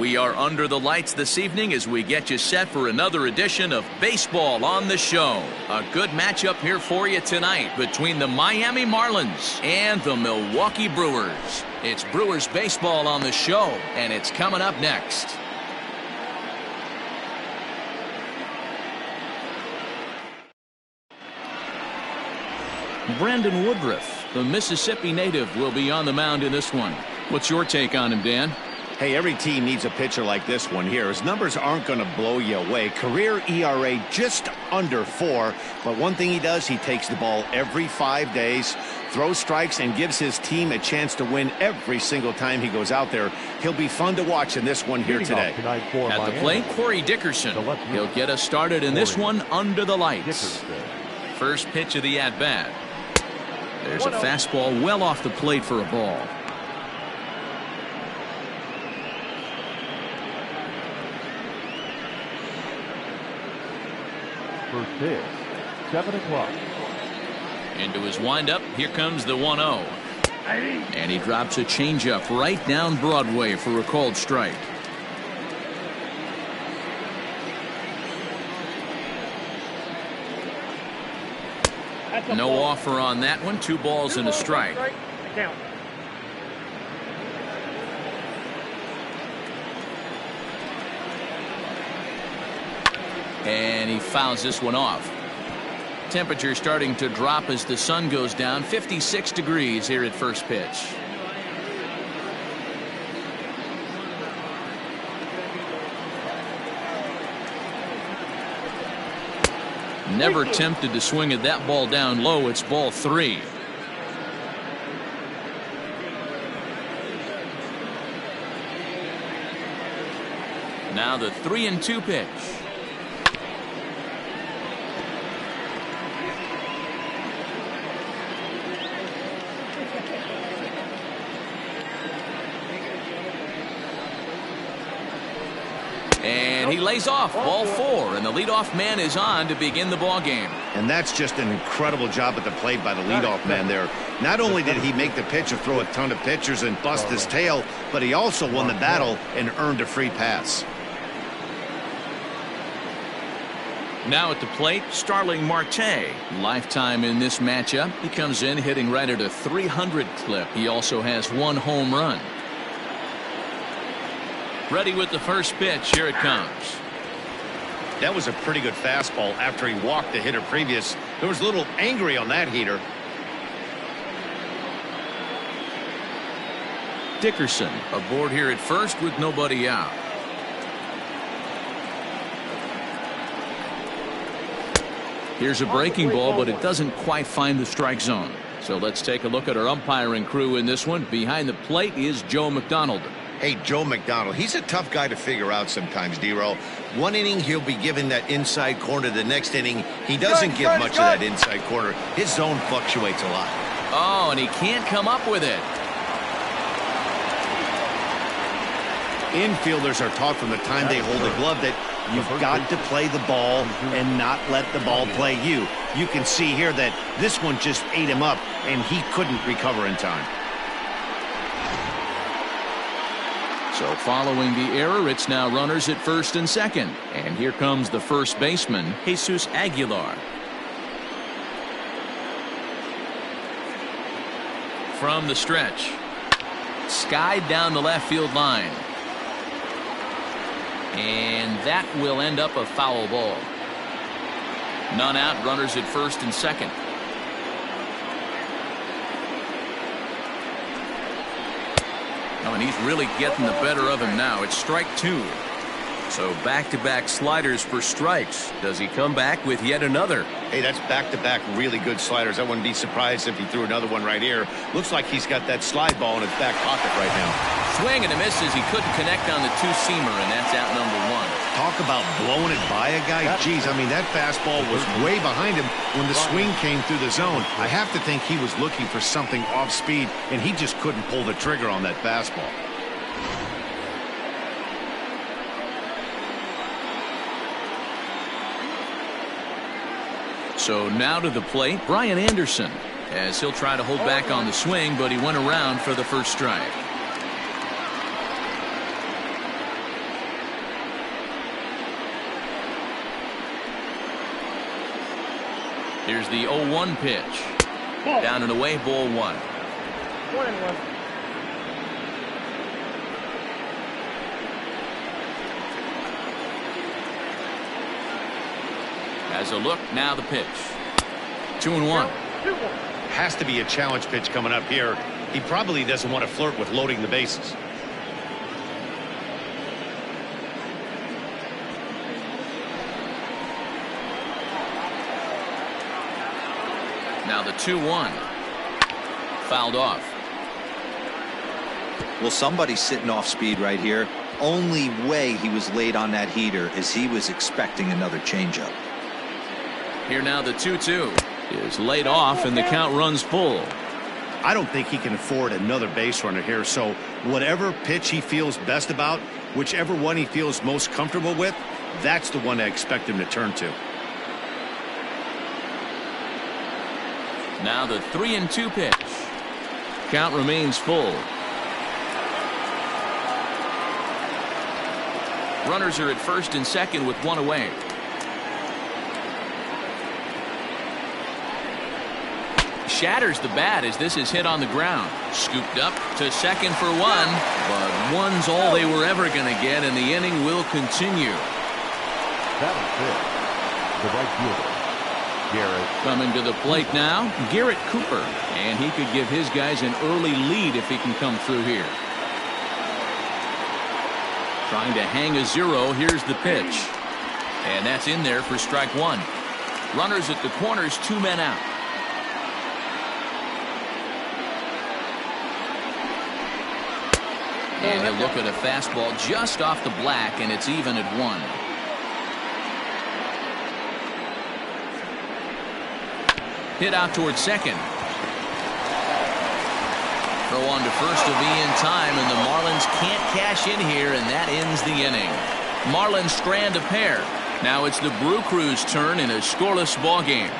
We are under the lights this evening as we get you set for another edition of Baseball on the Show. A good matchup here for you tonight between the Miami Marlins and the Milwaukee Brewers. It's Brewers Baseball on the Show, and it's coming up next. Brandon Woodruff, the Mississippi native, will be on the mound in this one. What's your take on him, Dan? Hey, every team needs a pitcher like this one here. His numbers aren't going to blow you away. Career ERA just under 4. But one thing he does, he takes the ball every 5 days, throws strikes, and gives his team a chance to win every single time he goes out there. He'll be fun to watch in this one here today. At the plate, Corey Dickerson. He'll get us started in this one under the lights. First pitch of the at-bat. There's a fastball well off the plate for a ball. First pitch, 7 o'clock. Into his windup, here comes the 1-0. And he drops a changeup right down Broadway for a called strike. No offer on that one. 2 balls and a strike. And he fouls this one off. Temperature starting to drop as the sun goes down. 56 degrees here at first pitch. Never tempted to swing at that ball down low. It's ball 3. Now the 3-2 pitch. And he lays off, ball 4, and the leadoff man is on to begin the ball game. And that's just an incredible job at the plate by the leadoff man there. Not only did he make the pitch or throw a ton of pitchers and bust his tail, but he also won the battle and earned a free pass. Now at the plate, Starling Marte. Lifetime in this matchup. He comes in hitting right at a 300 clip. He also has 1 home run. Ready with the first pitch. Here it comes. That was a pretty good fastball after he walked the hitter previous. There was a little angry on that heater. Dickerson aboard here at first with nobody out. Here's a breaking ball, but it doesn't quite find the strike zone. So let's take a look at our umpiring crew in this one. Behind the plate is Joe McDonald. Hey, Joe McDonald, he's a tough guy to figure out sometimes, D-Row. One inning, he'll be given that inside corner. The next inning, he doesn't give much of that inside corner. His zone fluctuates a lot. Oh, and he can't come up with it. Infielders are taught from the time they hold the glove that you've got to play the ball and not let the ball play you. You can see here that this one just ate him up, and he couldn't recover in time. So following the error, it's now runners at first and second. And here comes the first baseman, Jesus Aguilar. From the stretch. Skied down the left field line. And that will end up a foul ball. None out, runners at first and second. Oh, and he's really getting the better of him now. It's strike 2. So back-to-back sliders for strikes. Does he come back with yet another? Hey, that's back-to-back really good sliders. I wouldn't be surprised if he threw another one right here. Looks like he's got that slide ball in his back pocket right now. Swing and a miss as he couldn't connect on the 2-seamer, and that's out number 1. Talk about blowing it by a guy. Jeez, I mean, that fastball was way behind him when the swing came through the zone. I have to think he was looking for something off speed, and he just couldn't pull the trigger on that fastball. So now to the plate, Brian Anderson, as he'll try to hold back on the swing, but he went around for the first strike. Here's the 0-1 pitch. Down and away, ball 1. 1-1. Has a look, now the pitch. 2-1. Has to be a challenge pitch coming up here. He probably doesn't want to flirt with loading the bases. Now the 2-1. Fouled off. Well, somebody's sitting off speed right here. Only way he was late on that heater is he was expecting another changeup. Here now the 2-2 is laid off and the count runs full. I don't think he can afford another base runner here, so whatever pitch he feels best about, whichever one he feels most comfortable with, that's the one I expect him to turn to. Now the 3-2 pitch. Count remains full. Runners are at first and second with one away. Shatters the bat as this is hit on the ground. Scooped up to second for one, but one's all they were ever going to get, and the inning will continue. That is it. The right fielder, Garrett. Coming to the plate now, Garrett Cooper, and he could give his guys an early lead if he can come through here. Trying to hang a 0. Here's the pitch, and that's in there for strike 1. Runners at the corners, 2 men out. And he'll look at a fastball just off the black, and it's even at 1. Hit out towards second. Throw on to first will be in time, and the Marlins can't cash in here, and that ends the inning. Marlins strand a pair. Now it's the Brew Crew's turn in a scoreless ball game.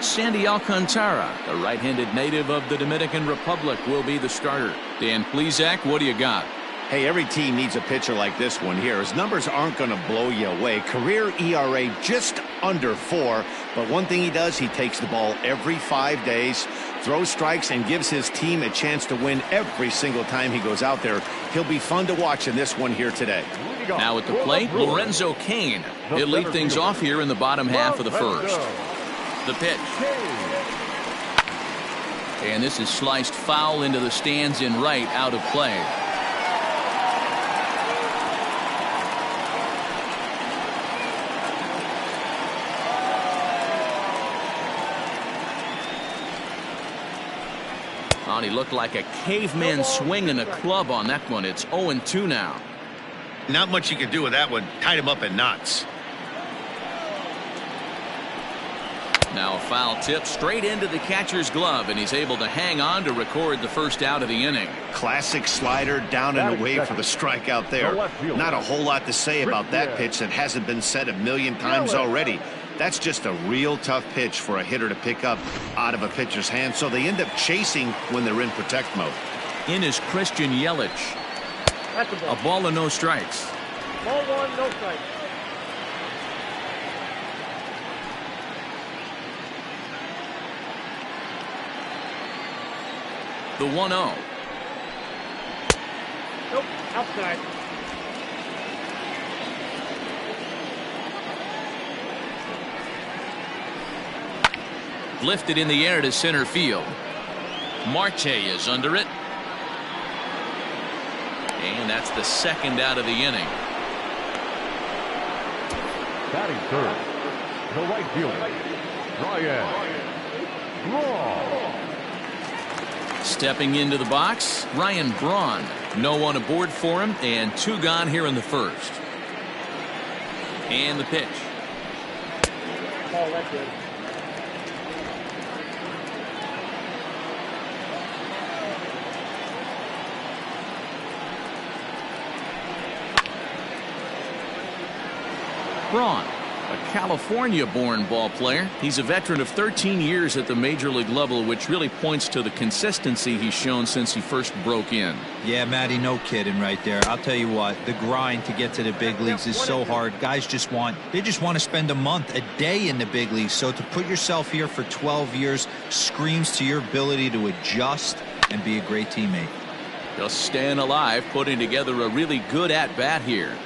Sandy Alcantara, the right-handed native of the Dominican Republic, will be the starter. Dan Plesac, what do you got? Hey, every team needs a pitcher like this one here. His numbers aren't going to blow you away. Career ERA just under 4. But one thing he does, he takes the ball every 5 days, throws strikes, and gives his team a chance to win every single time he goes out there. He'll be fun to watch in this one here today. Now at the plate, Lorenzo Cain. He'll lead things off here in the bottom half of the first. The pitch. And this is sliced foul into the stands in right, out of play. Oh, he looked like a caveman swinging a club on that one. It's 0-2 now. Not much you can do with that one. Tied him up in knots. Now a foul tip straight into the catcher's glove, and he's able to hang on to record the first out of the inning. Classic slider down and away for the strikeout there. Not a whole lot to say about that pitch that hasn't been said a million times already. That's just a real tough pitch for a hitter to pick up out of a pitcher's hand, so they end up chasing when they're in protect mode. In is Christian Yelich. That's a A ball and no strikes. Ball 1, no strikes. The 1-0. Nope, outside. Lifted in the air to center field. Marte is under it. And that's the second out of the inning. Batting third, the right fielder, Ryan Braun. Stepping into the box, Ryan Braun. No one aboard for him, and 2 gone here in the first. And the pitch. Ball, that's good. Braun A California-born ball player. He's a veteran of 13 years at the major league level, which really points to the consistency he's shown since he first broke in. Yeah, Matty, no kidding right there. I'll tell you what, the grind to get to the big leagues is so hard. Guys just want to spend a month, a day in the big leagues. So to put yourself here for 12 years screams to your ability to adjust and be a great teammate. Just staying alive, putting together a really good at-bat here.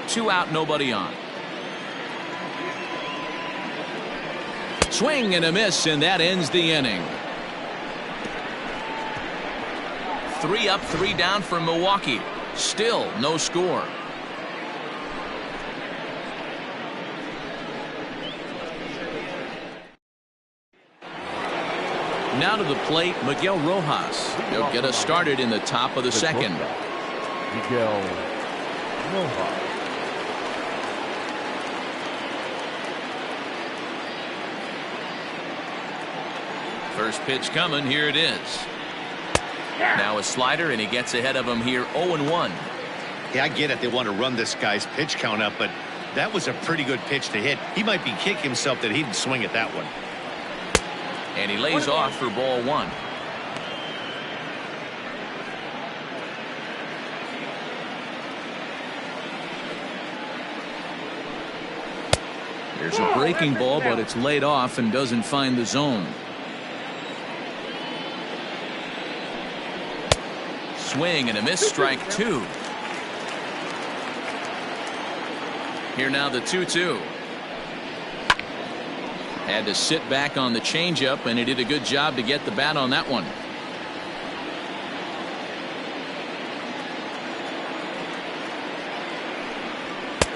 2 out, nobody on. Swing and a miss, and that ends the inning. 3 up, 3 down for Milwaukee. Still no score. Now to the plate, Miguel Rojas. He'll get us started in the top of the second. Miguel Rojas. First pitch coming. Here it is. Now a slider, and he gets ahead of him here 0-1. Yeah, I get it. They want to run this guy's pitch count up, but that was a pretty good pitch to hit. He might be kicking himself that he didn't swing at that one. And he lays off for ball 1. There's a breaking ball, but it's laid off and doesn't find the zone. Swing and a miss, strike 2. Here now the 2-2. Had to sit back on the changeup, and he did a good job to get the bat on that one.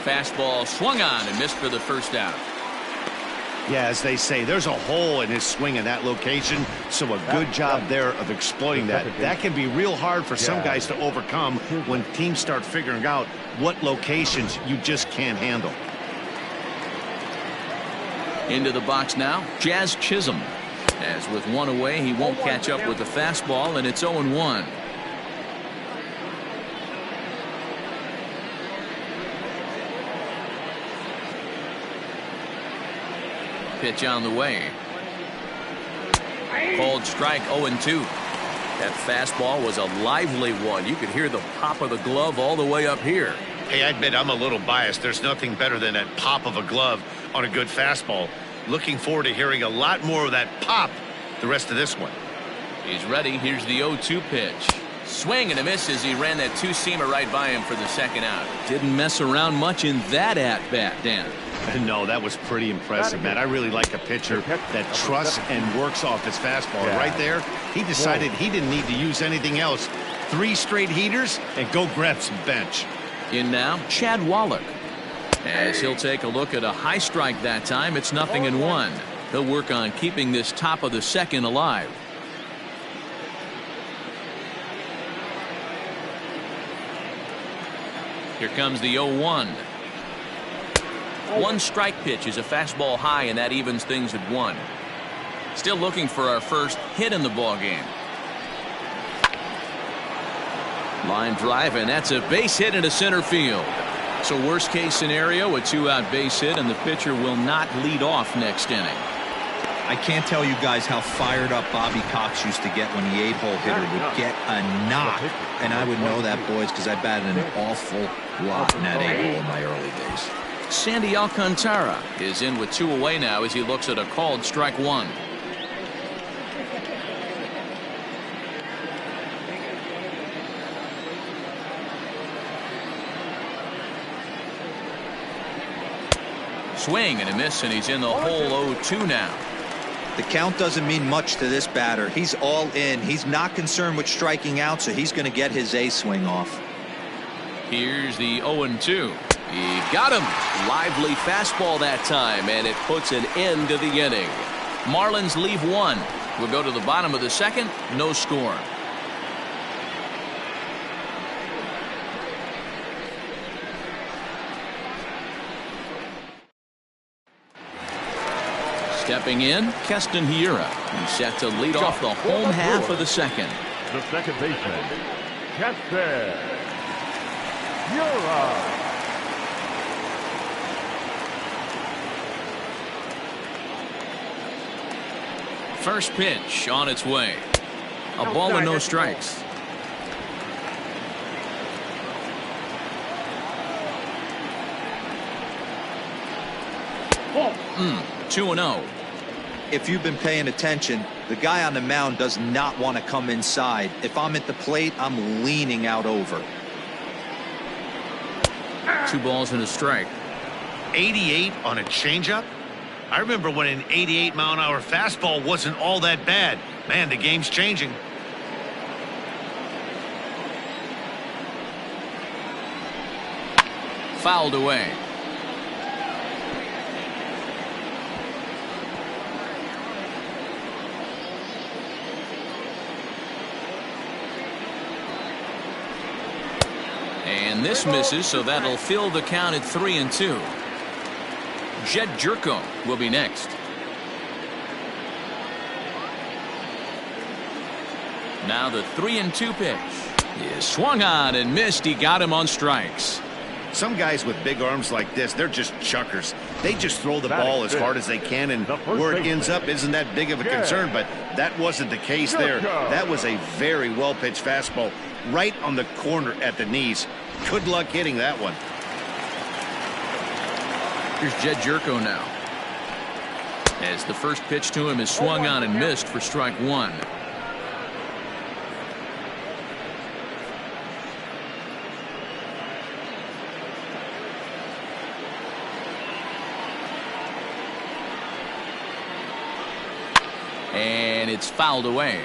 Fastball swung on and missed for the first out. Yeah, as they say, there's a hole in his swing in that location, so a good job there of exploiting that. That can be real hard for some guys to overcome when teams start figuring out what locations you just can't handle. Into the box now, Jazz Chisholm. As with 1 away, he won't catch up with the fastball, and it's 0-1. Pitch on the way. Called strike, 0-2. That fastball was a lively one. You could hear the pop of the glove all the way up here. Hey, I admit I'm a little biased. There's nothing better than that pop of a glove on a good fastball. Looking forward to hearing a lot more of that pop the rest of this one. He's ready. Here's the 0-2 pitch. Swing and a miss as he ran that 2-seamer right by him for the second out. Didn't mess around much in that at-bat, Dan. No, that was pretty impressive, man. I really like a pitcher that trusts and works off his fastball. Right there, he decided he didn't need to use anything else. 3 straight heaters and go grab some bench. In now, Chad Wallach. As he'll take a look at a high strike that time, it's 0-1. He'll work on keeping this top of the second alive. Here comes the 0-1. 1 strike pitch is a fastball high, and that evens things at 1. Still looking for our first hit in the ball game. Line drive, and that's a base hit into center field. So worst case scenario, a 2-out base hit, and the pitcher will not lead off next inning. I can't tell you guys how fired up Bobby Cox used to get when the 8-hole hitter would get a knock. And I would know that, boys, because I batted an awful lot in that 8-hole in my early days. Sandy Alcantara is in with 2 away now as he looks at a called strike 1. Swing and a miss, and he's in the hole 0-2 now. The count doesn't mean much to this batter. He's all in. He's not concerned with striking out, so he's going to get his A swing off. Here's the 0-2. He got him. Lively fastball that time, and it puts an end to the inning. Marlins leave 1. We'll go to the bottom of the second. No score. Stepping in, Keston Hiura. He's set to lead off the home half of the second. The second baseman, Keston Hiura. First pitch on its way. A ball and no strikes. Ball. 2-0. If you've been paying attention, the guy on the mound does not want to come inside. If I'm at the plate, I'm leaning out over. 2 balls and a strike. 88 on a changeup? I remember when an 88-mile-an-hour fastball wasn't all that bad. Man, the game's changing. Fouled away. And this misses, so that'll fill the count at 3-2. Jed Jerko will be next. Now the 3-2 pitch is swung on and missed. He got him on strikes. Some guys with big arms like this, they're just chuckers. They just throw the ball as hard as they can, and where it ends up isn't that big of a concern, but that wasn't the case there. That was a very well-pitched fastball right on the corner at the knees. Good luck hitting that one. Here's Jed Jerko now, as the first pitch to him is swung on and missed for strike 1. And it's fouled away.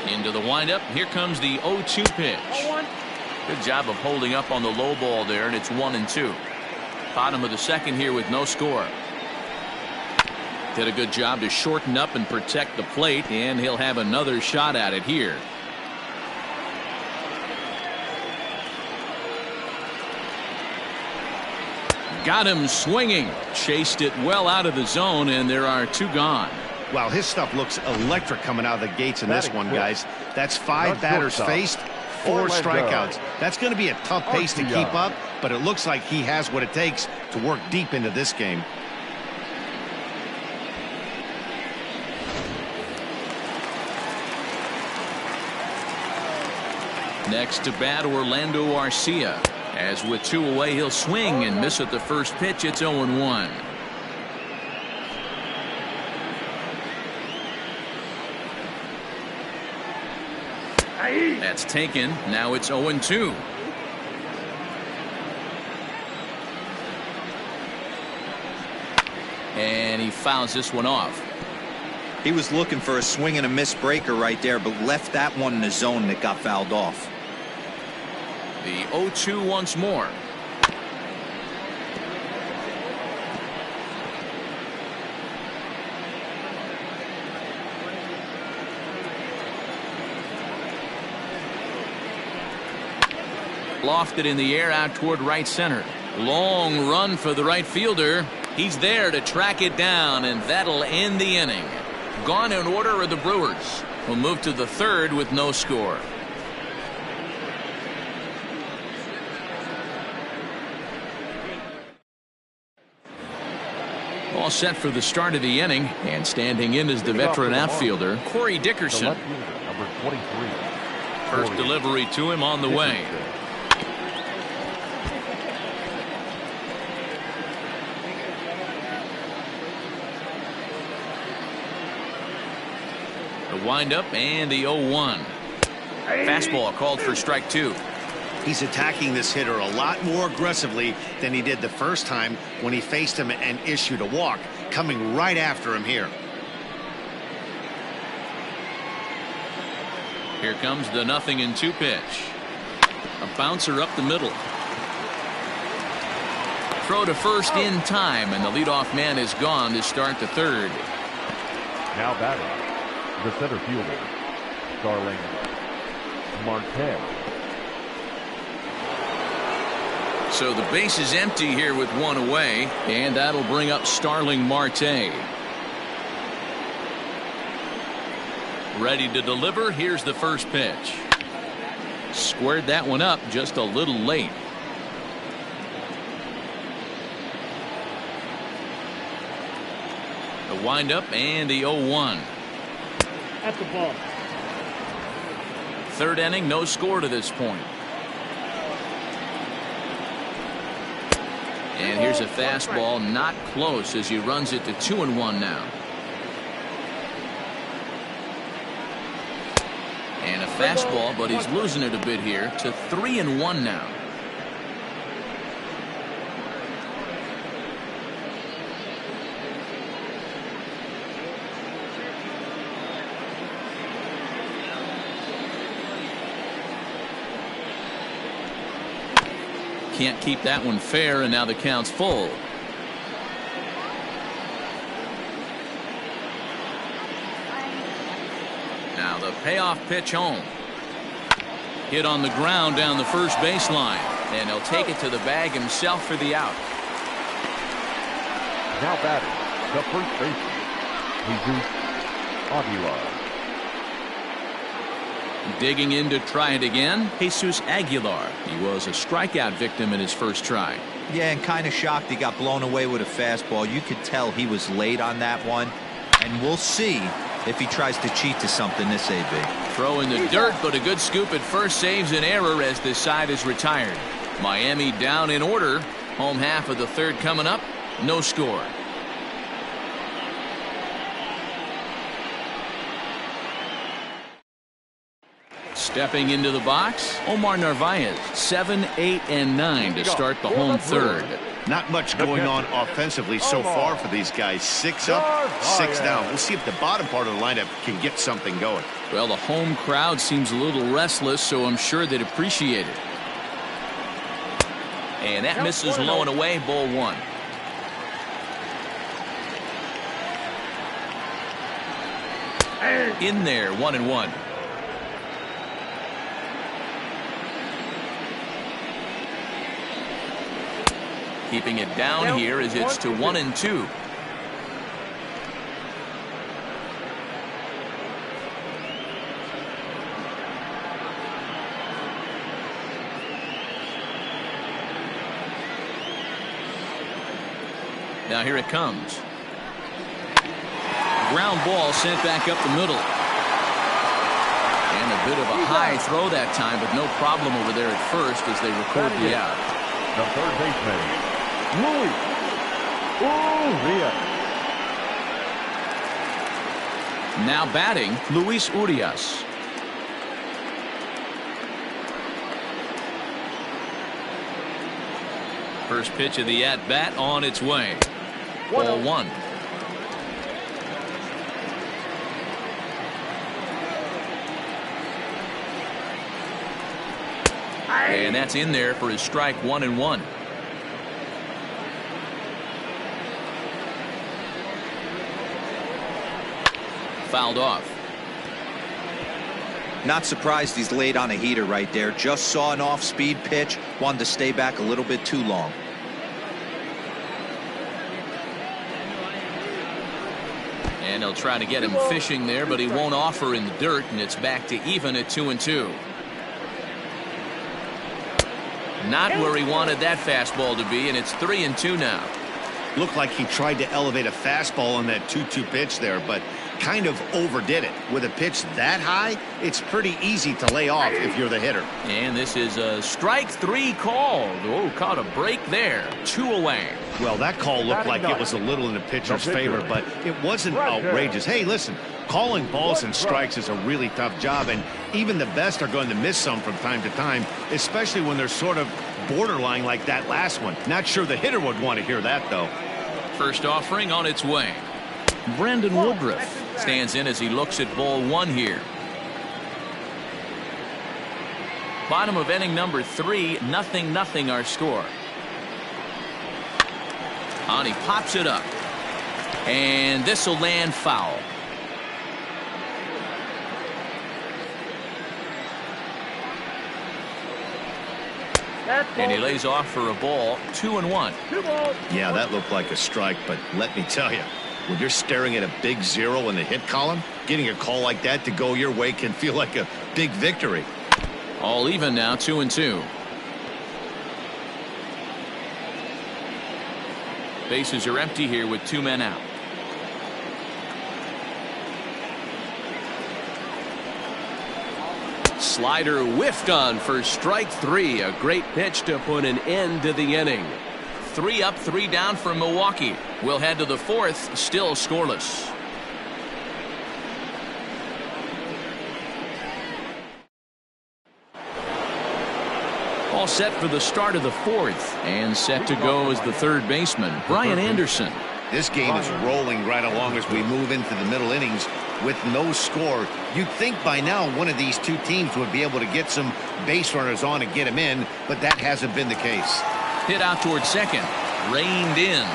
Into the windup. Here comes the 0-2 pitch. Good job of holding up on the low ball there, and it's 1-2. Bottom of the second here with no score. Did a good job to shorten up and protect the plate, and he'll have another shot at it here. Got him swinging. Chased it well out of the zone, and there are 2 gone. Wow, his stuff looks electric coming out of the gates in this one, guys. That's 5 batters faced, 4 strikeouts. That's going to be a tough pace to keep up, but it looks like he has what it takes to work deep into this game. Next to bat, Orlando Arcia. As with 2 away, he'll swing and miss at the first pitch. It's 0-1. That's taken. Now it's 0-2. And he fouls this one off. He was looking for a swing and a miss breaker right there, but left that one in the zone that got fouled off. The 0-2 once more. Lofted in the air out toward right center. Long run for the right fielder. He's there to track it down, and that'll end the inning. Gone in order are the Brewers. Will move to the 3rd with no score. All set for the start of the inning, and standing in is the veteran outfielder, Corey Dickerson. Number 23. First delivery to him on the way. The windup and the 0-1. Fastball called for strike 2. He's attacking this hitter a lot more aggressively than he did the first time when he faced him and issued a walk, coming right after him here. Here comes the 0-2 pitch. A bouncer up the middle. Throw to first in time, and the leadoff man is gone to start the 3rd. Now batting, the center fielder, Starling Marte. So the base is empty here with 1 away, and that'll bring up Starling Marte. Ready to deliver. Here's the first pitch. Squared that one up just a little late. The windup and the 0-1. That's the ball. Third inning, no score to this point. And here's a fastball, not close, as he runs it to 2-1 now. And a fastball, but he's losing it a bit here to 3-1 now. Can't keep that one fair, and now the count's full. Now the payoff pitch home. Hit on the ground down the first baseline, and he'll take it to the bag himself for the out. Now batting, the first baseman, Jesus Aguilar. Digging in to try it again, Jesus Aguilar. He was a strikeout victim in his first try. Yeah, and kind of shocked he got blown away with a fastball. You could tell he was late on that one. And we'll see if he tries to cheat to something this AB. Throw in the dirt, but a good scoop at first saves an error as this side is retired. Miami down in order. Home half of the third coming up. No score. Stepping into the box, Omar Narvaez, 7, 8, and 9 to start the home third. Not much going on offensively so far for these guys. 6 up, 6 down. We'll see if the bottom part of the lineup can get something going. Well, the home crowd seems a little restless, so I'm sure they'd appreciate it. And that misses low and away, ball 1. In there, 1-1. Keeping it down here as it's to 1-2. Now here it comes. Ground ball sent back up the middle. And a bit of a high throw that time, but no problem over there at first as they record the out. The third baseman, Luis Urias. Now batting, Luis Urias. First pitch of the at-bat on its way. Ball 1. And that's in there for his strike 1-1. Fouled off. Not surprised he's laid on a heater right there. Just saw an off-speed pitch. Wanted to stay back a little bit too long. And they'll try to get him fishing there, but he won't offer in the dirt, and it's back to even at 2-2. Not where he wanted that fastball to be, and it's 3-2 now. Looked like he tried to elevate a fastball on that 2-2 pitch there, but kind of overdid it. With a pitch that high, it's pretty easy to lay off if you're the hitter. And this is a strike 3 called. Oh, caught a break there. 2 away. Well, that call looked like it was a little in the pitcher's favor, but it wasn't outrageous. Hey, listen, calling balls and strikes is a really tough job, and even the best are going to miss some from time to time, especially when they're sort of borderline like that last one. Not sure the hitter would want to hear that, though. First offering on its way. Brandon Woodruff stands in as he looks at ball 1 here. Bottom of inning number 3, 0-0 our score. On he pops it up. And this will land foul. And he lays off for a ball. 2-1. Yeah, that looked like a strike, but let me tell you, when you're staring at a big 0 in the hit column, getting a call like that to go your way can feel like a big victory. All even now, 2-2. Bases are empty here with 2 men out. slider whiffed on for strike 3. A great pitch to put an end to the inning. 3 up, 3 down for Milwaukee. We'll head to the 4th, still scoreless. All set for the start of the 4th, and set to go is the 3rd baseman, Brian Anderson. This game is rolling right along as we move into the middle innings with no score. You'd think by now one of these two teams would be able to get some base runners on and get them in, but that hasn't been the case. Hit out towards second. Reined in.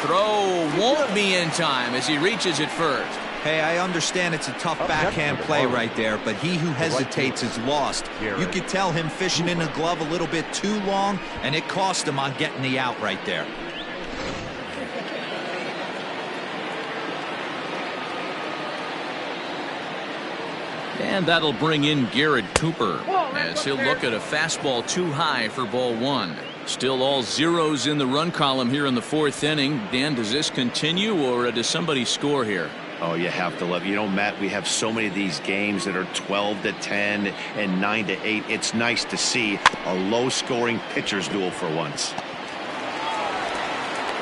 Throw won't be in time as he reaches it first. Hey, I understand it's a tough backhand play right there, but he who hesitates is lost. You could tell him fishing in the glove a little bit too long, and it cost him on getting the out right there. And that'll bring in Garrett Cooper as he'll look at a fastball too high for ball 1. Still all zeros in the run column here in the 4th inning. Dan, does this continue or does somebody score here? Oh, you have to love, Matt, we have so many of these games that are 12-10 and 9-8. It's nice to see a low-scoring pitcher's duel for once.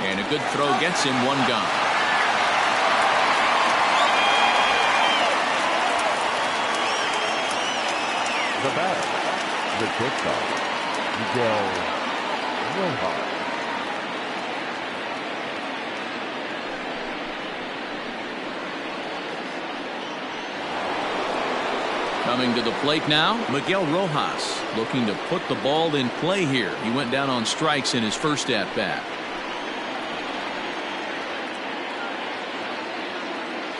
And a good throw gets him 1 gone. The batter, the shortstop, Miguel Rojas. Coming to the plate now, Miguel Rojas looking to put the ball in play here. He went down on strikes in his first at-bat.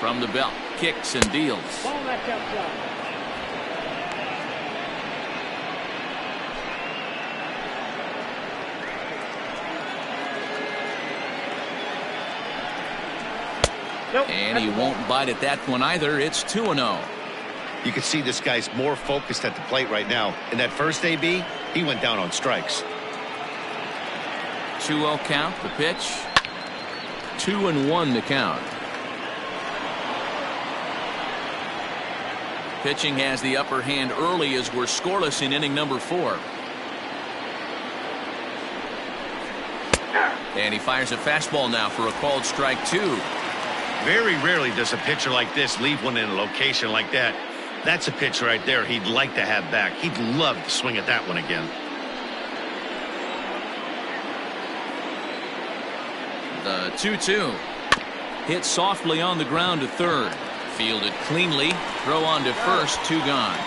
From the belt, kicks and deals. Ball that's outside. And he won't bite at that one either. It's 2-0. You can see this guy's more focused at the plate right now. In that first AB, he went down on strikes. 2-0 count, the pitch. 2-1 the count. Pitching has the upper hand early as we're scoreless in inning number 4. And he fires a fastball now for a called strike 2. Very rarely does a pitcher like this leave one in a location like that. That's a pitch right there he'd like to have back. He'd love to swing at that one again. The 2-2. Hit softly on the ground to third. Fielded cleanly. Throw on to first. 2 gone.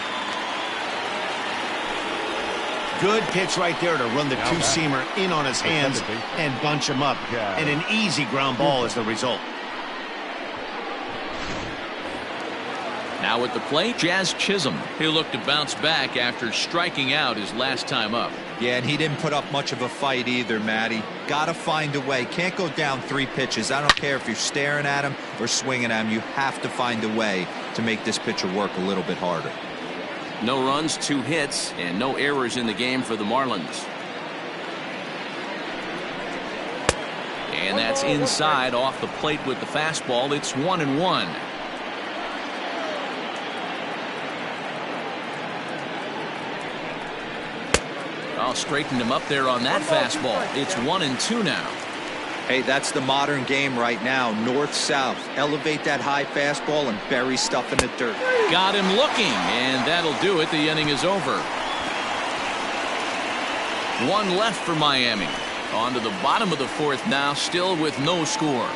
Good pitch right there to run the two-seamer in on his hands and bunch him up. And an easy ground ball is the result. Now at the plate, Jazz Chisholm. He'll look to bounce back after striking out his last time up. Yeah, and he didn't put up much of a fight either, Matty. Got to find a way. Can't go down 3 pitches. I don't care if you're staring at him or swinging at him. You have to find a way to make this pitcher work a little bit harder. No runs, 2 hits, and no errors in the game for the Marlins. And that's inside off the plate with the fastball. It's 1-1. I'll straighten him up there on that fastball. It's 1-2 now. Hey, that's the modern game right now. North-south. Elevate that high fastball and bury stuff in the dirt. Got him looking, and that'll do it. The inning is over. 1 left for Miami. On to the bottom of the 4th now, still with no score.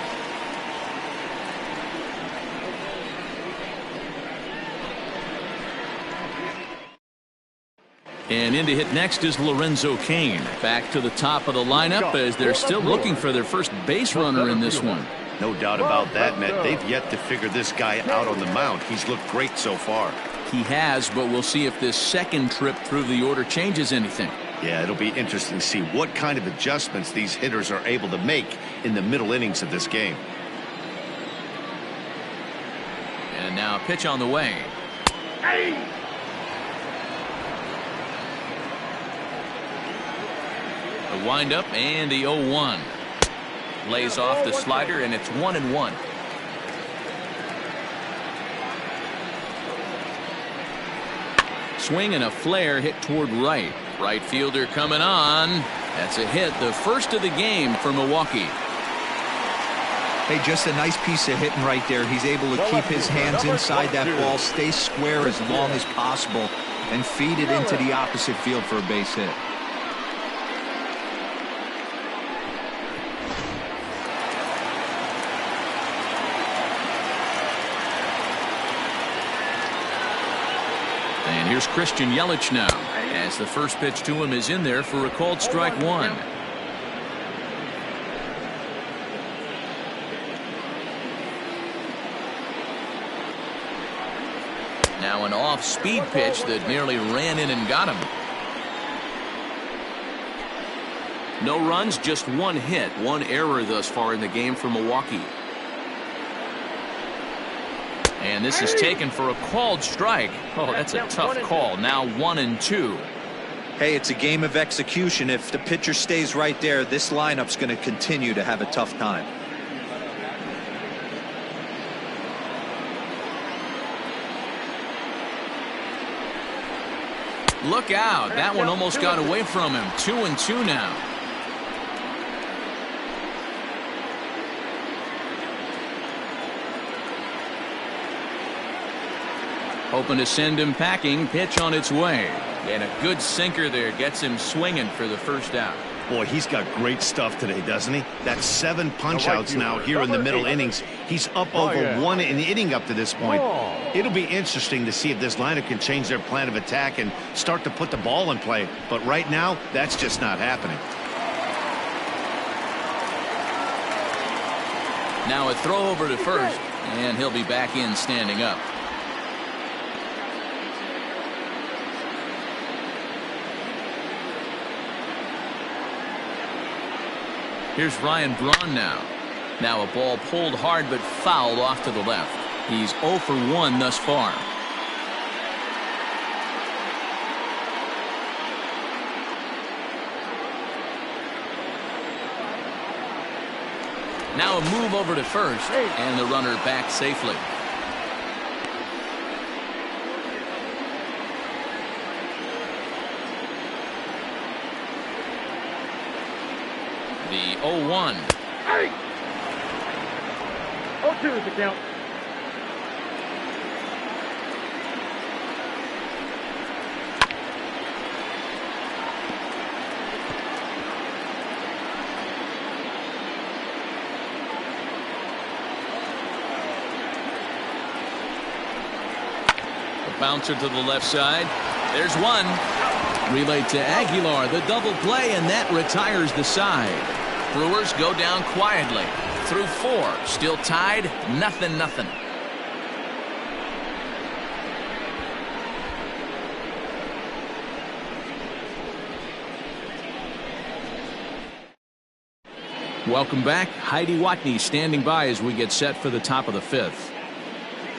And in to hit next is Lorenzo Cain. Back to the top of the lineup as they're still looking for their first base runner in this one. No doubt about that, Matt. They've yet to figure this guy out on the mound. He's looked great so far. He has, but we'll see if this second trip through the order changes anything. Yeah, it'll be interesting to see what kind of adjustments these hitters are able to make in the middle innings of this game. And now a pitch on the way. The windup and the 0-1. Lays off the slider, and it's 1-1. swing and a flare hit toward right. Right fielder coming on. That's a hit, the first of the game for Milwaukee. Hey, just a nice piece of hitting right there. He's able to keep his hands inside that ball, stay square as long as possible, and feed it into the opposite field for a base hit. And here's Christian Yelich now, as the first pitch to him is in there for a called strike one. Now an off-speed pitch that nearly ran in and got him. No runs, just one hit, one error thus far in the game for Milwaukee. And this is taken for a called strike. Oh, that's a tough call. Now 1-2. Hey, it's a game of execution. If the pitcher stays right there, this lineup's going to continue to have a tough time. Look out. That one almost got away from him. 2-2 now. Hoping to send him packing. Pitch on its way. And a good sinker there gets him swinging for the first out. Boy, he's got great stuff today, doesn't he? That's 7 punch-outs now here in the middle innings. He's up over 1 in the inning up to this point. It'll be interesting to see if this lineup can change their plan of attack and start to put the ball in play. But right now, that's just not happening. Now a throw over to first, and he'll be back in standing up. Here's Ryan Braun now. Now a ball pulled hard but fouled off to the left. He's 0 for 1 thus far. Now a move over to first, and the runner back safely. The 0-1. 0-2 is the count. A bouncer to the left side. There's one. Relayed to Aguilar, the double play, and that retires the side. Brewers go down quietly. Through 4, still tied, 0-0. Welcome back. Heidi Watney standing by as we get set for the top of the 5th.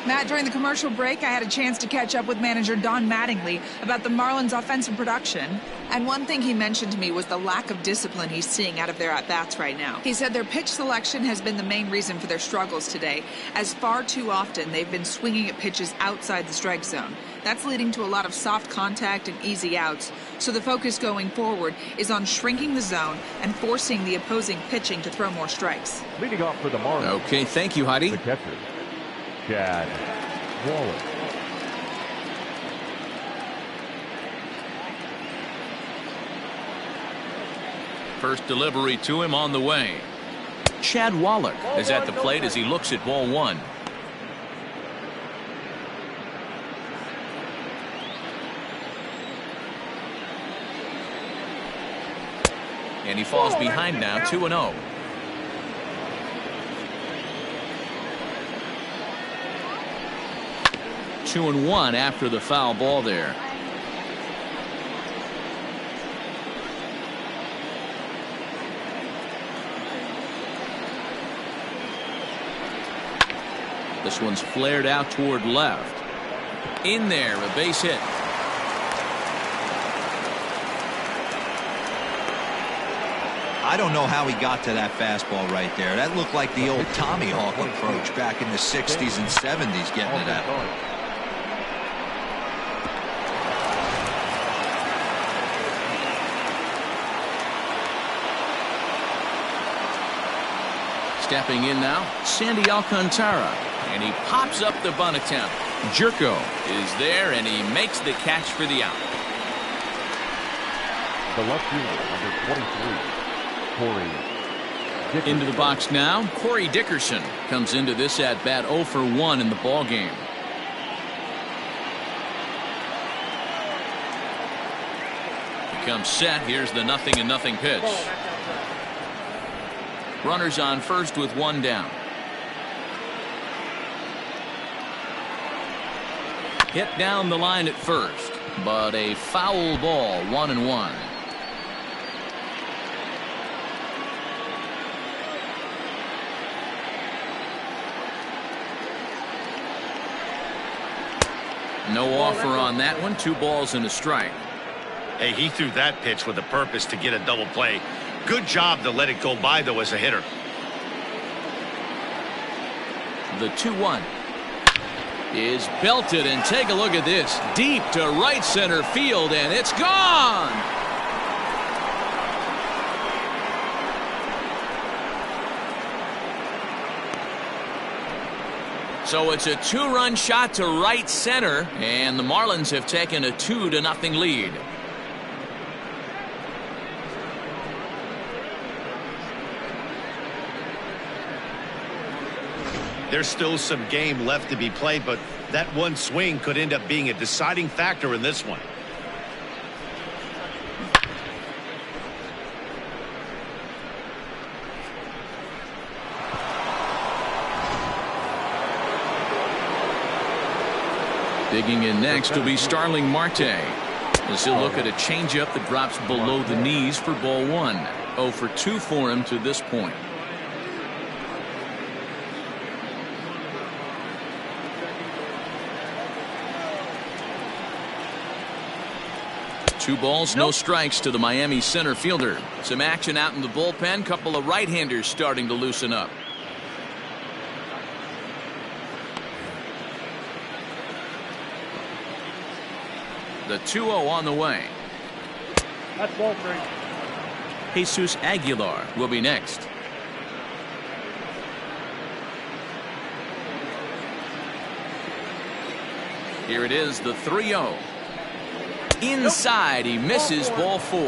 Matt, during the commercial break, I had a chance to catch up with manager Don Mattingly about the Marlins' offensive production. And one thing he mentioned to me was the lack of discipline he's seeing out of their at-bats right now. He said their pitch selection has been the main reason for their struggles today, as far too often they've been swinging at pitches outside the strike zone. That's leading to a lot of soft contact and easy outs. So the focus going forward is on shrinking the zone and forcing the opposing pitching to throw more strikes. Leading off for the Marlins. Okay, thank you, Heidi. The catcher, Chad Wallace. First delivery to him on the way. Chad Wallach is at the plate as he looks at ball 1. And he falls behind now, 2-0. Two and 1 after the foul ball there. This one's flared out toward left. In there, a base hit. I don't know how he got to that fastball right there. That looked like the old Tommy Hawk approach back in the 60s and 70s getting to that. Stepping in now, Sandy Alcantara. And he pops up the bunt attempt. Jerko is there, and he makes the catch for the out. The left fielder, number 23, Corey Dickerson. Into the box now, Corey Dickerson comes into this at bat 0 for 1 in the ball game. He comes set. Here's the 0-0 pitch. Runners on first with one down. Hit down the line at first, but a foul ball, 1-1. No offer on that one. 2 balls and a strike. Hey, he threw that pitch with a purpose to get a double play. Good job to let it go by, though, as a hitter. The 2-1 is belted, and take a look at this. Deep to right center field, and it's gone. So it's a 2-run shot to right center, and the Marlins have taken a 2-0 lead. There's still some game left to be played, but that one swing could end up being a deciding factor in this one. Digging in next will be Starling Marte, as he'll look at a changeup that drops below the knees for ball 1. 0 for 2 for him to this point. Two balls, no strikes to the Miami center fielder. Some action out in the bullpen. Couple of right-handers starting to loosen up. The 2-0 on the way. That's ball 3. Jesus Aguilar will be next. Here it is, the 3-0. Inside, he misses, ball 4.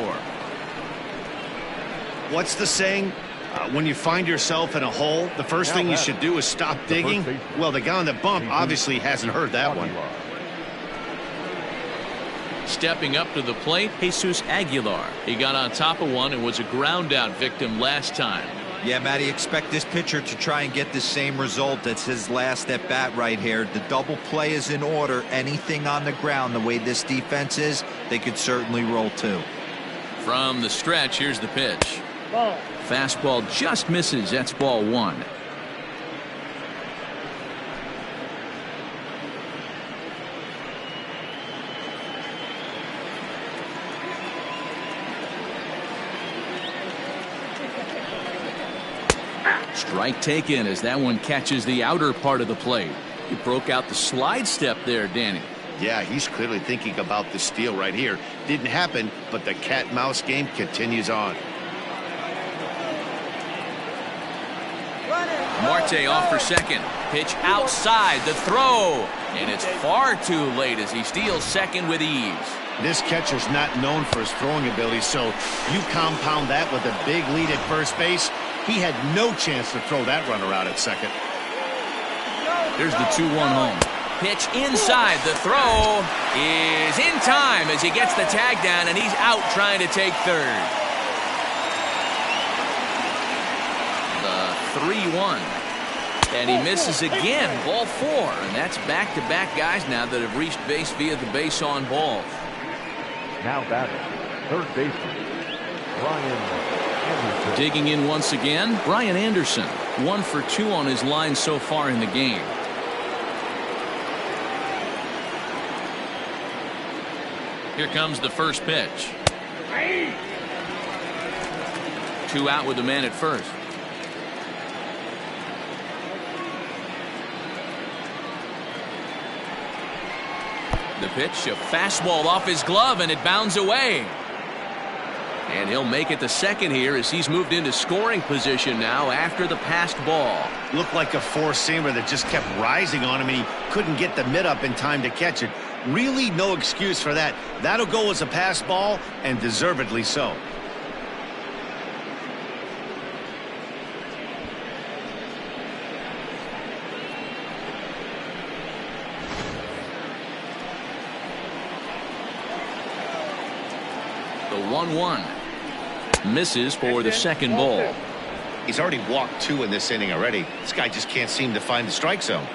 What's the saying? When you find yourself in a hole, the first thing you should do is stop digging. Well, the guy on the bump obviously hasn't heard that one. Stepping up to the plate, Jesus Aguilar. He got on top of one and was a ground out victim last time. Yeah, Matty, expect this pitcher to try and get the same result. That's his last at bat right here. The double play is in order. Anything on the ground, the way this defense is, they could certainly roll too. From the stretch, here's the pitch. Ball. Fastball just misses. That's ball 1. Strike taken as that one catches the outer part of the plate. He broke out the slide step there, Danny. Yeah, he's clearly thinking about the steal right here. Didn't happen, but the cat-mouse game continues on. Marte off for second. Pitch outside, the throw. And it's far too late as he steals second with ease. This catcher's not known for his throwing ability, so you compound that with a big lead at first base. He had no chance to throw that runner out at second. There's the 2-1 home. Pitch inside. The throw is in time as he gets the tag down, and he's out trying to take third. The 3-1. And he misses again. Ball 4. And that's back-to-back guys now that have reached base via the base on balls. Now batting, third baseman, Brian Anderson. Digging in once again, Brian Anderson. 1 for 2 on his line so far in the game. Here comes the first pitch. 2 out with the man at first. The pitch, a fastball off his glove, and it bounds away. And he'll make it to second here as he's moved into scoring position now after the passed ball. Looked like a four-seamer that just kept rising on him, and he couldn't get the mid up in time to catch it. Really no excuse for that. That'll go as a pass ball, and deservedly so. The 1-1 misses for the second ball. He's already walked 2 in this inning already. This guy just can't seem to find the strike zone.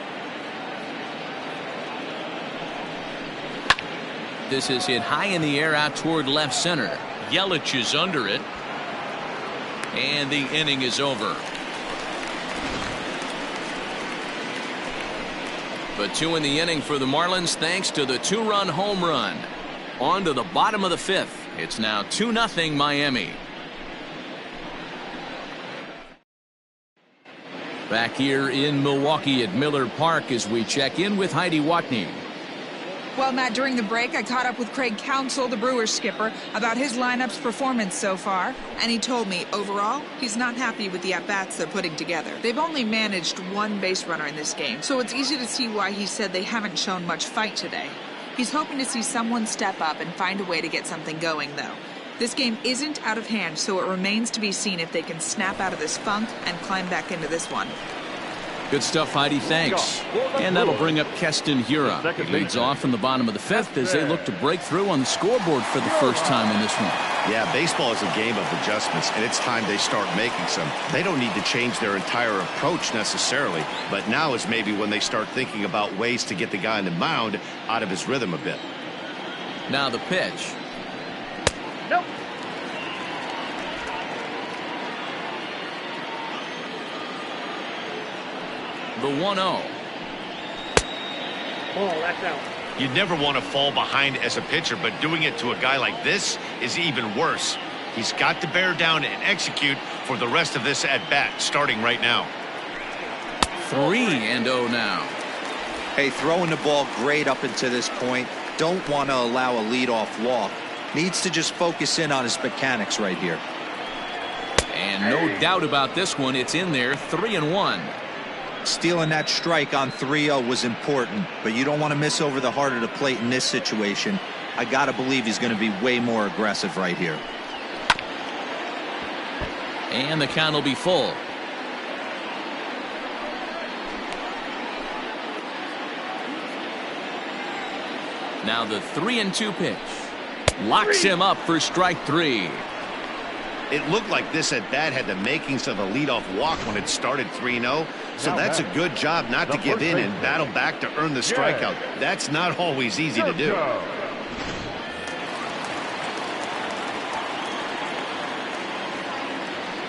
This is hit high in the air out toward left center. Yelich is under it. And the inning is over. But 2 in the inning for the Marlins thanks to the 2-run home run. On to the bottom of the 5th. It's now 2-0 Miami. Back here in Milwaukee at Miller Park as we check in with Heidi Watney. Well, Matt, during the break, I caught up with Craig Counsell, the Brewers skipper, about his lineup's performance so far. And he told me, overall, he's not happy with the at-bats they're putting together. They've only managed 1 base runner in this game, so it's easy to see why he said they haven't shown much fight today. He's hoping to see someone step up and find a way to get something going, though. This game isn't out of hand, so it remains to be seen if they can snap out of this funk and climb back into this one. Good stuff, Heidi. Thanks. And that'll bring up Keston Hiura. He leads off in the bottom of the 5th as they look to break through on the scoreboard for the first time in this one. Yeah, baseball is a game of adjustments, and it's time they start making some. They don't need to change their entire approach necessarily, but now is maybe when they start thinking about ways to get the guy on the mound out of his rhythm a bit. Now the pitch. Nope. The 1-0. Ball, that's out. You'd never want to fall behind as a pitcher, but doing it to a guy like this is even worse. He's got to bear down and execute for the rest of this at-bat, starting right now. 3-0 now. Hey, throwing the ball great up until this point. Don't want to allow a leadoff walk. Needs to just focus in on his mechanics right here. And no doubt about this one, it's in there. 3-1. Stealing that strike on 3-0 was important, but you don't want to miss over the heart of the plate in this situation. I got to believe he's going to be way more aggressive right here. And the count will be full. Now the 3-2 pitch. Locks him up for strike 3. It looked like this at-bat had the makings of a leadoff walk when it started 3-0. So that's a good job not to give in and battle back to earn the strikeout. That's not always easy to do.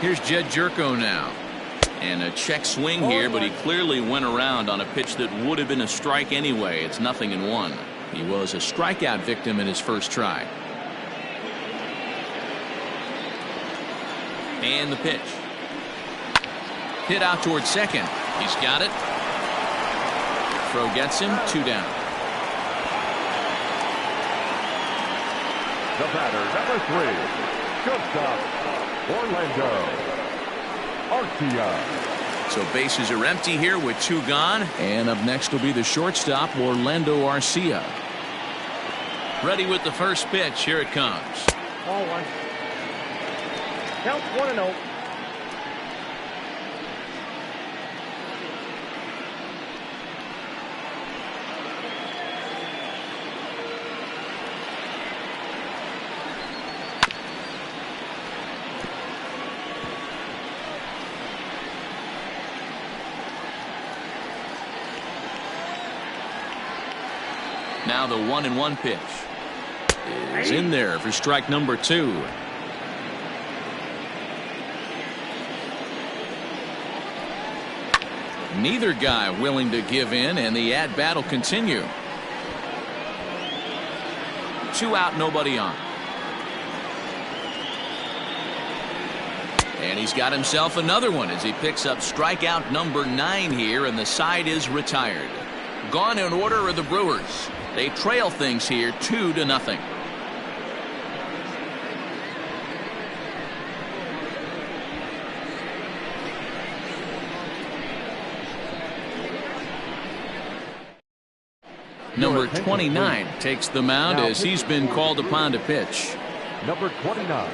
Here's Jed Jerko now. And a check swing here, but he clearly went around on a pitch that would have been a strike anyway. It's 0-1. He was a strikeout victim in his first try. And the pitch. Hit out towards second. He's got it. Throw gets him. 2 down. The batter, number 3, shortstop, Orlando Arcia. So bases are empty here with 2 gone. And up next will be the shortstop, Orlando Arcia. Ready with the first pitch. Here it comes. Ball 1. Count 1-0. Now the 1-1 pitch is in there for strike number 2. Neither guy willing to give in, and the at-bat will continue. 2 out, nobody on. And he's got himself another one as he picks up strikeout number 9 here, and the side is retired. Gone in order are the Brewers. They trail things here 2-0. Number 29 takes the mound as he's been called upon to pitch. Number 29.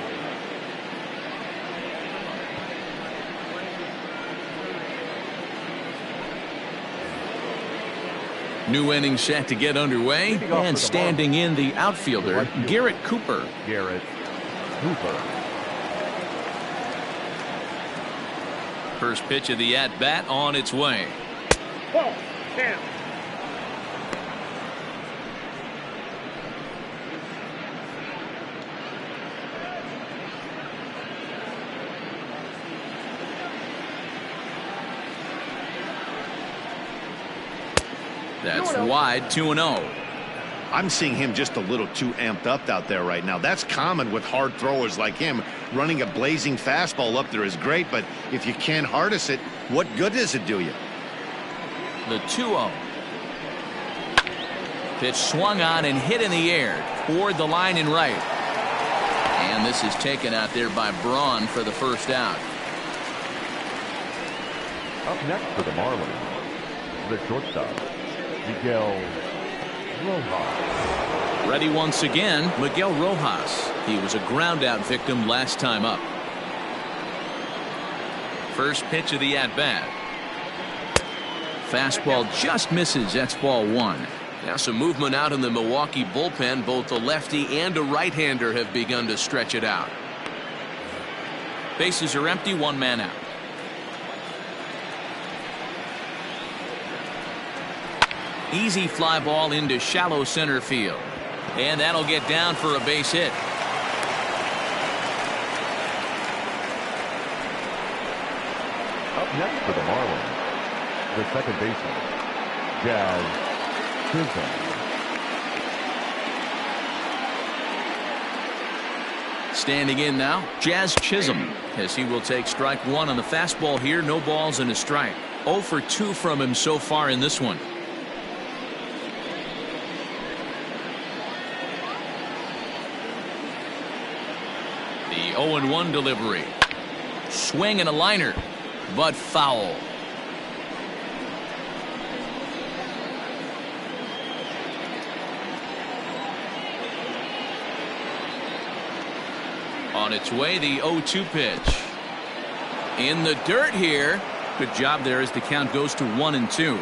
New inning set to get underway, and standing in the outfielder, Garrett Cooper. Garrett Cooper. First pitch of the at-bat on its way. Ball. Down. That's wide, 2-0. I'm seeing him just a little too amped up out there right now. That's common with hard throwers like him. Running a blazing fastball up there is great, but if you can't harness it, what good does it do you? The 2-0. Pitch swung on and hit in the air toward the line and right. And this is taken out there by Braun for the first out. Up next for the Marlins, the shortstop, Miguel Rojas. Ready once again, Miguel Rojas. He was a ground-out victim last time up. First pitch of the at-bat. Fastball just misses. That's ball one. Now some movement out in the Milwaukee bullpen. Both a lefty and a right-hander have begun to stretch it out. Bases are empty, one man out. Easy fly ball into shallow center field. And that'll get down for a base hit. Up next for the Marlins, the second baseman, Jazz Chisholm. Standing in now, Jazz Chisholm, as he will take strike one on the fastball here. No balls and a strike. 0 for 2 from him so far in this one. The 0-1 delivery. Swing and a liner, but foul. On its way, the 0-2 pitch. In the dirt here. Good job there as the count goes to 1-2.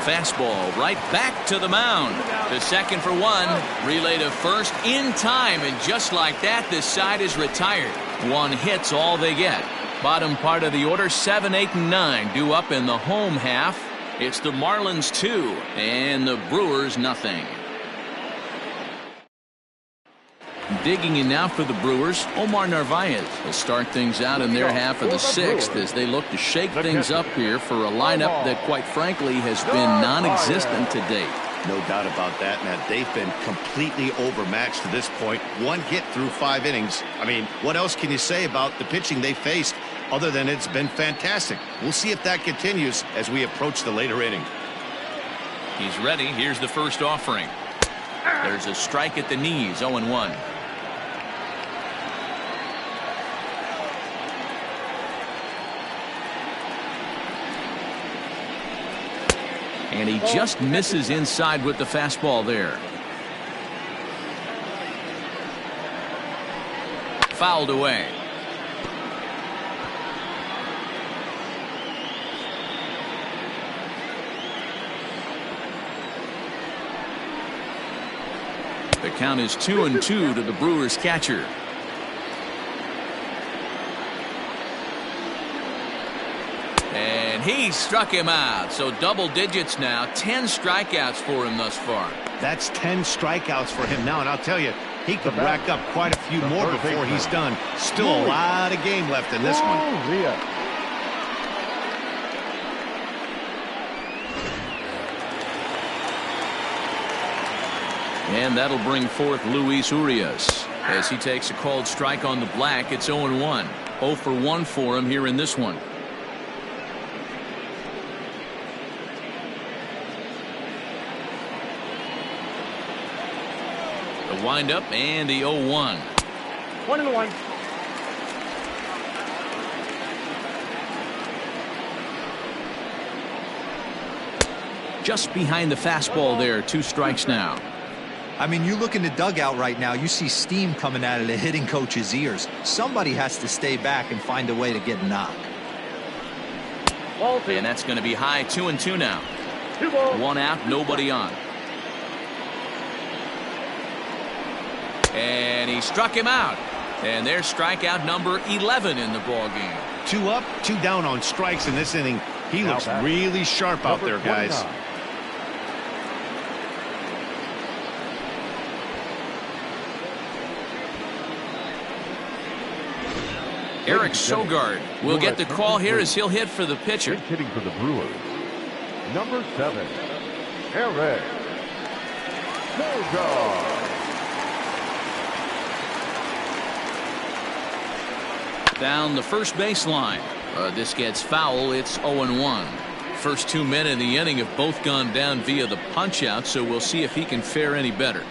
Fastball right back to the mound. The second for one. Relay to first in time, and just like that, this side is retired. One hit's all they get. Bottom part of the order, 7, 8, and 9 due up in the home half. It's the Marlins 2 and the Brewers nothing. Digging in now for the Brewers, Omar Narvaez will start things out in their half of the sixth as they look to shake things up here for a lineup that quite frankly has been non-existent to date. No doubt about that, Matt. They've been completely overmatched to this point. One hit through 5 innings. I mean, what else can you say about the pitching they faced other than it's been fantastic? We'll see if that continues as we approach the later inning. He's ready. Here's the first offering. There's a strike at the knees, 0-1. And he just misses inside with the fastball there. Fouled away. The count is 2-2 to the Brewers catcher. And he struck him out. So double digits now. 10 strikeouts for him thus far. That's 10 strikeouts for him now. And I'll tell you, he could rack up quite a few more before he's done. Still a lot of game left in this one. And that'll bring forth Luis Urias as he takes a called strike on the black. It's 0-1. 0 for 1 for him here in this one. The windup and the 0-1. 1-1. just behind the fastball there. 2 strikes now. I mean, you look in the dugout right now, you see steam coming out of the hitting coach's ears. Somebody has to stay back and find a way to get knocked. And that's going to be high. 2-2 now. 1 out, nobody on. And he struck him out. And there's strikeout number 11 in the ball game. 2 up, 2 down on strikes in this inning. He looks really sharp out there, guys. Eric Sogard will get the call here as he'll hit for the pitcher. Hitting for the Brewers, number 7, Eric Sogard. Down the first baseline. This gets foul. It's 0-1. First 2 men in the inning have both gone down via the punch out, so we'll see if he can fare any better.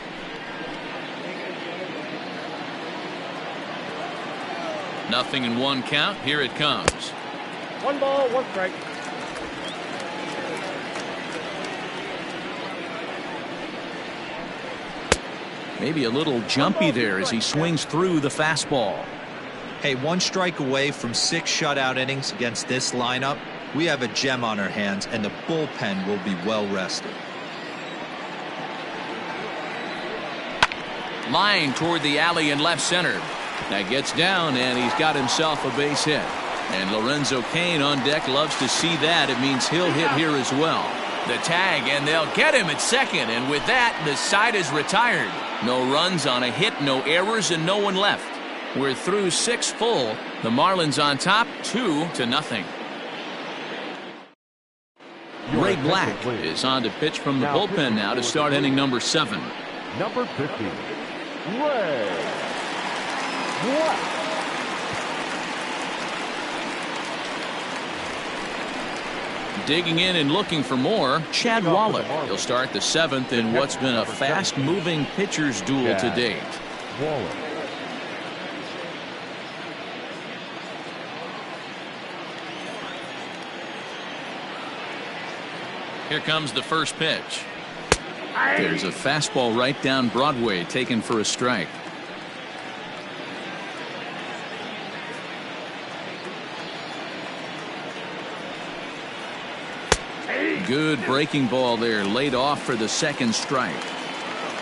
Nothing in 1 count. Here it comes. 1 ball, 1 strike. Maybe a little jumpy there as he swings through the fastball. Hey, 1 strike away from 6 shutout innings against this lineup. We have a gem on our hands, and the bullpen will be well rested. Line toward the alley in left center. That gets down, and he's got himself a base hit. And Lorenzo Cain on deck loves to see that. It means he'll hit here as well. The tag, and they'll get him at second. And with that, the side is retired. No runs on a hit, no errors, and no one left. We're through 6 full. The Marlins on top, 2-0. Ray Black is on to pitch from the bullpen now to start inning number 7. Number 50, Ray Black. Digging in and looking for more, Chad Waller. He'll start the 7th in what's been a fast-moving pitcher's duel to date. Waller. Here comes the first pitch. There's a fastball right down Broadway, taken for a strike. Good breaking ball there, laid off for the 2nd strike.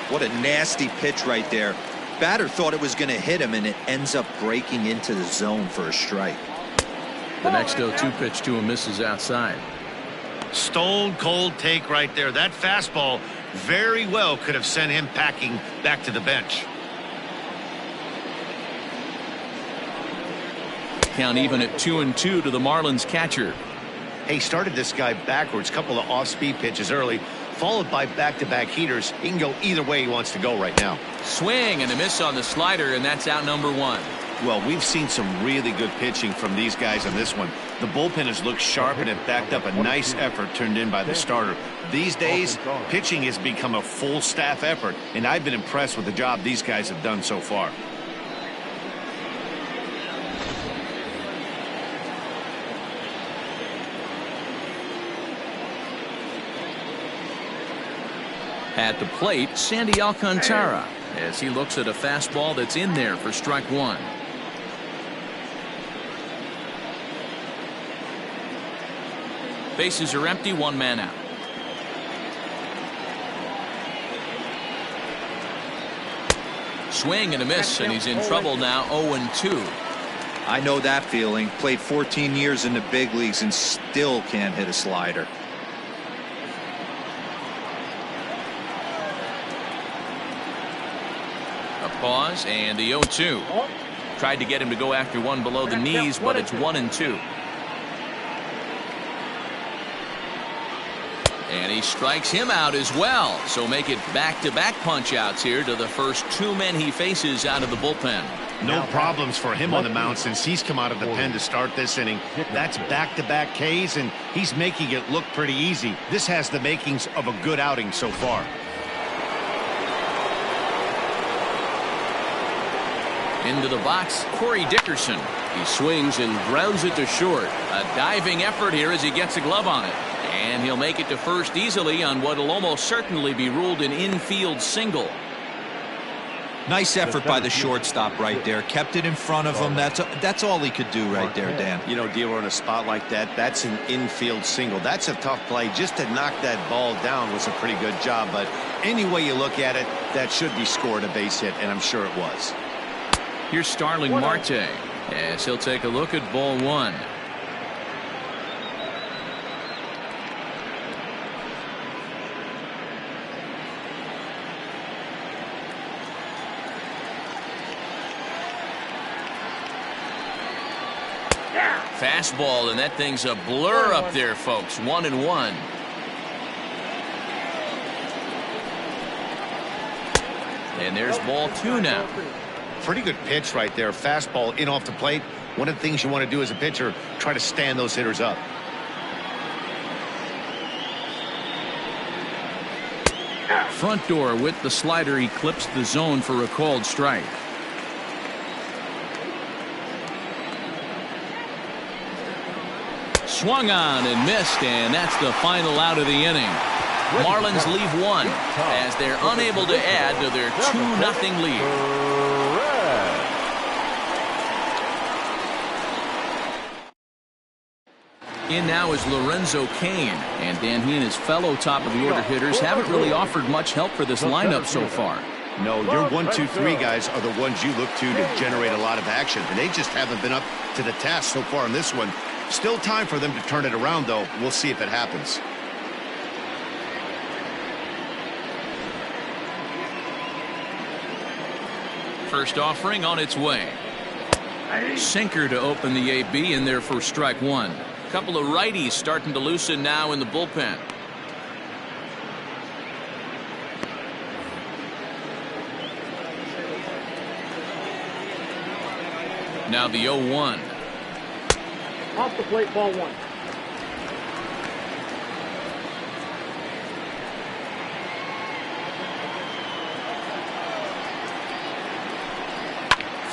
What a nasty pitch right there. Batter thought it was going to hit him, and it ends up breaking into the zone for a strike. The next 0-2 pitch to him misses outside. Stone cold take right there. That fastball very well could have sent him packing back to the bench. Count even at 2-2 to the Marlins catcher. He started this guy backwards, couple of off-speed pitches early, followed by back-to-back heaters. He can go either way he wants to go right now. Swing and a miss on the slider, and that's out number 1. Well, we've seen some really good pitching from these guys on this one. The bullpen has looked sharp and it backed up a nice effort turned in by the starter. These days, pitching has become a full staff effort, and I've been impressed with the job these guys have done so far. At the plate, Sandy Alcantara, as he looks at a fastball that's in there for strike 1. Bases are empty, 1 man out. Swing and a miss, and he's in trouble now. 0-2. I know that feeling. Played 14 years in the big leagues and still can't hit a slider. A pause and the 0-2. Tried to get him to go after one below the knees, but it's 1-2. And he strikes him out as well. So make it back-to-back punch-outs here to the first 2 men he faces out of the bullpen. No problems for him on the mound since he's come out of the pen to start this inning. That's back-to-back Ks, and he's making it look pretty easy. This has the makings of a good outing so far. Into the box, Corey Dickerson. He swings and grounds it to short. A diving effort here as he gets a glove on it. And he'll make it to first easily on what will almost certainly be ruled an infield single. Nice effort by the shortstop right there. Kept it in front of him. That's all he could do right there, Dan. You know, dealer in a spot like that, that's an infield single. That's a tough play. Just to knock that ball down was a pretty good job. But any way you look at it, that should be scored a base hit, and I'm sure it was. Here's Starling Marte as he'll take a look at ball one. Fastball, and that thing's a blur up there, folks. 1-1. And there's ball two now. Pretty good pitch right there. Fastball in off the plate. One of the things you want to do as a pitcher, try to stand those hitters up. Front door with the slider. He clips the zone for a called strike. Swung on and missed, and that's the final out of the inning. Marlins leave one as they're unable to add to their 2-0 lead. In now is Lorenzo Cain, and Dan, he and his fellow top-of-the-order hitters haven't really offered much help for this lineup so far. No, your 1, 2, 3 guys are the ones you look to generate a lot of action, and they just haven't been up to the task so far in this one. Still time for them to turn it around, though. We'll see if it happens. First offering on its way. Sinker to open the AB in there for strike one. Couple of righties starting to loosen now in the bullpen. Now the 0-1. Off the plate, ball one.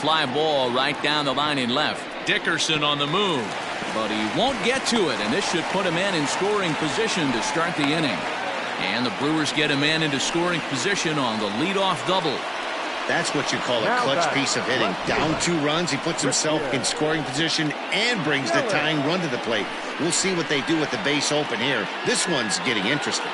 Fly ball right down the line in left. Dickerson on the move, but he won't get to it, and this should put a man in scoring position to start the inning. And the Brewers get a man into scoring position on the leadoff double. That's what you call a clutch piece of hitting. Down 2 runs, he puts himself in scoring position and brings the tying run to the plate. We'll see what they do with the base open here. This one's getting interesting.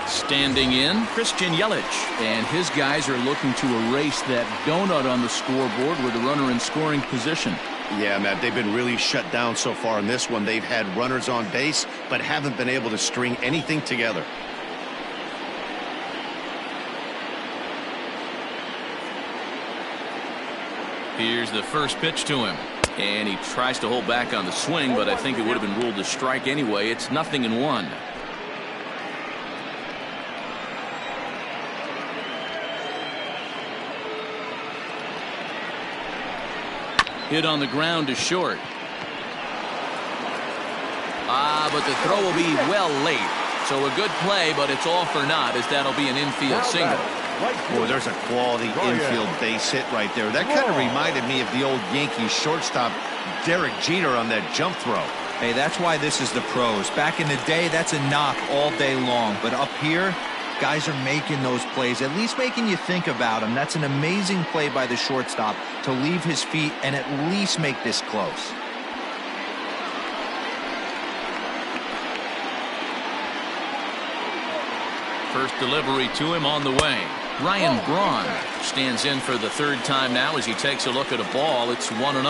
Standing in, Christian Yelich, and his guys are looking to erase that donut on the scoreboard with a runner in scoring position. Yeah, Matt, they've been really shut down so far in this one. They've had runners on base, but haven't been able to string anything together. Here's the first pitch to him, and he tries to hold back on the swing, but I think it would have been ruled a strike anyway. It's 0-1. Hit on the ground to short. But the throw will be well late. So a good play, but it's all for naught, as that'll be an infield single. Boy, there's a quality infield base hit right there. That kind of reminded me of the old Yankees shortstop Derek Jeter on that jump throw. Hey, that's why this is the pros. Back in the day, that's a knock all day long. But up here, guys are making those plays, at least making you think about them. That's an amazing play by the shortstop to leave his feet and at least make this close. First delivery to him on the way. Ryan Braun stands in for the third time now as he takes a look at a ball. It's 1-0.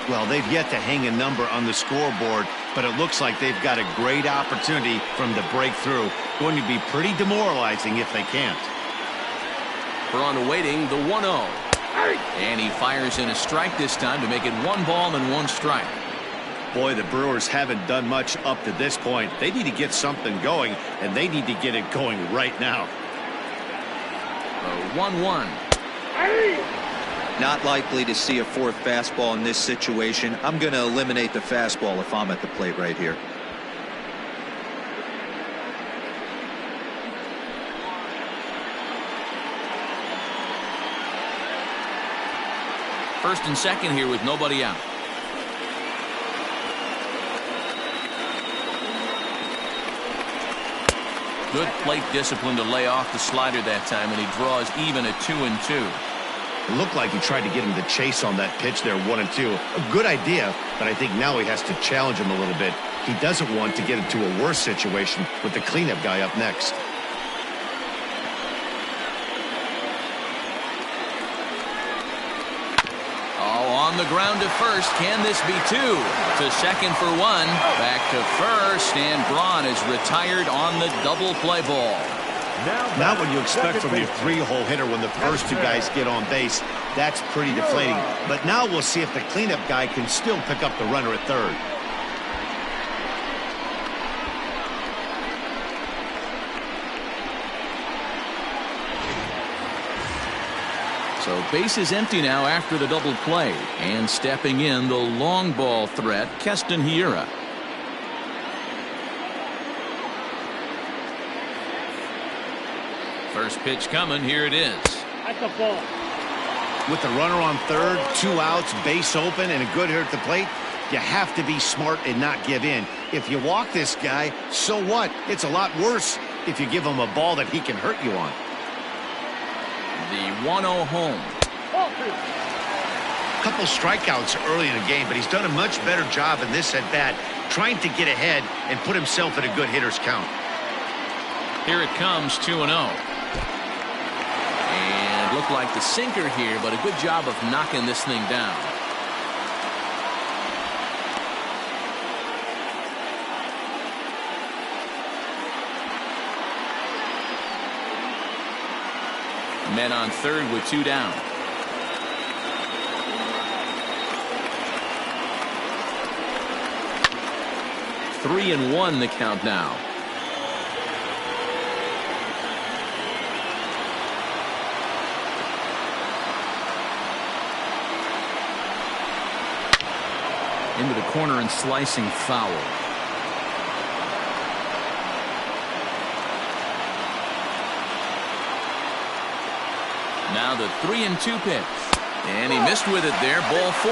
Well, they've yet to hang a number on the scoreboard, but it looks like they've got a great opportunity for them to break through. Going to be pretty demoralizing if they can't. Braun awaiting the 1-0. And he fires in a strike this time to make it 1 ball and 1 strike. Boy, the Brewers haven't done much up to this point. They need to get something going, and they need to get it going right now. 1-1. Not likely to see a fourth fastball in this situation. I'm going to eliminate the fastball if I'm at the plate right here. first and second here with nobody out. Good plate discipline to lay off the slider that time, and he draws even at 2-2. It looked like he tried to get him to chase on that pitch there, 1-2. A good idea, but I think now he has to challenge him a little bit. He doesn't want to get into a worse situation with the cleanup guy up next. On the ground to first. Can this be two? To second for one. Back to first, and Braun is retired on the double play ball. Not what you expect from your three-hole hitter when the first two guys get on base. That's pretty deflating. But now we'll see if the cleanup guy can still pick up the runner at third. So base is empty now after the double play. And stepping in, the long ball threat, Keston Hiura. First pitch coming. Here it is. At the ball. With the runner on third, 2 outs, base open, and a good hitter at the plate, you have to be smart and not give in. If you walk this guy, so what? It's a lot worse if you give him a ball that he can hurt you on. The 1-0 home. A couple strikeouts early in the game, but he's done a much better job in this at-bat, trying to get ahead and put himself in a good hitter's count. Here it comes, 2-0. And looked like the sinker here, but a good job of knocking this thing down. Men on third with 2 down. Three and 1 the count now. Into the corner and slicing foul. Now the 3-2 pitch. And he missed with it there. Ball 4.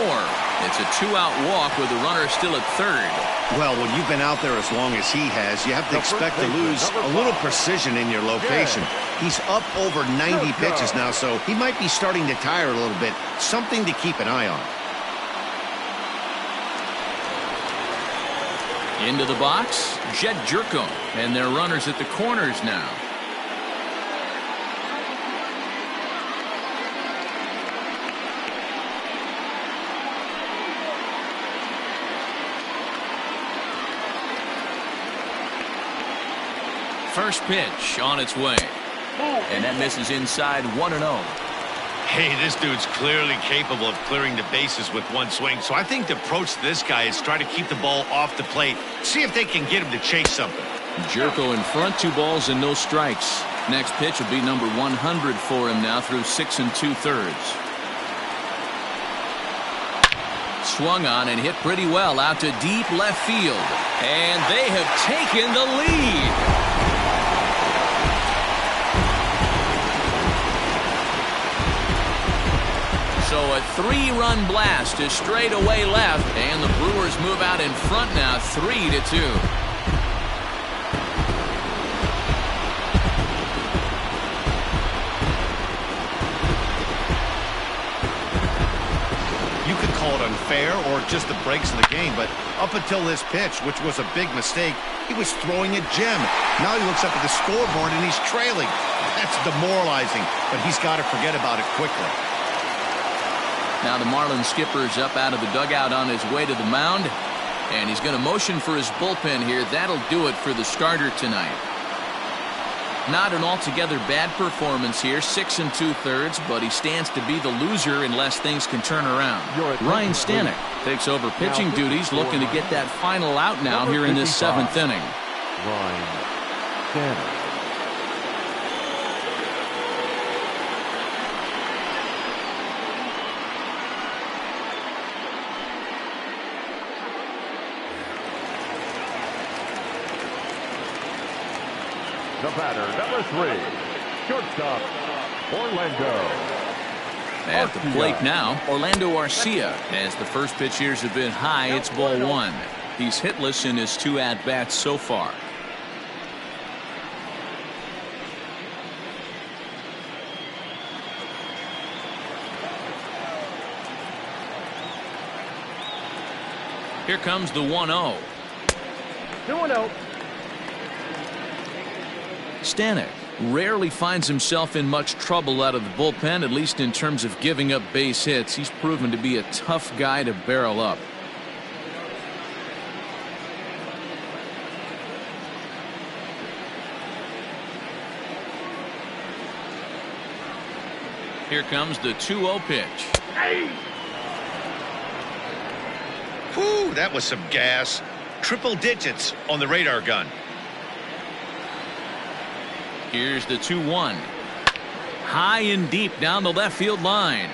It's a 2-out walk with the runner still at third. Well, when you've been out there as long as he has, you have to expect to lose a little precision in your location. He's up over 90 pitches now, so he might be starting to tire a little bit. Something to keep an eye on. Into the box, Jed Jerko, and their runners at the corners now. First pitch on its way, and that misses inside 1-0. Hey, this dude's clearly capable of clearing the bases with one swing, so I think the approach to this guy is try to keep the ball off the plate, see if they can get him to chase something. Jerko in front, 2 balls and no strikes. Next pitch will be number 100 for him now through 6 2/3. Swung on and hit pretty well out to deep left field, and they have taken the lead. So a 3-run blast to straightaway left, and the Brewers move out in front now, 3-2. You could call it unfair or just the breaks of the game, but up until this pitch, which was a big mistake, he was throwing a gem. Now he looks up at the scoreboard and he's trailing. That's demoralizing, but he's got to forget about it quickly. Now the Marlins skipper's up out of the dugout on his way to the mound, and he's going to motion for his bullpen here. That'll do it for the starter tonight. Not an altogether bad performance here, 6 2/3, but he stands to be the loser unless things can turn around. Ryan Stanek takes over pitching duties, looking to get that final out now here in this 7th inning. Ryan Stanek. The batter, number 3, shortstop, Orlando. At the plate now, Orlando Arcia. As the first pitch here has been high, it's ball one. He's hitless in his 2 at-bats so far. Here comes the 1-0. 2-0. Stanek rarely finds himself in much trouble out of the bullpen, at least in terms of giving up base hits. He's proven to be a tough guy to barrel up. Here comes the 2-0 pitch. Whew, that was some gas. Triple digits on the radar gun. Here's the 2-1. High and deep down the left field line.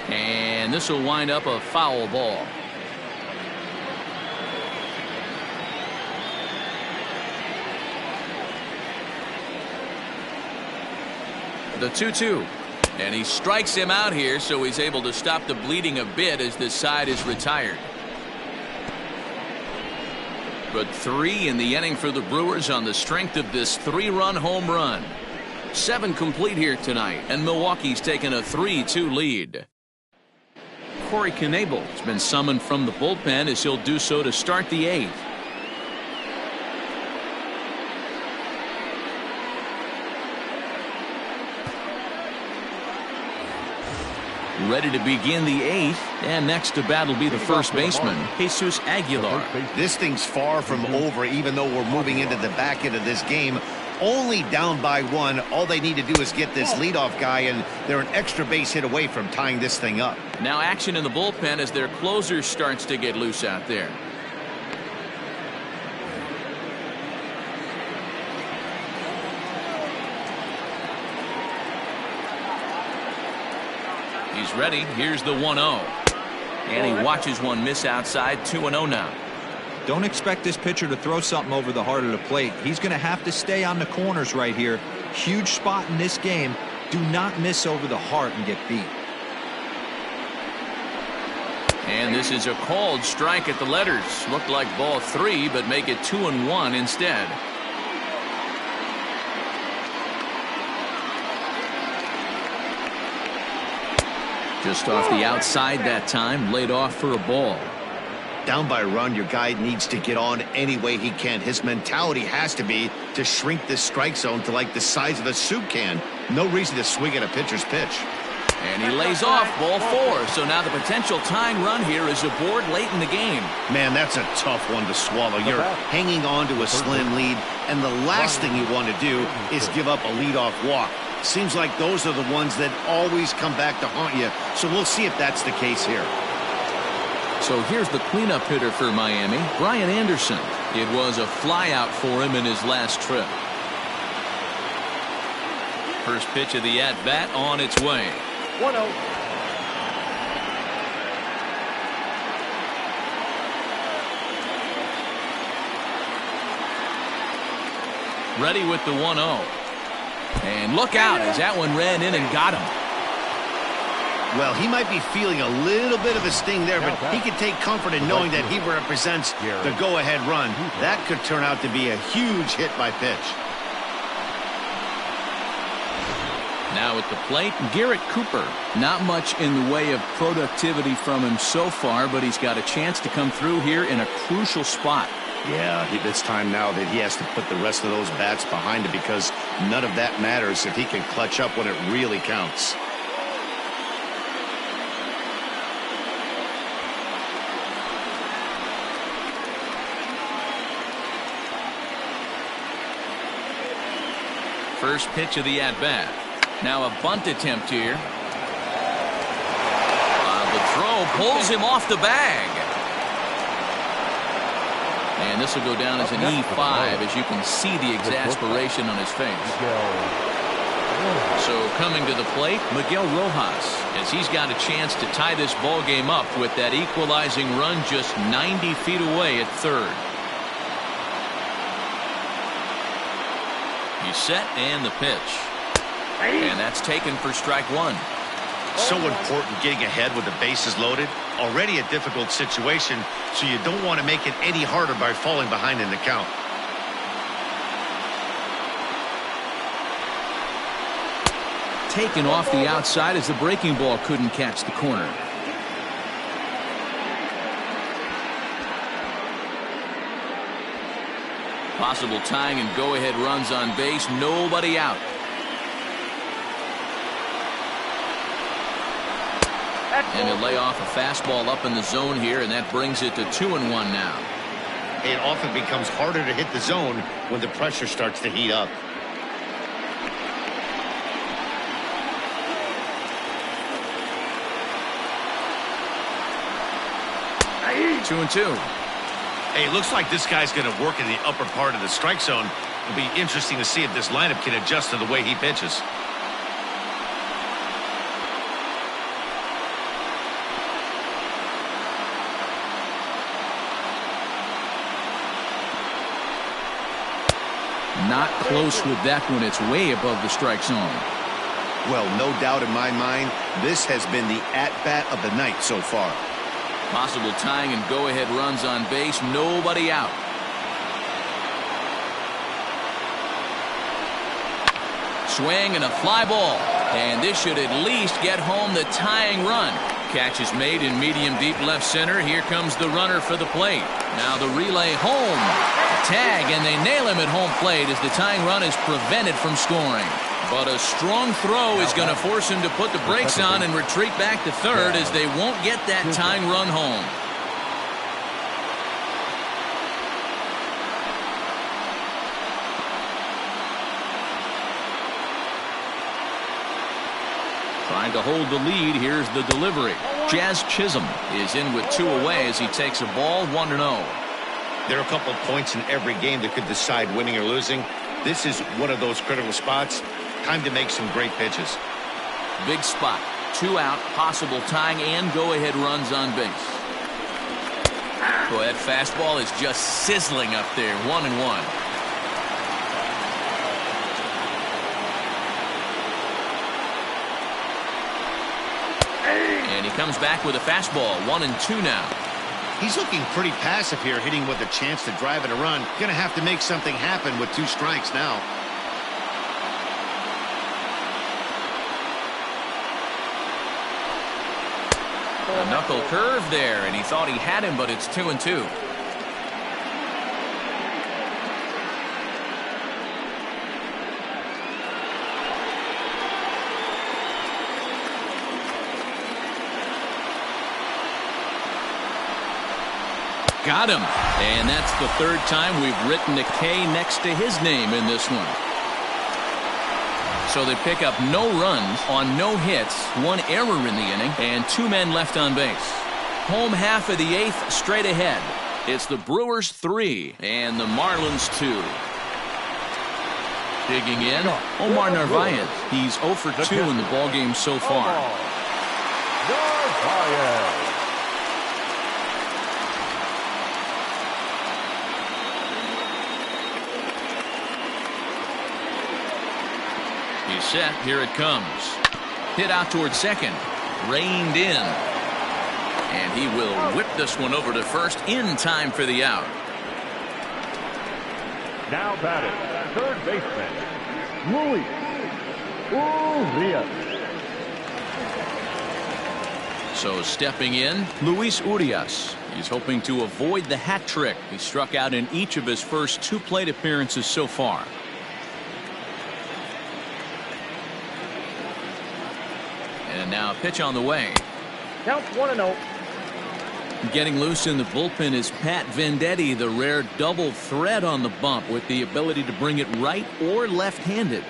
And this will wind up a foul ball. The 2-2. And he strikes him out here, so he's able to stop the bleeding a bit as this side is retired. But 3 in the inning for the Brewers on the strength of this 3-run home run. 7 complete here tonight, and Milwaukee's taken a 3-2 lead. Corey Knebel has been summoned from the bullpen as he'll do so to start the 8th. Ready to begin the 8th, and next to bat will be the first baseman, Jesus Aguilar. This thing's far from over, even though we're moving into the back end of this game. Only down by 1. All they need to do is get this leadoff guy, and they're an extra base hit away from tying this thing up. Now action in the bullpen as their closer starts to get loose out there. He's ready. Here's the 1-0. And he watches one miss outside. 2-0 now. Don't expect this pitcher to throw something over the heart of the plate. He's going to have to stay on the corners right here. Huge spot in this game. Do not miss over the heart and get beat. And this is a called strike at the letters. Looked like ball 3, but make it 2-1 instead. Just off the outside that time, laid off for a ball. Down by a run, your guy needs to get on any way he can. His mentality has to be to shrink this strike zone to like the size of a soup can. No reason to swing at a pitcher's pitch. And he lays off ball 4. So now the potential tying run here is aboard late in the game. Man, that's a tough one to swallow. You're hanging on to a slim lead, and the last thing you want to do is give up a leadoff walk. Seems like those are the ones that always come back to haunt you. So we'll see if that's the case here. So here's the cleanup hitter for Miami, Brian Anderson. It was a flyout for him in his last trip. First pitch of the at-bat on its way. 1-0. Ready with the 1-0. And look out as that one ran in and got him. Well, he might be feeling a little bit of a sting there, but he can take comfort in knowing that he represents the go-ahead run. That could turn out to be a huge hit by pitch. Now at the plate, Garrett Cooper. Not much in the way of productivity from him so far, but he's got a chance to come through here in a crucial spot. Yeah, it's time now that he has to put the rest of those bats behind him, because none of that matters if he can clutch up when it really counts. First pitch of the at-bat. Now a bunt attempt here. The throw pulls him off the bag. And this will go down as an E5 as you can see the exasperation on his face. So coming to the plate, Miguel Rojas, as he's got a chance to tie this ball game up with that equalizing run just 90 feet away at third. He's set and the pitch. And that's taken for strike one. So important getting ahead with the bases loaded. Already a difficult situation, so you don't want to make it any harder by falling behind in the count. Taken off the outside as the breaking ball couldn't catch the corner. Possible tying and go-ahead runs on base. Nobody out. And he'll lay off a fastball up in the zone here, and that brings it to 2-1 now. It often becomes harder to hit the zone when the pressure starts to heat up. 2-2. Hey, it looks like this guy's going to work in the upper part of the strike zone. It'll be interesting to see if this lineup can adjust to the way he pitches. Not close with that one. It's way above the strike zone. Well, no doubt in my mind, this has been the at-bat of the night so far. Possible tying and go-ahead runs on base. Nobody out. Swing and a fly ball. And this should at least get home the tying run. Catch is made in medium deep left center. Here comes the runner for the plate. Now the relay home. Tag, and they nail him at home plate as the tying run is prevented from scoring. But a strong throw is going to force him to put the brakes on and retreat back to third as they won't get that tying run home. Trying to hold the lead. Here's the delivery. Jazz Chisholm is in with 2 away as he takes a ball 1-0. There are a couple of points in every game that could decide winning or losing. This is one of those critical spots. Time to make some great pitches. Big spot. 2 out. Possible tying and go-ahead runs on base. Boy, that fastball is just sizzling up there. 1-1. And he comes back with a fastball. 1-2 now. He's looking pretty passive here, hitting with a chance to drive in a run. Going to have to make something happen with 2 strikes now. A knuckle curve there, and he thought he had him, but it's 2-2. Got him. And that's the 3rd time we've written a K next to his name in this one. So they pick up no runs on no hits, 1 error in the inning, and 2 men left on base. Home half of the 8th straight ahead. It's the Brewers 3 and the Marlins 2. Digging in, Omar Narvaez. He's 0 for 2 in the ballgame so far. Narvaez. He's set. Here it comes. Hit out towards second. Reined in. And he will whip this one over to first in time for the out. Now batting, 3rd baseman, Luis Urias. So stepping in, Luis Urias. He's hoping to avoid the hat trick. He struck out in each of his first 2 plate appearances so far. And now a pitch on the way. Count 1-0. Getting loose in the bullpen is Pat Venditti, the rare double threat on the bump with the ability to bring it right or left-handed.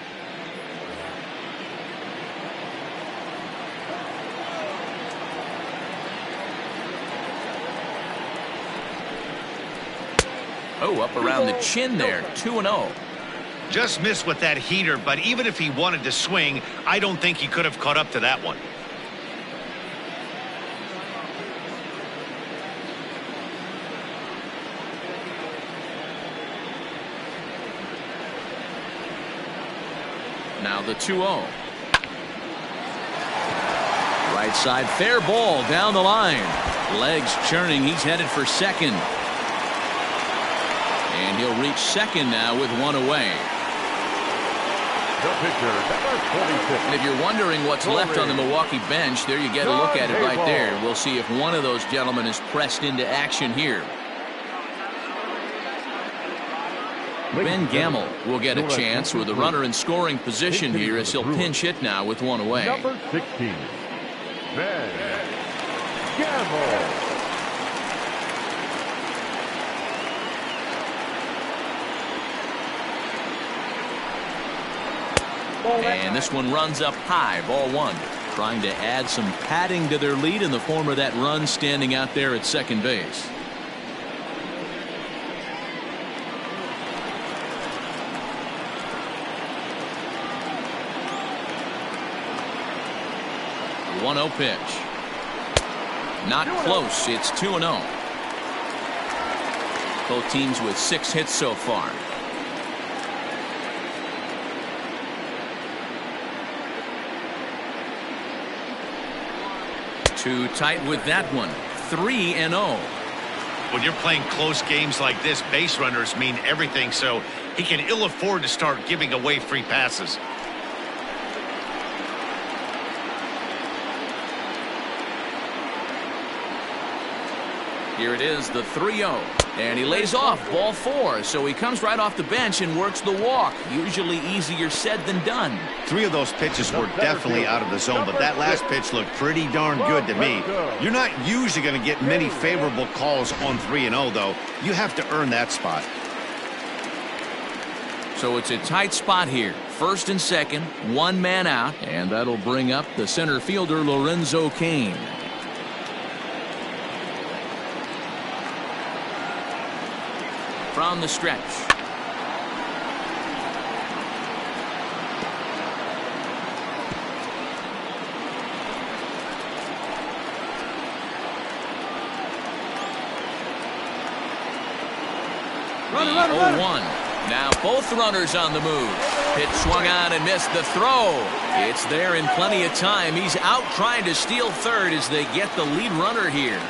Oh, up around the chin there. 2-0. Just missed with that heater, but even if he wanted to swing, I don't think he could have caught up to that one. Now the 2-0. Right side, fair ball down the line. Legs churning. He's headed for second. And he'll reach second now with one away. The pitcher, number 46. And if you're wondering what's left on the Milwaukee bench, there you get a look at it right there. We'll see if one of those gentlemen is pressed into action here. Ben Gamble will get a chance with a runner in scoring position here as he'll pinch hit now with one away. Number 16, Ben Gamble. And this one runs up high, ball one. Trying to add some padding to their lead in the form of that run standing out there at second base. The 1-0 pitch. Not close. It's 2-0. Both teams with 6 hits so far. Too tight with that one. 3-0. When you're playing close games like this, base runners mean everything, so he can ill afford to start giving away free passes. Here it is, the 3-0. And he lays off, ball 4. So he comes right off the bench and works the walk. Usually easier said than done. 3 of those pitches were definitely out of the zone, but that last pitch looked pretty darn good to me. You're not usually going to get many favorable calls on 3-0, though. You have to earn that spot. So it's a tight spot here. First and second, one man out, and that'll bring up the center fielder, Lorenzo Cain. From the stretch. Run. 0-1. Now both runners on the move. Pitch swung on and missed the throw. It's there in plenty of time. He's out trying to steal third as they get the lead runner here.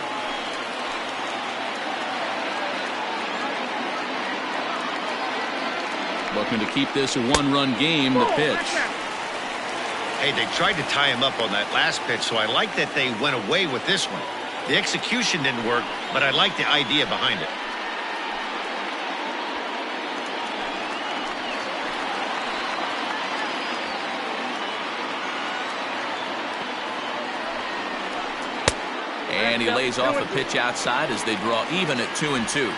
Looking to keep this a one-run game. The pitch. Hey, they tried to tie him up on that last pitch, so I like that they went away with this one. The execution didn't work, but I like the idea behind it. And he lays off a pitch outside as they draw even at 2-2.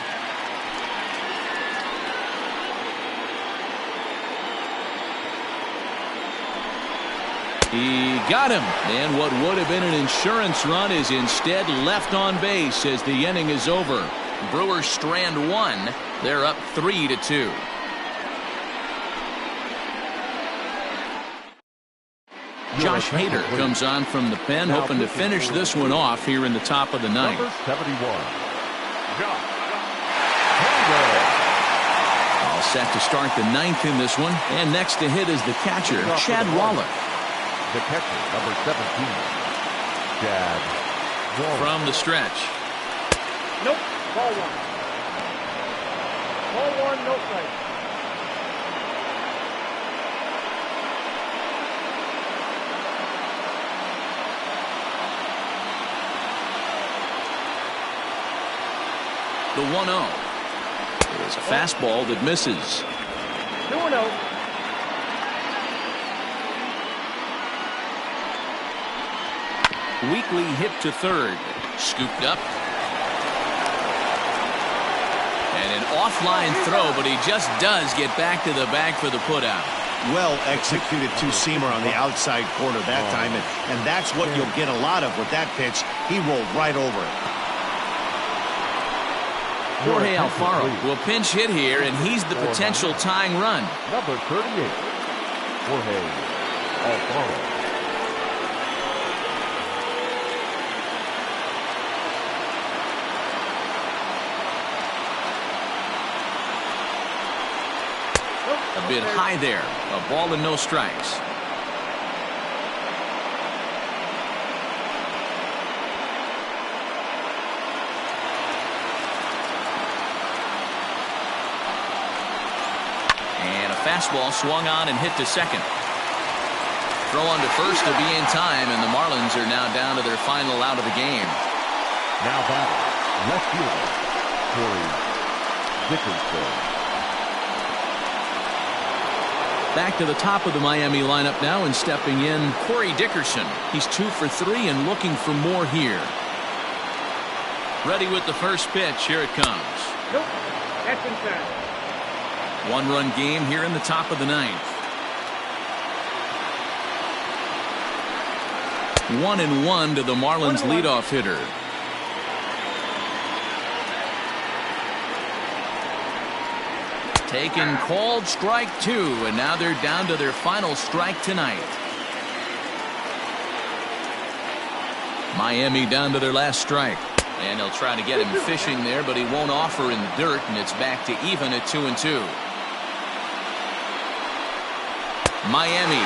He got him, and what would have been an insurance run is instead left on base as the inning is over. Brewers strand one. They're up 3-2. Josh Hader comes on from the pen, hoping to finish this one off here in the top of the ninth. Number 71, Josh Hader. All set to start the ninth in this one, and next to hit is the catcher, Chad Wallach. The catcher, number 17, Chad Wallach. From the stretch. Nope. Ball 1. Ball 1, no strike. The 1-0. It is a fastball that misses. 2-0. Weekly hit to third. Scooped up. And an offline throw, but he just does get back to the bag for the putout. Well executed two-seamer on the outside corner that time, and that's what you'll get a lot of with that pitch. He rolled right over it. Jorge Alfaro will pinch hit here, and he's the potential tying run. Number 38, Jorge Alfaro. A bit high there. A ball and no strikes. And a fastball swung on and hit to second. Throw on to first to be in time, and the Marlins are now down to their final out of the game. Now batting, left fielder, Corey Dickerson. Back to the top of the Miami lineup now, and stepping in, Corey Dickerson. He's 2 for 3 and looking for more here. Ready with the first pitch. Here it comes. Nope. That's inside. 1-run game here in the top of the 9th. 1-1 to the Marlins leadoff hitter. Taken, called, strike 2, and now they're down to their final strike tonight. Miami down to their last strike. And they'll try to get him fishing there, but he won't offer in the dirt, and it's back to even at 2-2. Miami.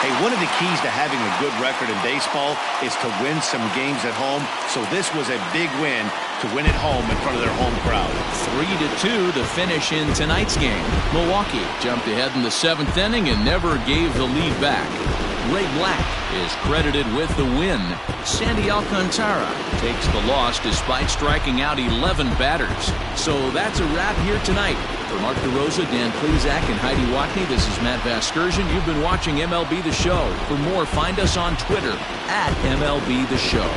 Hey, one of the keys to having a good record in baseball is to win some games at home. So this was a big win to win at home in front of their home crowd. 3-2 to finish in tonight's game. Milwaukee jumped ahead in the 7th inning and never gave the lead back. Ray Black is credited with the win. Sandy Alcantara takes the loss despite striking out 11 batters. So that's a wrap here tonight. For Mark DeRosa, Dan Plezak, and Heidi Watney, this is Matt Vasgersian. You've been watching MLB The Show. For more, find us on Twitter at MLB The Show.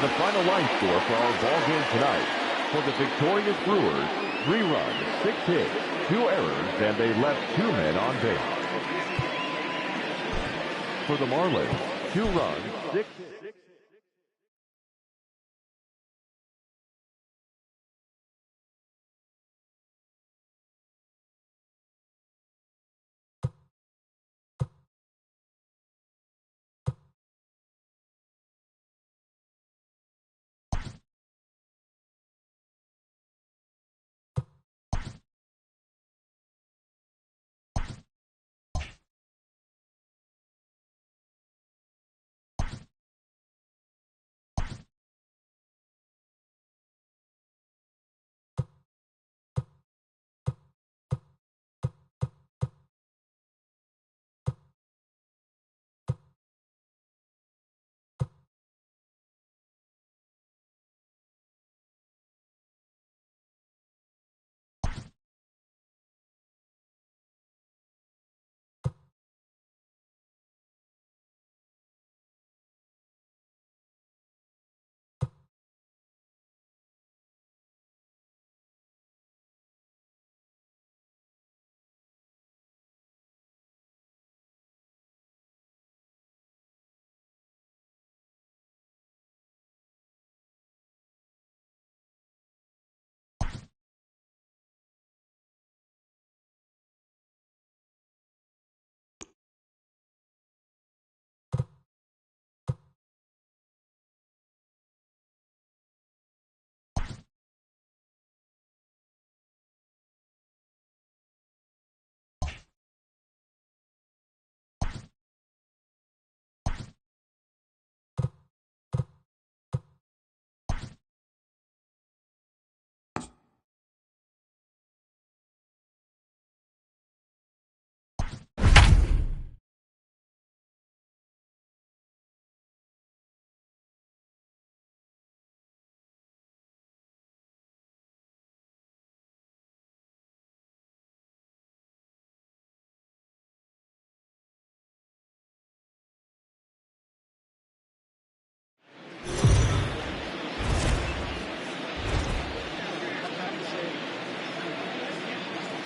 The final line score for our ball game tonight. For the victorious Brewers, 3 runs, 6 hits, 2 errors, and they left 2 men on base. For the Marlins, 2 runs, 6 hits.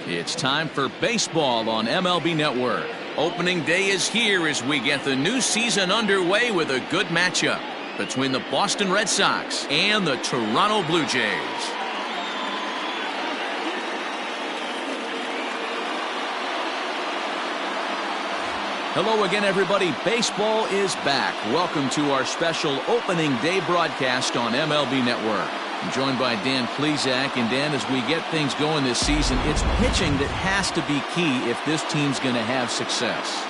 It's time for baseball on MLB Network. Opening day is here as we get the new season underway with a good matchup between the Boston Red Sox and the Toronto Blue Jays. Hello again, everybody. Baseball is back. Welcome to our special opening day broadcast on MLB Network. I'm joined by Dan Plesac. And Dan, as we get things going this season, it's pitching that has to be key if this team's going to have success.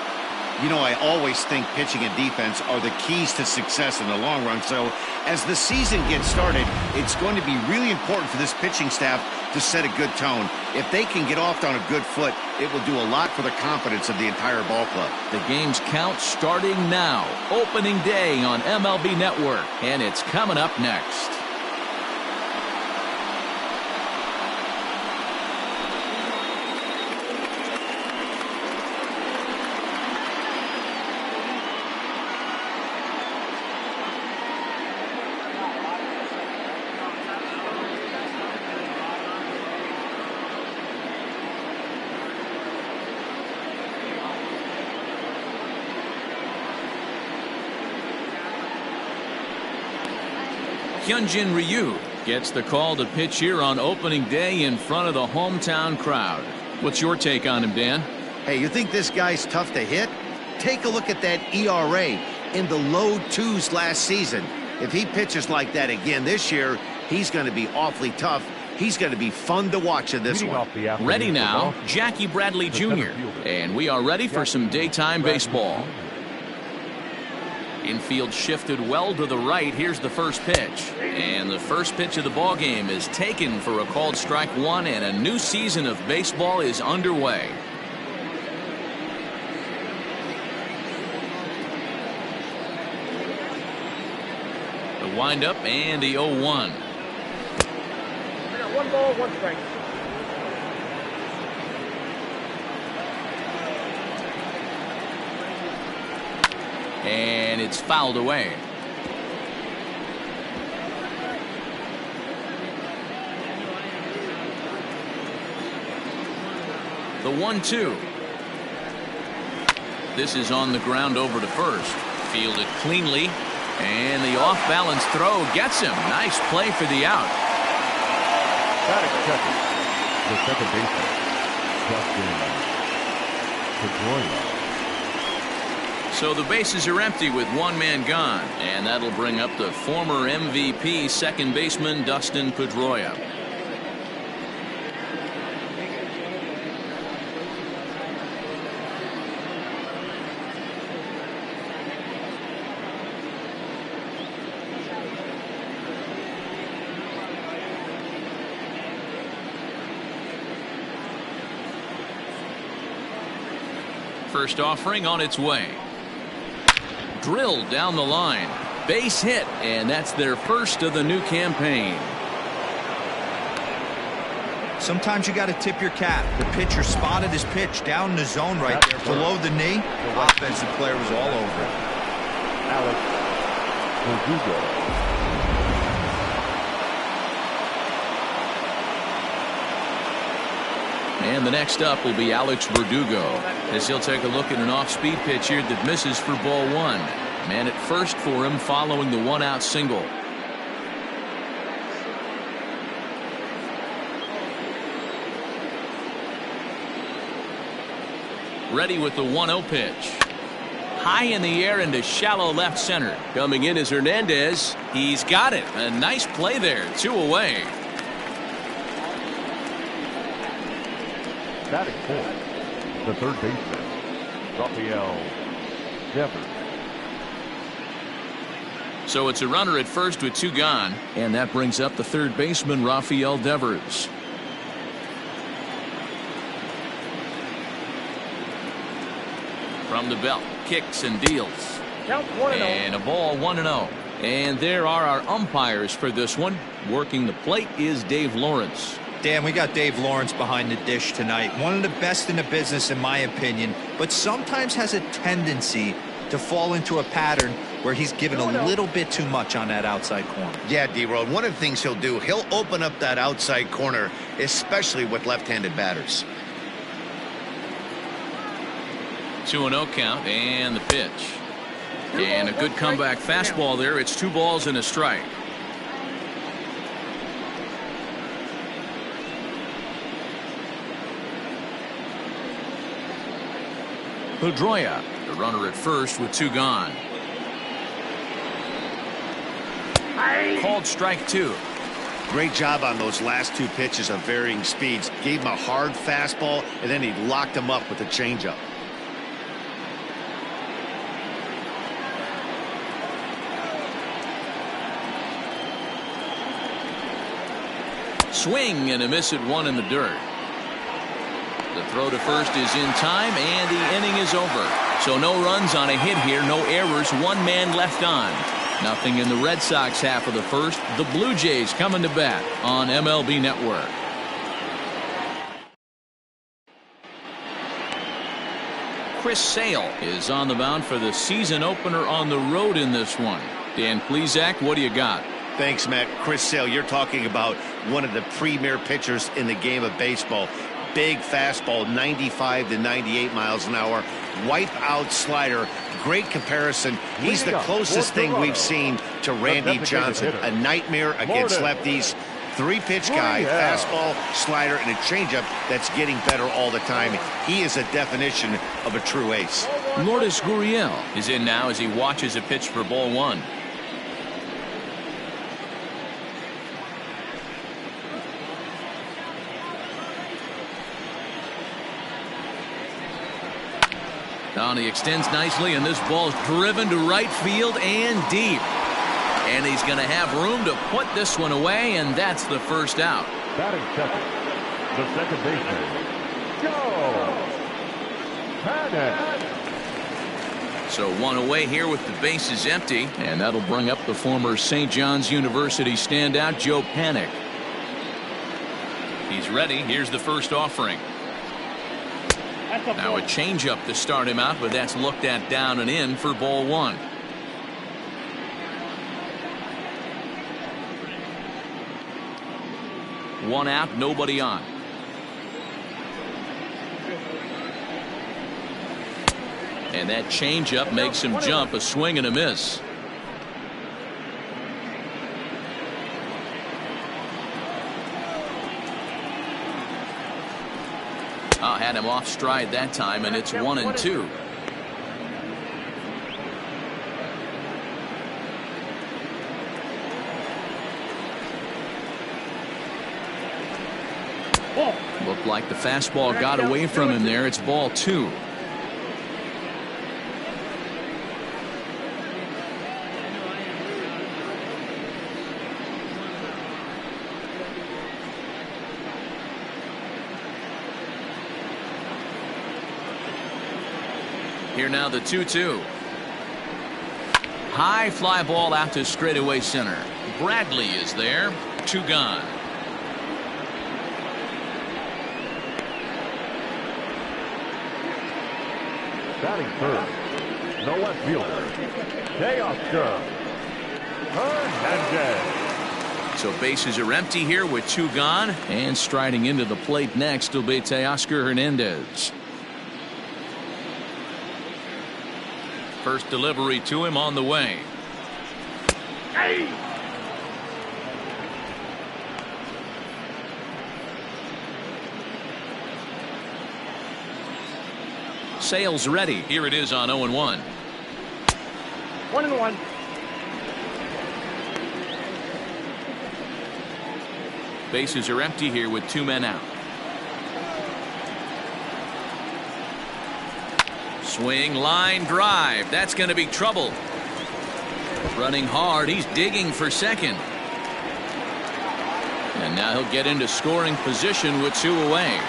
You know, I always think pitching and defense are the keys to success in the long run. So as the season gets started, it's going to be really important for this pitching staff to set a good tone. If they can get off on a good foot, it will do a lot for the confidence of the entire ball club. The game's count starting now. Opening day on MLB Network. And it's coming up next. Hyunjin Ryu gets the call to pitch here on opening day in front of the hometown crowd. What's your take on him, Dan? Hey, you think this guy's tough to hit? Take a look at that ERA in the low 2s last season. If he pitches like that again this year, he's going to be awfully tough. He's going to be fun to watch in this one. Ready now, Jackie Bradley Jr. And we are ready for some daytime baseball. Infield shifted well to the right. Here's the first pitch. And the first pitch of the ball game is taken for a called strike one, and a new season of baseball is underway. The windup and the 0-1. I got 1 ball, 1 strike. And it's fouled away. The 1-2. This is on the ground over to first. Fielded cleanly. And the off-balance throw gets him. Nice play for the out. Batting second, the second baseman, Justin Pedroia. So the bases are empty with one man gone, and that'll bring up the former MVP second baseman Dustin Pedroia. First offering on its way. Drilled down the line. Base hit, and that's their first of the new campaign. Sometimes you got to tip your cap. The pitcher spotted his pitch down in the zone right there below the knee. The offensive player was all over it. Alex Verdugo. And the next up will be Alex Verdugo, as he'll take a look at an off-speed pitch here that misses for ball one. Man at first for him following the one-out single. Ready with the 1-0 pitch. High in the air into shallow left center. Coming in is Hernandez. He's got it. A nice play there. 2 away. Batting fourth, the third baseman, Rafael Devers. So it's a runner at first with 2 gone, and that brings up the third baseman, Rafael Devers. From the belt, kicks and deals. Count 1-0. And a ball, 1-0. And there are our umpires for this one. Working the plate is Dave Lawrence. Dan, we got Dave Lawrence behind the dish tonight. One of the best in the business, in my opinion, but sometimes has a tendency to fall into a pattern where he's given a little bit too much on that outside corner. Yeah, D-Road, one of the things he'll do, he'll open up that outside corner, especially with left-handed batters. 2-0 count, and the pitch. And a good comeback fastball there. It's 2 balls and a strike. Pedroia, the runner at first with 2 gone. Called strike 2. Great job on those last 2 pitches of varying speeds. Gave him a hard fastball, and then he locked him up with a changeup. Swing and a miss at 1 in the dirt. The throw to first is in time, and the inning is over. So no runs on a hit here, no errors, 1 man left on. Nothing in the Red Sox half of the first. The Blue Jays coming to bat on MLB Network. Chris Sale is on the mound for the season opener on the road in this one. Dan Plesac, what do you got? Thanks, Matt. Chris Sale, you're talking about one of the premier pitchers in the game of baseball. Big fastball, 95 to 98 miles an hour. Wipe out slider. Great comparison. He's the closest thing we've seen to Randy Johnson. A nightmare against lefties. 3-pitch guy, fastball, slider, and a changeup that's getting better all the time. He is a definition of a true ace. Lourdes Gurriel is in now as he watches a pitch for ball 1. Now he extends nicely, and this ball's driven to right field and deep. And he's going to have room to put this one away, and that's the first out. Batting second, the second baseman, Joe Panik. So 1 away here with the bases empty, and that'll bring up the former St. John's University standout, Joe Panik. He's ready. Here's the first offering. Now a changeup to start him out, but that's looked at down and in for ball 1. One out, nobody on. And that changeup makes him jump, a swing and a miss. Had him off stride that time, and it's 1-2. Looked like the fastball got away from him there. It's ball 2. Here now the 2-2. High fly ball out to straightaway center. Bradley is there. 2 gone. Batting first, the left fielder, Teoscar Hernandez. So bases are empty here with 2 gone, and striding into the plate next will be Teoscar Hernandez. First delivery to him on the way. Sale's ready. Here it is on 0-1. 1-1. Bases are empty here with 2 men out. Swing, line drive. That's going to be trouble. Running hard. He's digging for second. And now he'll get into scoring position with 2 away.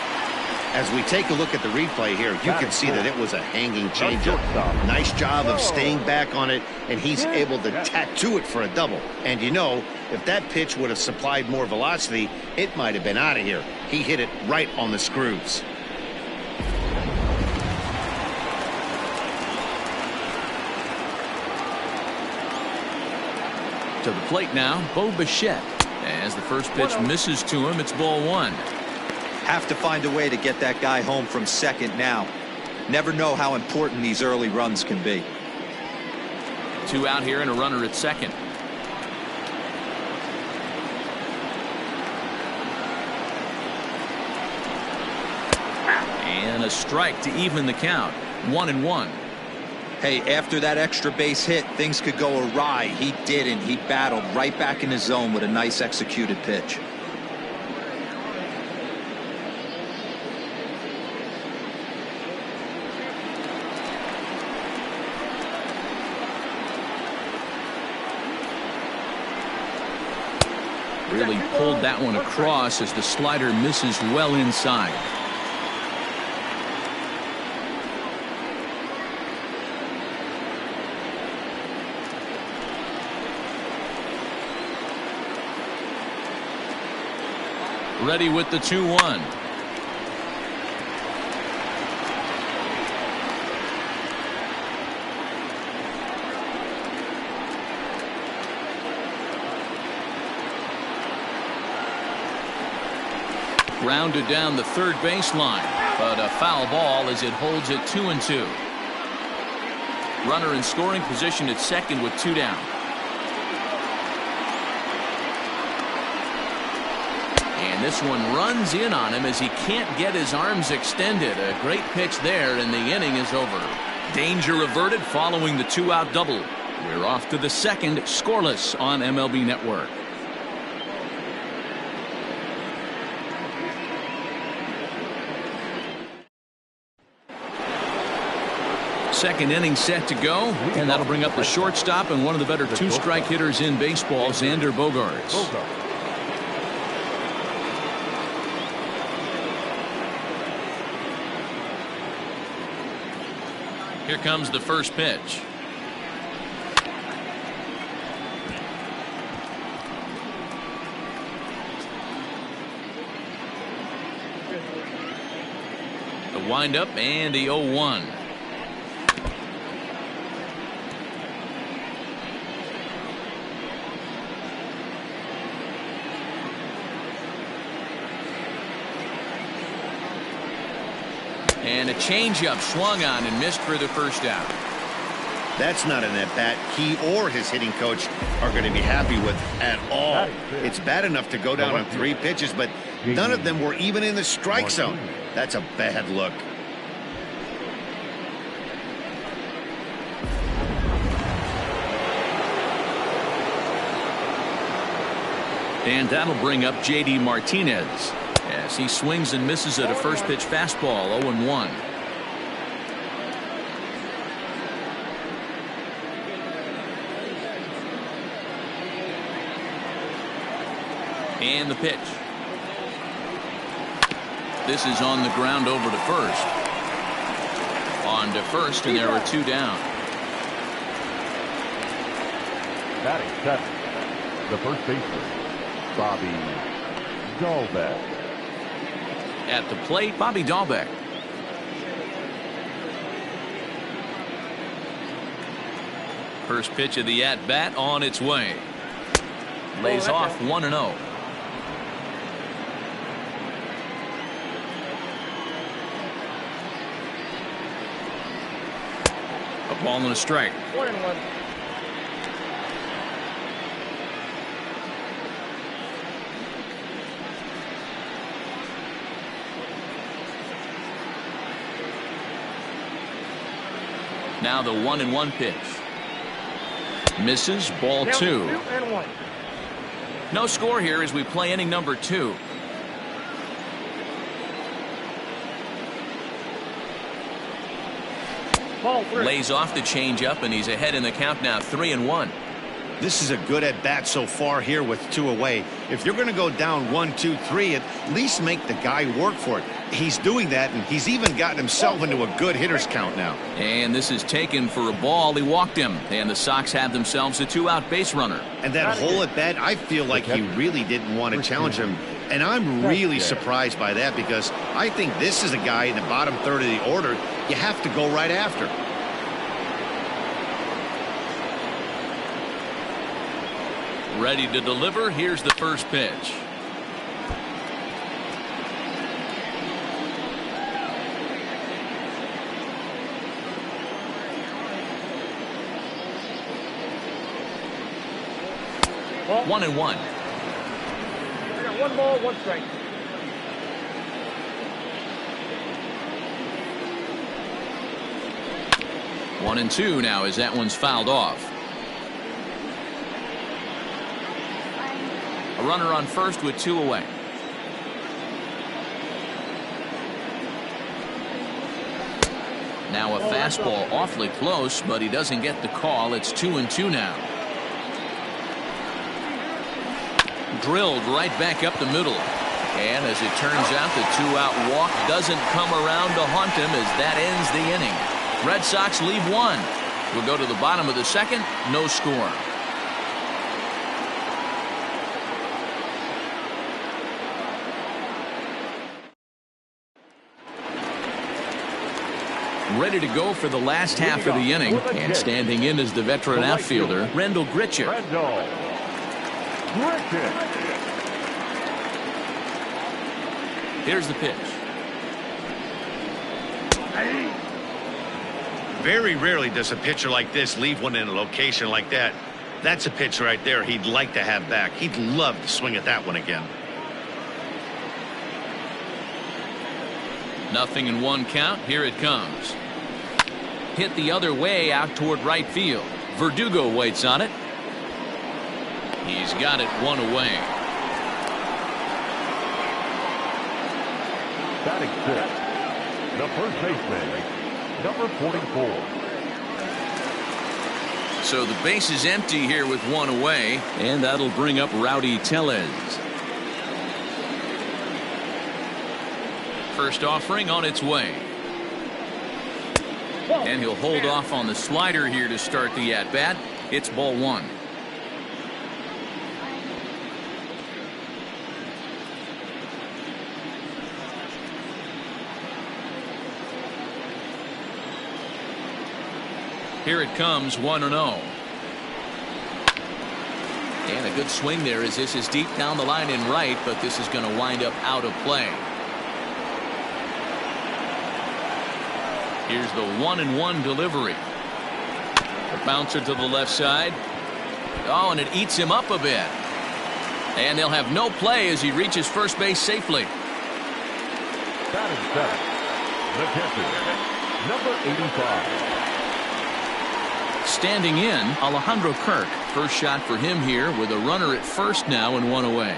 As we take a look at the replay here, you can see that it was a hanging changeup. Nice job of staying back on it, and he's able to tattoo it for a double. And you know, if that pitch would have supplied more velocity, it might have been out of here. He hit it right on the screws. To the plate now, Bo Bichette. As the first pitch misses to him, it's ball 1. Have to find a way to get that guy home from second now. Never know how important these early runs can be. 2 out here and a runner at second. And a strike to even the count. 1-1. Hey, after that extra base hit, things could go awry. He didn't. He battled right back in his zone with a nice executed pitch. Really pulled that one across as the slider misses well inside. Ready with the 2-1. Grounded down the third baseline, but a foul ball as it holds it 2-2. Runner in scoring position at second with 2 down. And this one runs in on him as he can't get his arms extended. A great pitch there, and the inning is over. Danger averted following the 2-out double. We're off to the second, scoreless on MLB Network. Second inning set to go, and that'll bring up the shortstop and one of the better two-strike hitters in baseball, Xander Bogaerts. Here comes the first pitch. The windup and the 0-1. And a changeup swung on and missed for the first out. That's not an at-bat he or his hitting coach are going to be happy with at all. It's bad enough to go down on 3 pitches, but none of them were even in the strike zone. That's a bad look. And that'll bring up J.D. Martinez as he swings and misses at a first pitch fastball. 0-1. And the pitch. This is on the ground over to first. On to first, and there are 2 down. Batting seventh, the first baseman, Bobby Dalbec. At the plate, Bobby Dalbec. First pitch of the at-bat on its way. Lays off 1-0. A ball and a strike. 1-1. Now the 1-1 pitch. Misses, ball 2. 2-1. No score here as we play inning number 2. Ball 3. Lays off the changeup, and he's ahead in the count now, 3-1. This is a good at-bat so far here with 2 away. If you're going to go down 1, 2, 3, at least make the guy work for it. He's doing that, and he's even gotten himself into a good hitter's count now. And this is taken for a ball. He walked him, and the Sox have themselves a 2-out base runner. And that whole at-bat, I feel like he really didn't want to challenge him. And I'm really surprised by that, because I think this is a guy in the bottom third of the order you have to go right after. Ready to deliver. Here's the first pitch. Ball. 1-1. I got 1 ball, 1 strike. 1-2 now as that one's fouled off. A runner on first with 2 away. Now a fastball awfully close, but he doesn't get the call. It's 2-2 now. Drilled right back up the middle. And as it turns out, the 2-out walk doesn't come around to haunt him as that ends the inning. Red Sox leave 1. We'll go to the bottom of the second. No score. Ready to go for the last half of the inning, and standing in is the veteran outfielder, Rendell Gritchick. Here's the pitch. Very rarely does a pitcher like this leave one in a location like that. That's a pitch right there he'd like to have back. He'd love to swing at that one again. 0-1 count. Here it comes. Hit the other way out toward right field. Verdugo waits on it. He's got it 1 away. Batting 6, the first baseman, number 44. So the base is empty here with 1 away, and that'll bring up Rowdy Tellez. First offering on its way. And he'll hold off on the slider here to start the at-bat. It's ball 1. Here it comes, 1-0. And a good swing there as this is deep down the line in right, but this is going to wind up out of play. Here's the 1-1 delivery. The bouncer to the left side. Oh, and it eats him up a bit. And they'll have no play as he reaches first base safely. Batting 7, the catcher, number 85. Standing in, Alejandro Kirk. First shot for him here with a runner at first now and 1 away.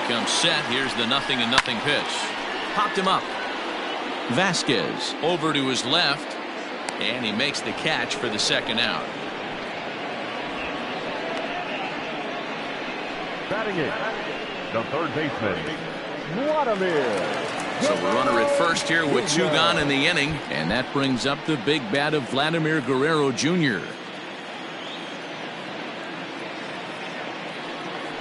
Comes set. Here's the 0-0 pitch. Popped him up. Vasquez over to his left, and he makes the catch for the second out. Batting it, the third baseman, Vladimir. So a runner at first here with 2 gone in the inning, and that brings up the big bat of Vladimir Guerrero Jr.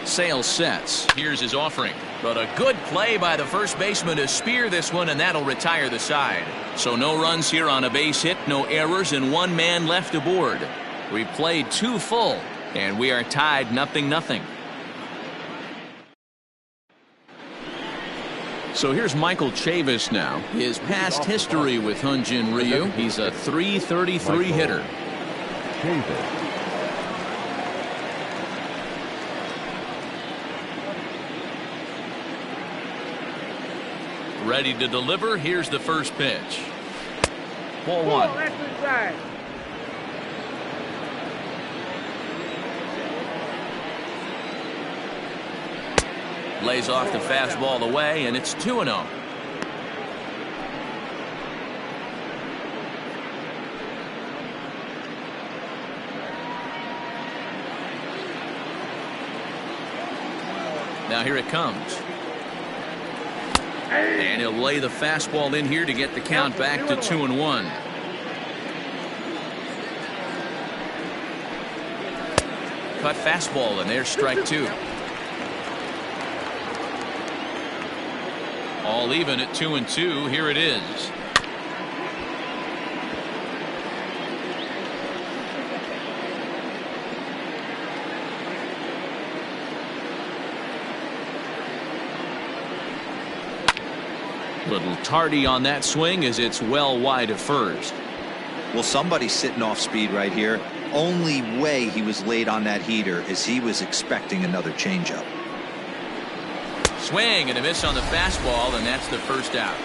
Sale sets. Here's his offering. But a good play by the first baseman to spear this one, and that'll retire the side. So no runs here on a base hit, no errors, and 1 man left aboard. We played 2 full, and we are tied 0-0. So here's Michael Chavis now. His past history with Hyunjin Ryu. He's a .333 hitter. Chavis. Ready to deliver. Here's the first pitch. Ball 1. Lays off the fastball away, and it's 2-0. Now here it comes. And he'll lay the fastball in here to get the count back to 2-1. Cut fastball, and there's strike 2. All even at 2-2. Here it is. Little tardy on that swing as it's well wide of first. Well, somebody's sitting off speed right here. Only way he was late on that heater is he was expecting another changeup. Swing and a miss on the fastball, and that's the first out.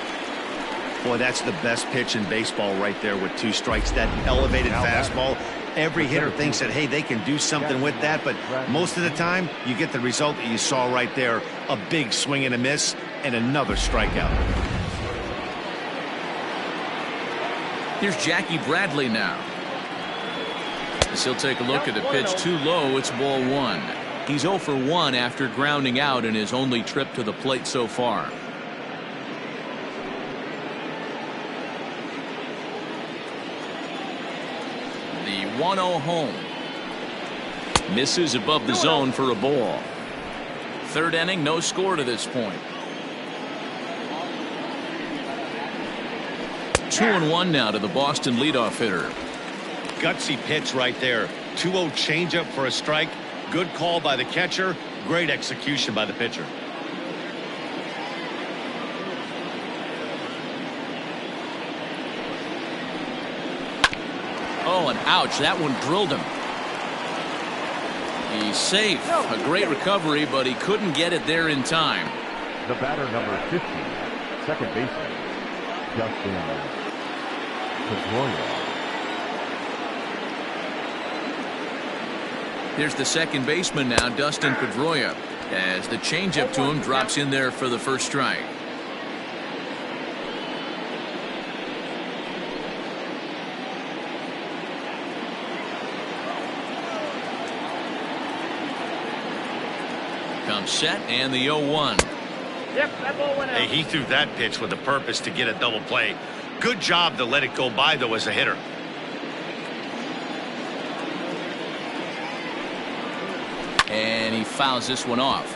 Boy, that's the best pitch in baseball right there with 2 strikes. That elevated fastball. Every hitter thinks that, hey, they can do something with that, but most of the time you get the result that you saw right there, a big swing and a miss and another strikeout. Here's Jackie Bradley now. As he'll take a look at the pitch too low. It's ball 1. He's 0 for 1 after grounding out in his only trip to the plate so far. The 1-0 home. Misses above the zone for a ball. Third inning, no score to this point. 2-1 now to the Boston leadoff hitter. Gutsy pitch right there. 2-0 changeup for a strike. Good call by the catcher. Great execution by the pitcher. Oh, and ouch, that one drilled him. He's safe. A great recovery, but he couldn't get it there in time. The batter, number 50, second baseman, Dustin Pedroia. Here's the second baseman now, Dustin Pedroia, as the changeup to him drops in there for the first strike. Comes set and the 0-1. Yep, that ball went out. Hey, he threw that pitch with a purpose to get a double play. Good job to let it go by, though, as a hitter. And he fouls this one off.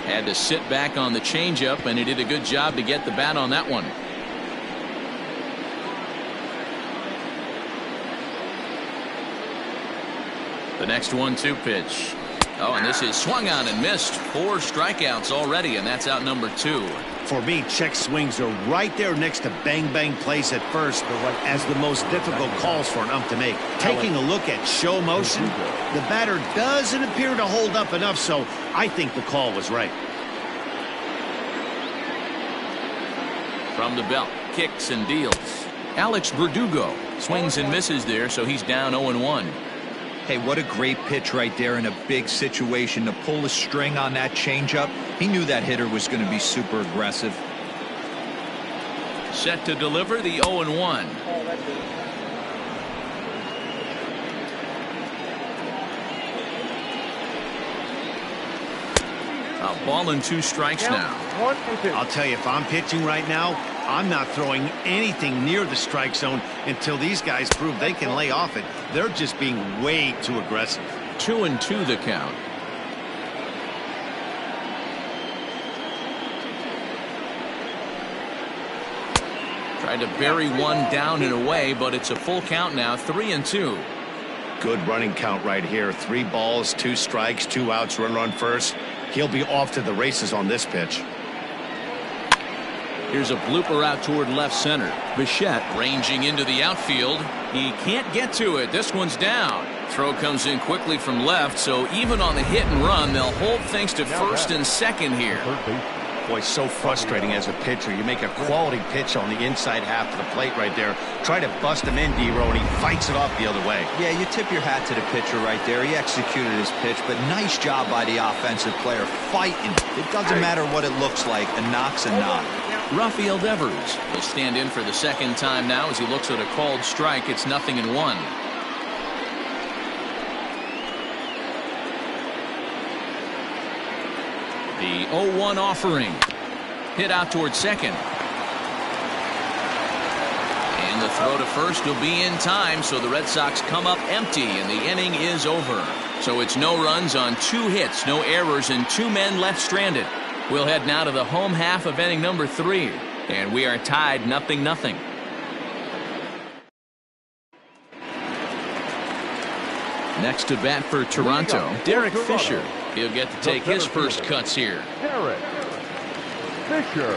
Had to sit back on the changeup, and he did a good job to get the bat on that one. The next 1-2 pitch. Oh, and this is swung on and missed. 4 strikeouts already, and that's out number 2. For me, check swings are right there next to bang-bang plays at first as the most difficult calls for an ump to make. Taking a look at show motion, the batter doesn't appear to hold up enough, so I think the call was right. From the belt, kicks and deals. Alex Verdugo swings and misses there, so he's down 0-1. Hey, what a great pitch right there in a big situation to pull the string on that changeup. He knew that hitter was going to be super aggressive. Set to deliver the 0-1. A ball and 2 strikes now. 1 and 2. I'll tell you, if I'm pitching right now, I'm not throwing anything near the strike zone until these guys prove they can lay off it. They're just being way too aggressive. 2-2 the count. Tried to bury one down and away, but it's a full count now. 3-2. Good running count right here. 3 balls, 2 strikes, 2 outs, runner on first. He'll be off to the races on this pitch. Here's a blooper out toward left center. Bichette ranging into the outfield. He can't get to it. This one's down. Throw comes in quickly from left, so even on the hit and run, they'll hold things to first and second here. Boy, so frustrating as a pitcher. You make a quality pitch on the inside half of the plate right there. Try to bust him in, D-Row, and he fights it off the other way. Yeah, you tip your hat to the pitcher right there. He executed his pitch, but nice job by the offensive player fighting. It doesn't matter what it looks like. A knock's a knock. Rafael Devers will stand in for the second time now as he looks at a called strike. It's 0-1. The 0-1 offering. Hit out towards second. And the throw to first will be in time, so the Red Sox come up empty, and the inning is over. So it's no runs on 2 hits, no errors, and 2 men left stranded. We'll head now to the home half of inning number 3, and we are tied 0-0. Next to bat for Toronto, Derek Fisher. He'll get to take his first cuts here. Derek Fisher.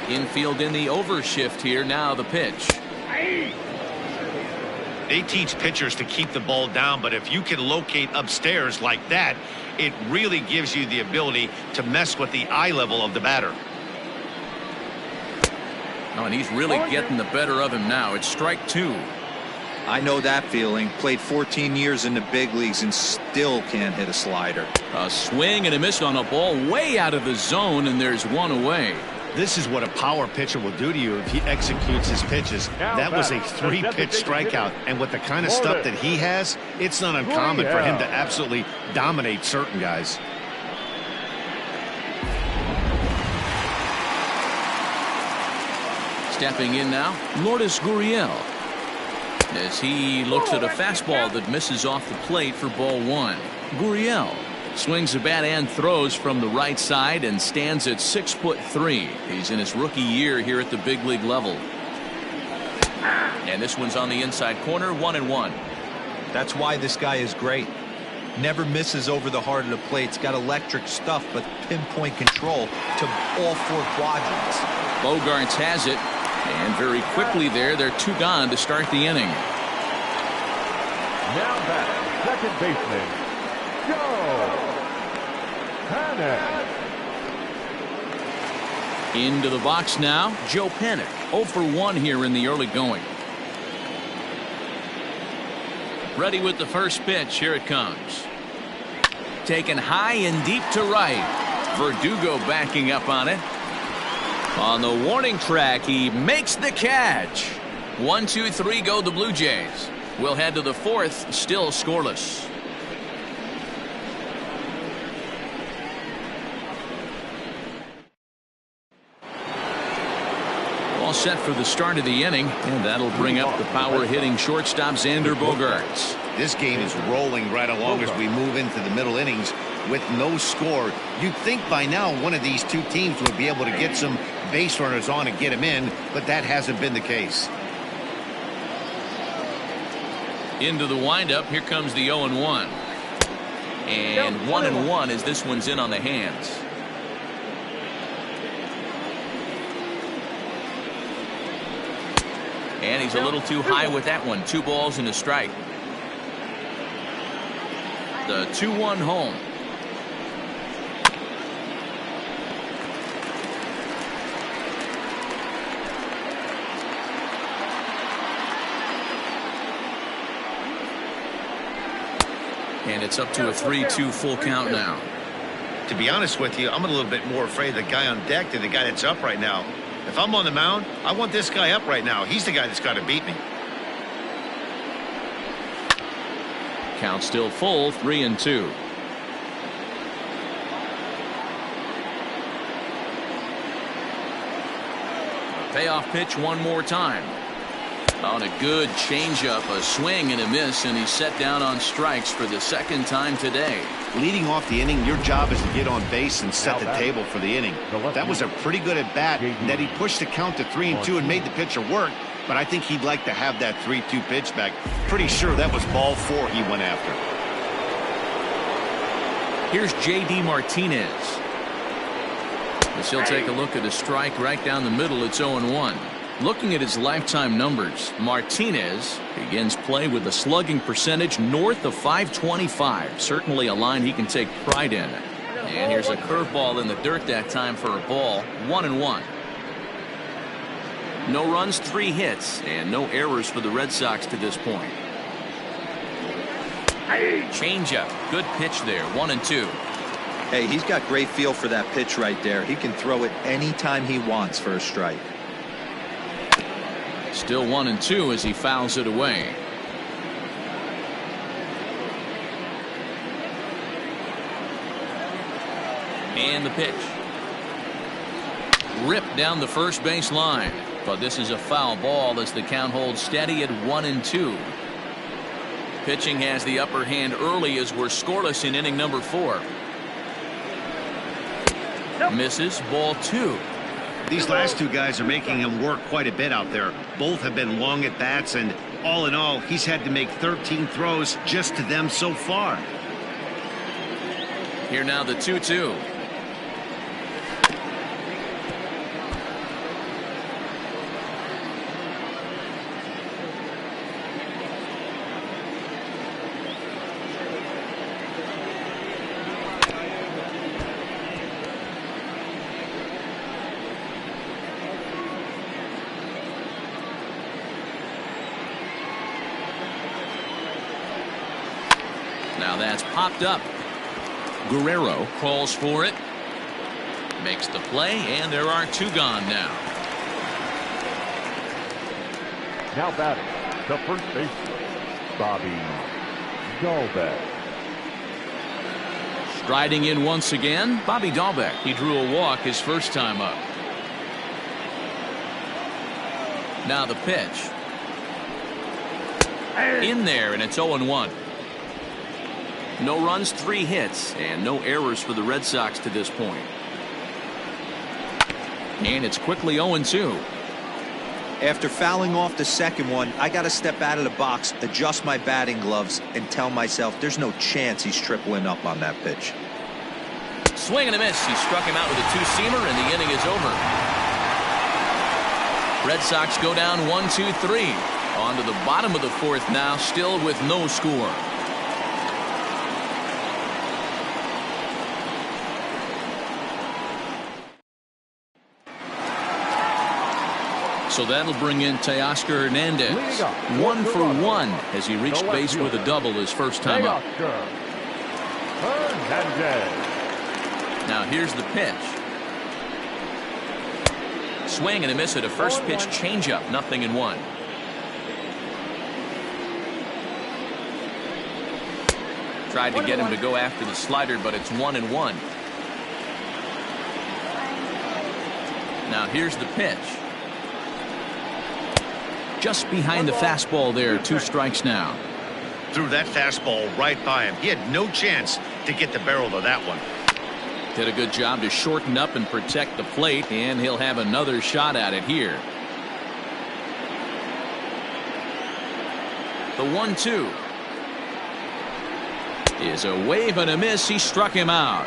Infield in the overshift here. Now the pitch. They teach pitchers to keep the ball down, but if you can locate upstairs like that, it really gives you the ability to mess with the eye level of the batter. Oh, and he's really getting the better of him now. It's strike 2. I know that feeling. Played 14 years in the big leagues and still can't hit a slider. A swing and a miss on a ball way out of the zone, and there's one away. This is what a power pitcher will do to you if he executes his pitches. That was a 3-pitch strikeout, and with the kind of stuff that he has, it's not uncommon for him to absolutely dominate certain guys. Stepping in now, Lourdes Gurriel, as he looks at a fastball that misses off the plate for ball 1. Gurriel swings the bat and throws from the right side and stands at 6'3". He's in his rookie year here at the big league level. And this one's on the inside corner, 1-1. That's why this guy is great. Never misses over the heart of the plate. He's got electric stuff, but pinpoint control to all 4 quadrants. Bogarts has it, and very quickly they're 2 gone to start the inning. Now back, second baseman, Joe Panik. Into the box now, Joe Panik. 0 for 1 here in the early going. Ready with the first pitch. Here it comes. Taken high and deep to right. Verdugo backing up on it. On the warning track, he makes the catch. 1, 2, 3 go the Blue Jays. We'll head to the 4th, still scoreless. All set for the start of the inning, and that'll bring up the power-hitting shortstop Xander Bogaerts. This game is rolling right along as we move into the middle innings with no score. You'd think by now one of these 2 teams would be able to get some base runners on and get them in, but that hasn't been the case. Into the windup, here comes the 0-1. And 1-1 as this one's in on the hands. And he's a little too high with that one. 2 balls and a strike. The 2-1 home. And it's up to a 3-2 full count now. To be honest with you, I'm a little bit more afraid of the guy on deck than the guy that's up right now. If I'm on the mound, I want this guy up right now. He's the guy that's got to beat me. Count still full, 3-2. Payoff pitch one more time. On a good changeup, a swing and a miss, and he's set down on strikes for the 2nd time today. Leading off the inning, your job is to get on base and set the table for the inning. That was a pretty good at bat that he pushed the count to 3-2 and made the pitcher work, but I think he'd like to have that 3-2 pitch back. Pretty sure that was ball 4 he went after. Here's J.D. Martinez. As he'll take a look at a strike right down the middle. It's 0-1. Looking at his lifetime numbers, Martinez begins play with a slugging percentage north of .525. Certainly a line he can take pride in. And here's a curveball in the dirt that time for a ball. 1-1. No runs, 3 hits, and no errors for the Red Sox to this point. Changeup. Good pitch there. 1-2. Hey, he's got great feel for that pitch right there. He can throw it anytime he wants for a strike. Still 1-2 as he fouls it away. And the pitch. Ripped down the first base line. But this is a foul ball as the count holds steady at 1-2. Pitching has the upper hand early as we're scoreless in inning number 4. Misses, ball 2. These last 2 guys are making him work quite a bit out there. Both have been long at bats, and All in all, he's had to make 13 throws just to them so far. Here now the 2-2. Now that's popped up. Guerrero calls for it. Makes the play, and there are 2 gone now. Now batting, the first baseman, Bobby Dahlbeck. Striding in once again, Bobby Dahlbeck. He drew a walk his first time up. Now the pitch. In there, and it's 0-1. No runs, 3 hits, and no errors for the Red Sox to this point. And it's quickly 0-2. After fouling off the second one, I got to step out of the box, adjust my batting gloves, and tell myself there's no chance he's tripling up on that pitch. Swing and a miss. He struck him out with a 2-seamer, and the inning is over. Red Sox go down 1-2-3. On to the bottom of the 4th now, still with no score. So that'll bring in Teoscar Hernandez. 1 for 1 as he reached base with a double his first time up. Now here's the pitch. Swing and a miss at a first pitch changeup. 0-1. Tried to get him to go after the slider, but it's 1-1. Now here's the pitch. Just behind the fastball there. 2 strikes now. Threw that fastball right by him. He had no chance to get the barrel of that one. Did a good job to shorten up and protect the plate, and he'll have another shot at it here. The 1-2 is a wave and a miss. He struck him out.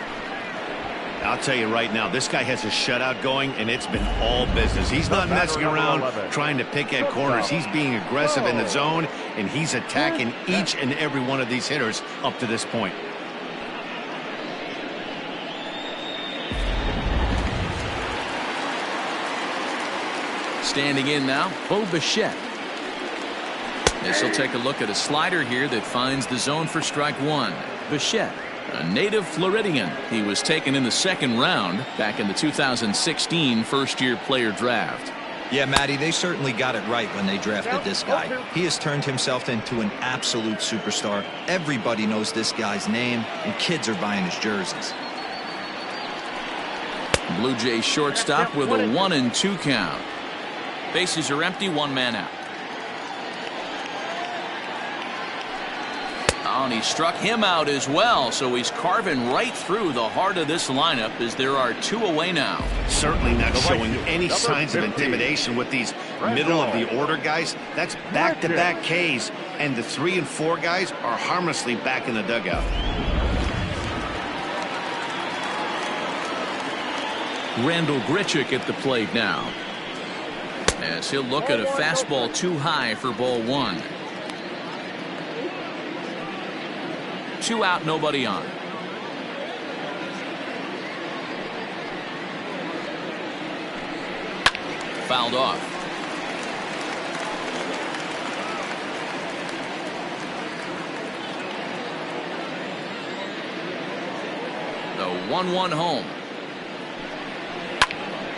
I'll tell you right now, this guy has a shutout going, and it's been all business. He's not messing around trying to pick at corners. He's being aggressive in the zone, and he's attacking each and every one of these hitters up to this point. Standing in now, Bo Bichette. This will take a look at a slider here that finds the zone for strike 1. Bichette, a native Floridian. He was taken in the 2nd round back in the 2016 first-year player draft. Yeah, Matty, they certainly got it right when they drafted this guy. He has turned himself into an absolute superstar. Everybody knows this guy's name, and kids are buying his jerseys. Blue Jays shortstop with a 1-2 count. Bases are empty, 1 man out. Oh, and he struck him out as well, so he's carving right through the heart of this lineup as there are 2 away now. Certainly not showing any signs of intimidation with these middle of the order guys. That's back-to-back Ks, and the 3 and 4 guys are harmlessly back in the dugout. Randall Grichuk at the plate now, as he'll look at a fastball too high for ball 1. 2 out, nobody on. Fouled off. The 1-1 home.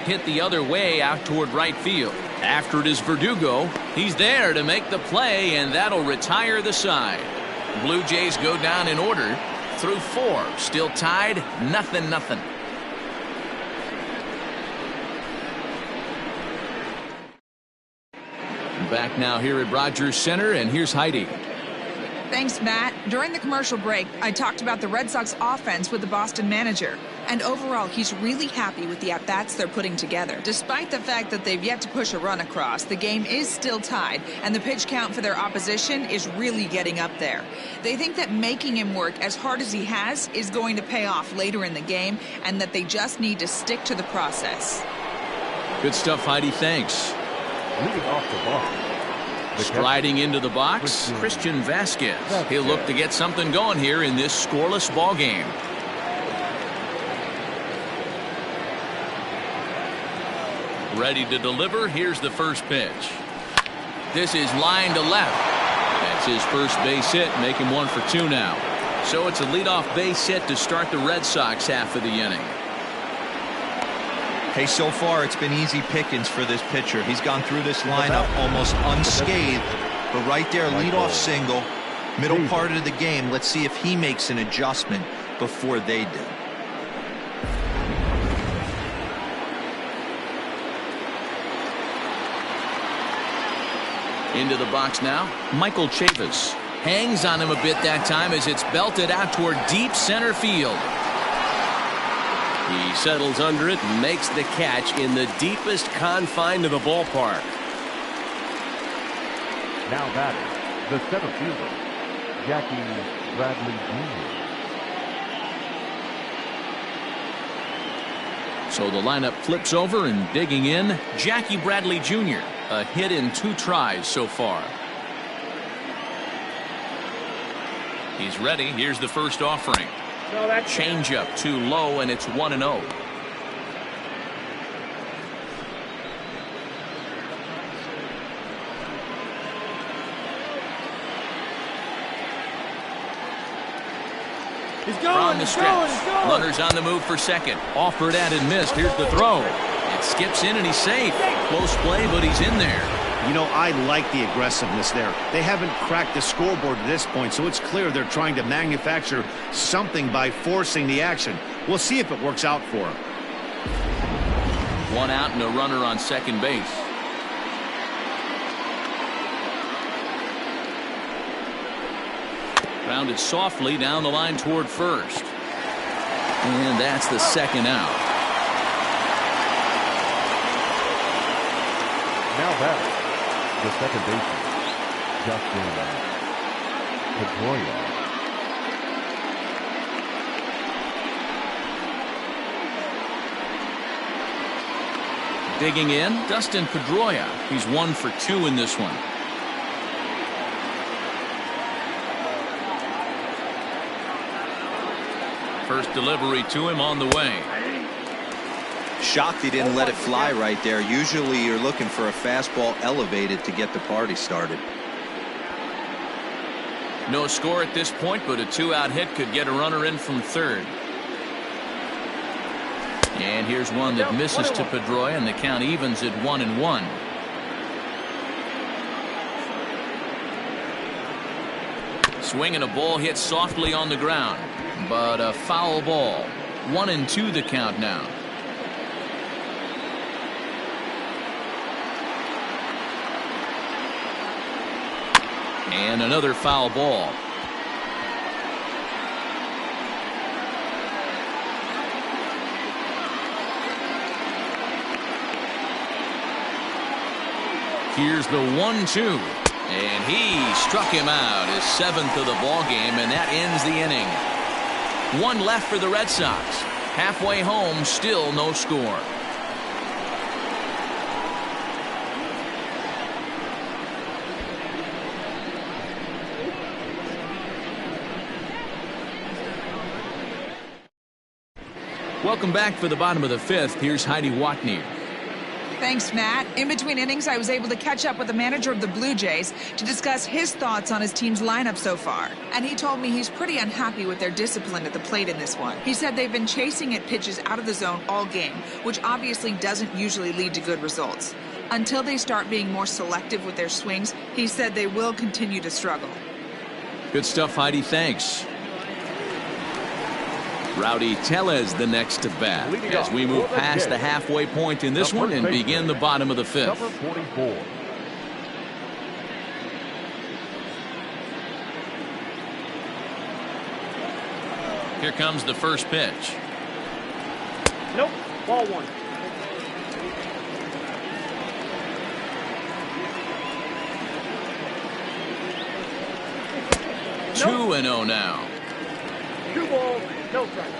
Hit the other way out toward right field. After it is Verdugo. He's there to make the play, and that'll retire the side. Blue Jays go down in order through 4. Still tied, 0-0. Back now here at Rogers Center, and here's Heidi. Thanks, Matt. During the commercial break, I talked about the Red Sox offense with the Boston manager. And overall, he's really happy with the at-bats they're putting together. Despite the fact that they've yet to push a run across, the game is still tied, and the pitch count for their opposition is really getting up there. They think that making him work as hard as he has is going to pay off later in the game, and that they just need to stick to the process. Good stuff, Heidi. Thanks. Leading off the box. Striding into the box, Christian Vasquez. He'll look to get something going here in this scoreless ball game. Ready to deliver. Here's the first pitch. This is line to left. That's his first base hit, making 1 for 2 now. So it's a leadoff base hit to start the Red Sox half of the inning. Hey, so far it's been easy pickings for this pitcher. He's gone through this lineup almost unscathed. But right there, leadoff single, middle part of the game. Let's see if he makes an adjustment before they do. Into the box now, Michael Chavis. Hangs on him a bit that time as it's belted out toward deep center field. He settles under it and makes the catch in the deepest confine of the ballpark. Now batting, the center fielder, Jackie Bradley Jr. So the lineup flips over, and digging in, Jackie Bradley Jr. A hit in 2 tries so far. He's ready. Here's the first offering. Changeup too low, and it's 1-0. He's going, he's going. Runners on the move for second. Offered at and missed. Here's the throw. It skips in, and he's safe. Close play, but he's in there. You know, I like the aggressiveness there. They haven't cracked the scoreboard at this point, so it's clear they're trying to manufacture something by forcing the action. We'll see if it works out for them. 1 out and a runner on second base. Grounded softly down the line toward first. And that's the second out. Now batting, the second baseman, Justin Pedroia. Digging in, Dustin Pedroia. He's 1 for 2 in this one. First delivery to him on the way. Shocked he didn't let it fly right there. Usually you're looking for a fastball elevated to get the party started. No score at this point, but a 2-out hit could get a runner in from third. And here's one that misses to Pedroia, and the count evens at 1-1. Swing and a ball hit softly on the ground, but a foul ball. 1-2 the count now. And another foul ball. Here's the 1-2. And he struck him out, his 7th of the ball game, and that ends the inning. 1 left for the Red Sox. Halfway home, still no score. Welcome back for the bottom of the 5th. Here's Heidi Watney. Thanks, Matt. In between innings, I was able to catch up with the manager of the Blue Jays to discuss his thoughts on his team's lineup so far. And he told me he's pretty unhappy with their discipline at the plate in this one. He said they've been chasing at pitches out of the zone all game, which obviously doesn't usually lead to good results. Until they start being more selective with their swings, he said they will continue to struggle. Good stuff, Heidi. Thanks. Rowdy Tellez the next to bat as we move past the halfway point in this one and begin the bottom of the 5th. Number 44. Here comes the first pitch. Nope. Ball one. Nope. 2-0 now. 2 balls, no strikes.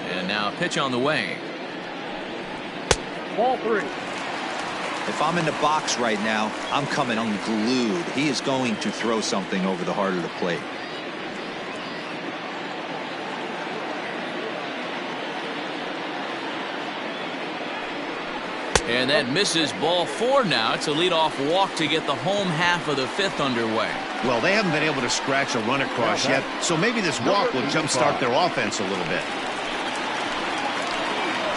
And now a pitch on the way. Ball 3. If I'm in the box right now, I'm coming unglued. He is going to throw something over the heart of the plate. And that misses. Ball 4 now. It's a leadoff walk to get the home half of the 5th underway. Well, they haven't been able to scratch a run across yet, so maybe this walk will jumpstart their offense a little bit.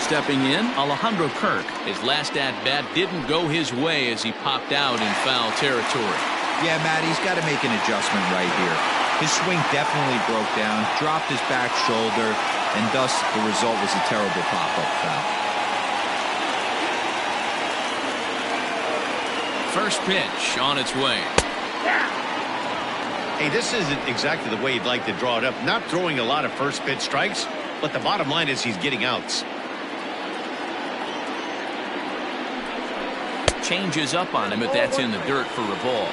Stepping in, Alejandro Kirk. His last at-bat didn't go his way as he popped out in foul territory. Yeah, Matt, he's got to make an adjustment right here. His swing definitely broke down, dropped his back shoulder, and thus the result was a terrible pop-up foul. First pitch on its way. Hey, this isn't exactly the way you'd like to draw it up. Not throwing a lot of first pitch strikes, but the bottom line is he's getting outs. Changes up on him, but that's in the dirt for a ball.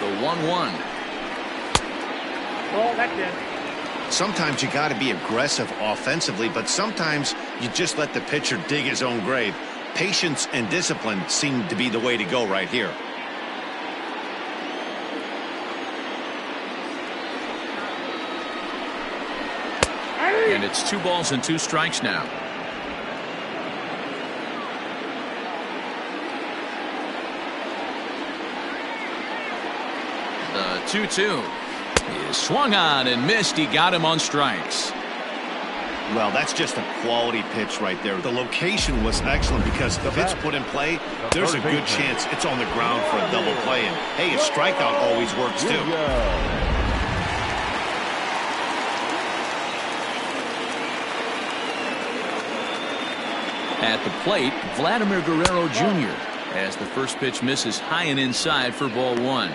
The 1-1. Ball, that's in. Sometimes you got to be aggressive offensively, but sometimes you just let the pitcher dig his own grave. Patience and discipline seem to be the way to go right here. And it's 2 balls and 2 strikes now. The 2-2 is swung on and missed. He got him on strikes. Well, that's just a quality pitch right there. The location was excellent because if it's put in play, there's a good chance it's on the ground for a double play. And hey, a strikeout always works too. At the plate, Vladimir Guerrero Jr. as the first pitch misses high and inside for ball 1.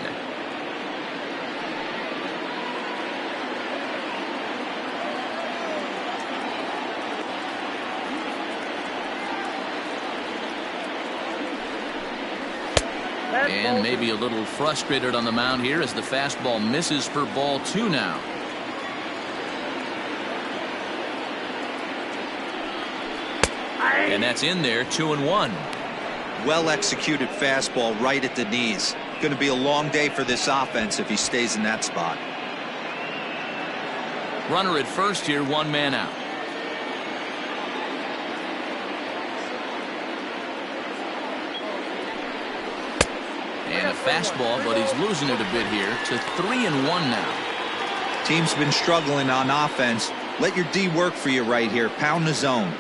And maybe a little frustrated on the mound here as the fastball misses for ball 2 now. And that's in there, 2-1. Well executed fastball right at the knees. Going to be a long day for this offense if he stays in that spot. Runner at first here, 1 man out. And a fastball, but he's losing it a bit here to 3-1 now. Team's been struggling on offense. Let your D work for you right here. Pound the zone.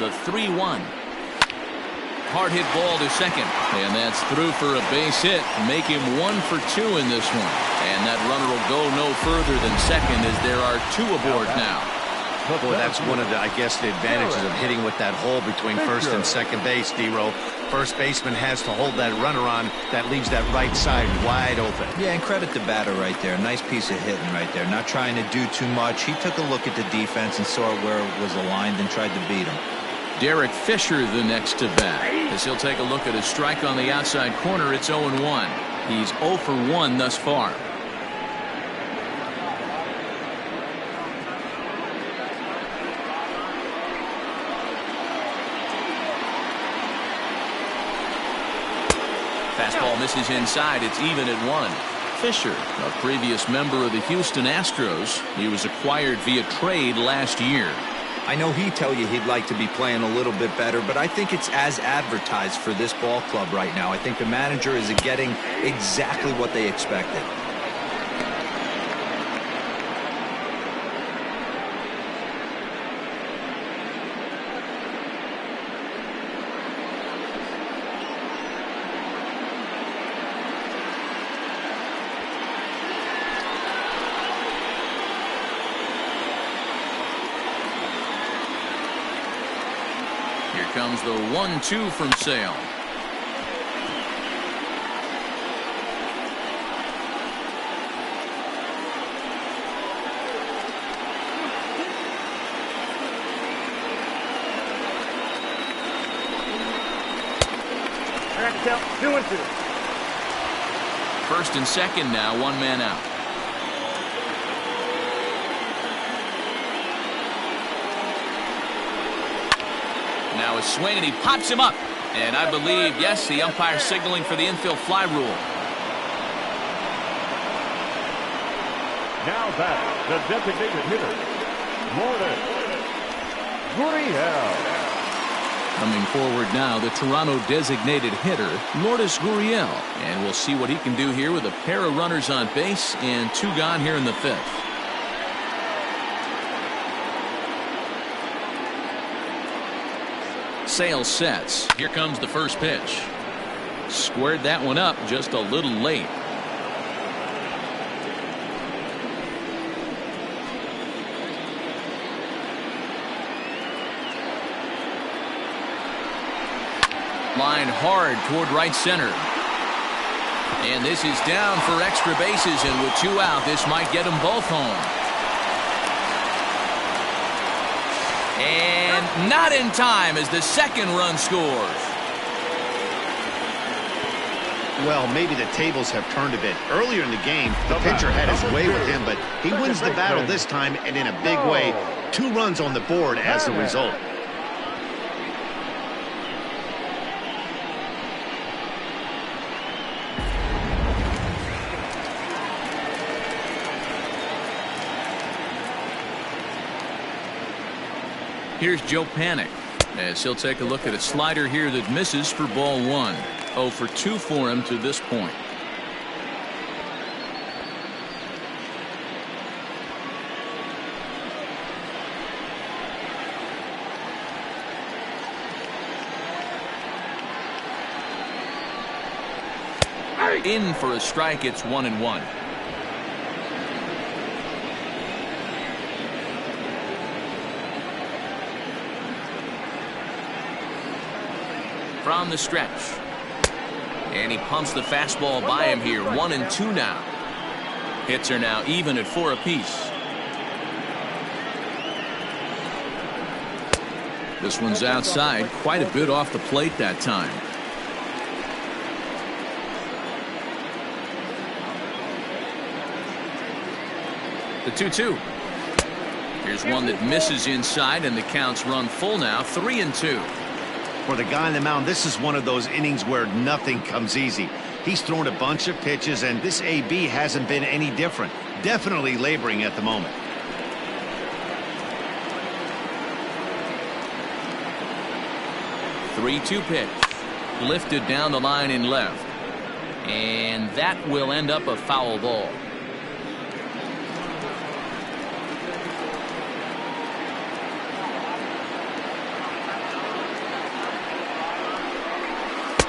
The 3-1. Hard hit ball to second. And that's through for a base hit. Make him 1 for 2 in this one. And that runner will go no further than second as there are 2 aboard now. Boy, that's one of the, I guess, the advantages of hitting with that hole between first and second base, D-Row. First baseman has to hold that runner on. That leaves that right side wide open. Yeah, and credit the batter right there. Nice piece of hitting right there. Not trying to do too much. He took a look at the defense and saw where it was aligned and tried to beat him. Derek Fisher the next to bat as he'll take a look at a strike on the outside corner. It's 0-1. He's 0 for 1 thus far. Fastball misses inside. It's even at 1. Fisher, a previous member of the Houston Astros. He was acquired via trade last year. I know he'd tell you he'd like to be playing a little bit better, but I think it's as advertised for this ball club right now. I think the manager is getting exactly what they expected. comes the 1-2 from Sale. I have to count 2-2. First and second now, one man out. Now a swing, and he pops him up. And I believe, yes, the umpire signaling for the infield fly rule. Now back, the designated hitter, Lourdes Gurriel. Coming forward now, the Toronto designated hitter, Lourdes Gurriel. And we'll see what he can do here with a pair of runners on base and 2 gone here in the 5th. Sale sets. Here comes the first pitch. Squared that one up just a little late. Line hard toward right center. And this is down for extra bases, and with 2 out, this might get them both home. And not in time as the second run scores. Well, maybe the tables have turned a bit. Earlier in the game, the pitcher had his way with him, but he wins the battle this time, and in a big way. 2 runs on the board as the result. Here's Joe Panic as he'll take a look at a slider here that misses for ball 1. 0 for 2 for him to this point. In for a strike. It's 1-1. From the stretch. And he pumps the fastball by him here. 1-2 now. Hits are now even at 4 apiece. This one's outside, quite a bit off the plate that time. The 2-2. Here's one that misses inside, and the count's run full now. 3-2. For the guy on the mound, this is one of those innings where nothing comes easy. He's thrown a bunch of pitches, and this AB hasn't been any different. Definitely laboring at the moment. The 3-2 pitch. Lifted down the line in left. And that will end up a foul ball.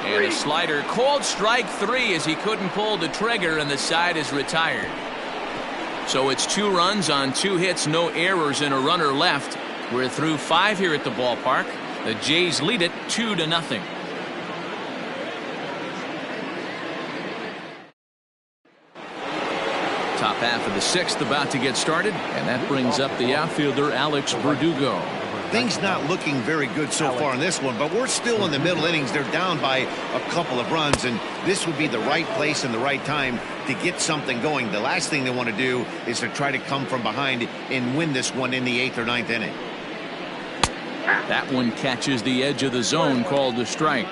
And a slider called strike 3 as he couldn't pull the trigger, and the side is retired. So it's 2 runs on 2 hits, no errors, and a runner left. We're through 5 here at the ballpark. The Jays lead it 2-0. Top half of the 6th about to get started, and that brings up the outfielder Alex Verdugo. Things not looking very good so far in this one, but we're still in the middle innings. They're down by a couple of runs, and this would be the right place and the right time to get something going. The last thing they want to do is to try to come from behind and win this one in the 8th or 9th inning. That one catches the edge of the zone, called a strike.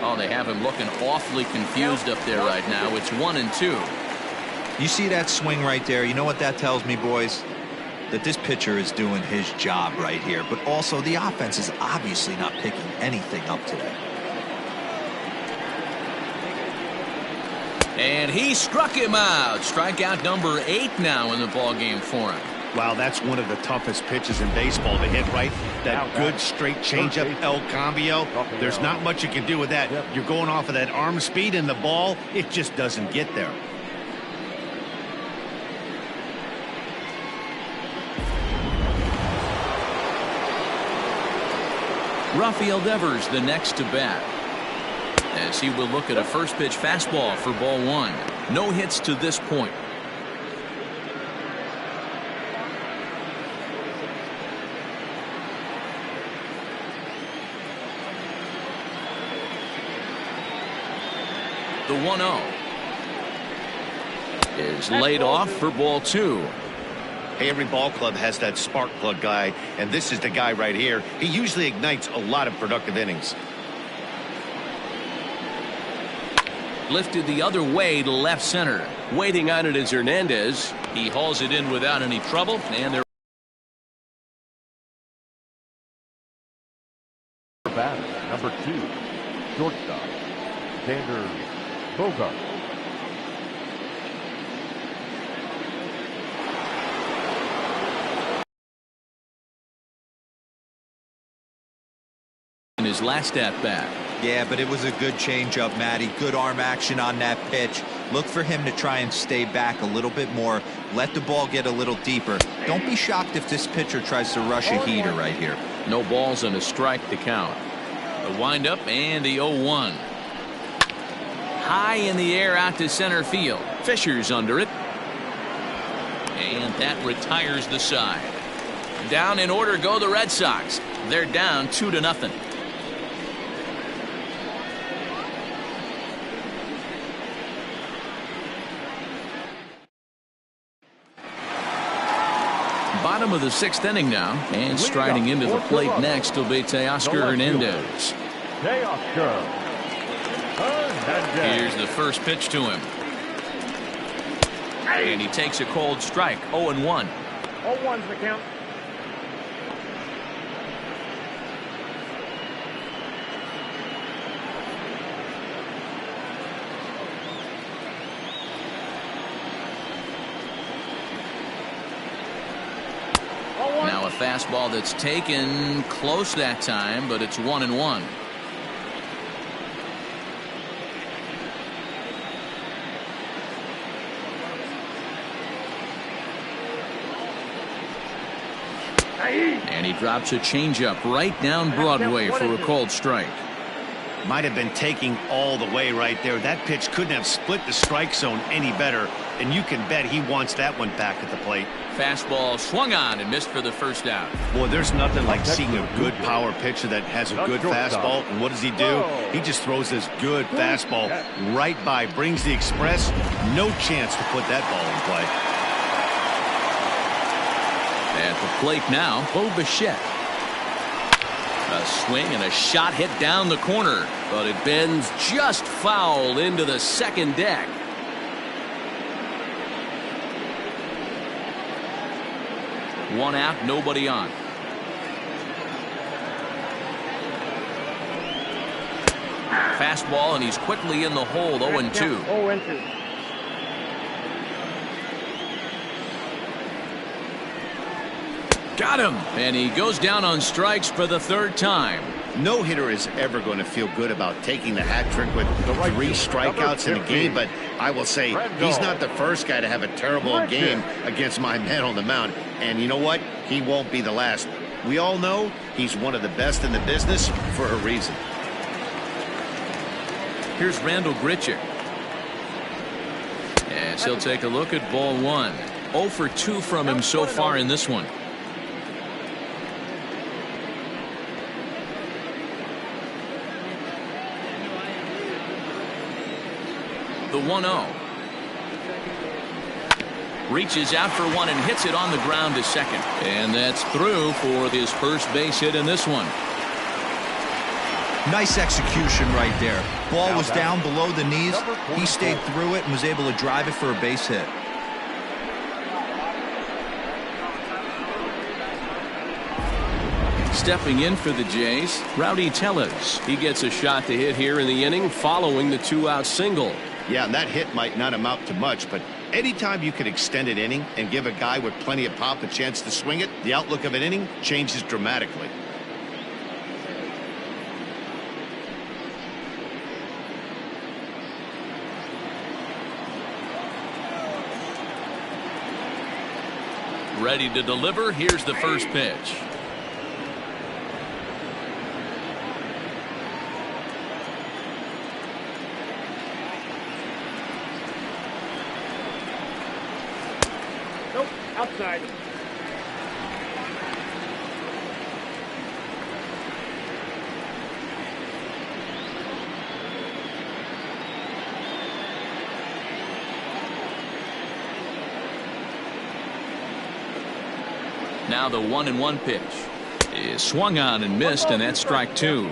Oh, they have him looking awfully confused up there right now. It's 1-2. You see that swing right there? You know what that tells me, boys? That this pitcher is doing his job right here. But also, the offense is obviously not picking anything up today. And he struck him out. Strikeout number 8 now in the ballgame for him. Wow, that's one of the toughest pitches in baseball to hit, right? That good straight changeup, El Cambio. There's not much you can do with that. You're going off of that arm speed, and the ball, it just doesn't get there. Rafael Devers the next to bat, as he will look at a first pitch fastball for ball one. No hits to this point. The 1-0 is laid off for ball two. Hey, every ball club has that spark plug guy, and this is the guy right here. He usually ignites a lot of productive innings. Lifted the other way to left center. Waiting on it is Hernandez. He hauls it in without any trouble, and they're Batter, number 2, shortstop, Xander Bogart. in his last at bat. Yeah, but it was a good changeup, Matty. Good arm action on that pitch. Look for him to try and stay back a little bit more. Let the ball get a little deeper. Don't be shocked if this pitcher tries to rush a heater right here. No balls and a strike to count. The windup and the 0-1. High in the air out to center field. Fisher's under it. And that retires the side. Down in order go the Red Sox. They're down 2-0. Bottom of the 6th inning now, and striding into the plate next will be Teoscar Hernandez. Here's the first pitch to him. And he takes a cold strike. 0-1. 0-1's the count. Now a fastball that's taken close that time, but it's 1-1. And he drops a changeup right down Broadway for a cold strike. Might have been taking all the way right there. That pitch couldn't have split the strike zone any better, and you can bet he wants that one back at the plate. Fastball swung on and missed for the first out. Boy, there's nothing like seeing a good power pitcher that has a good fastball. And what does he do? He just throws this good fastball right by, brings the express. No chance to put that ball in play. At the plate now, Bo Bichette. A swing and a shot hit down the corner, but it bends just foul into the second deck. One out, nobody on. Fastball, and he's quickly in the hole. 0-2. 0-2. Got him, and he goes down on strikes for the third time. No hitter is ever going to feel good about taking the hat trick with 3 strikeouts in a game, but I will say he's not the first guy to have a terrible game against my man on the mound. And you know what? He won't be the last. We all know he's one of the best in the business for a reason. Here's Randall Grichuk. As he'll take a look at ball one. 0 for 2 from him so far in this one. The 1-0. Reaches out for one and hits it on the ground to second. And that's through for his first base hit in this one. Nice execution right there. Ball was down below the knees. He stayed through it and was able to drive it for a base hit. Stepping in for the Jays, Rowdy Tellez. He gets a shot to hit here in the inning following the 2-out single. Yeah, and that hit might not amount to much, but Anytime you can extend an inning and give a guy with plenty of pop a chance to swing it, the outlook of an inning changes dramatically. Ready to deliver. Here's the first pitch. Nope, outside. Now the 1-1 pitch is swung on and missed, and that's strike two.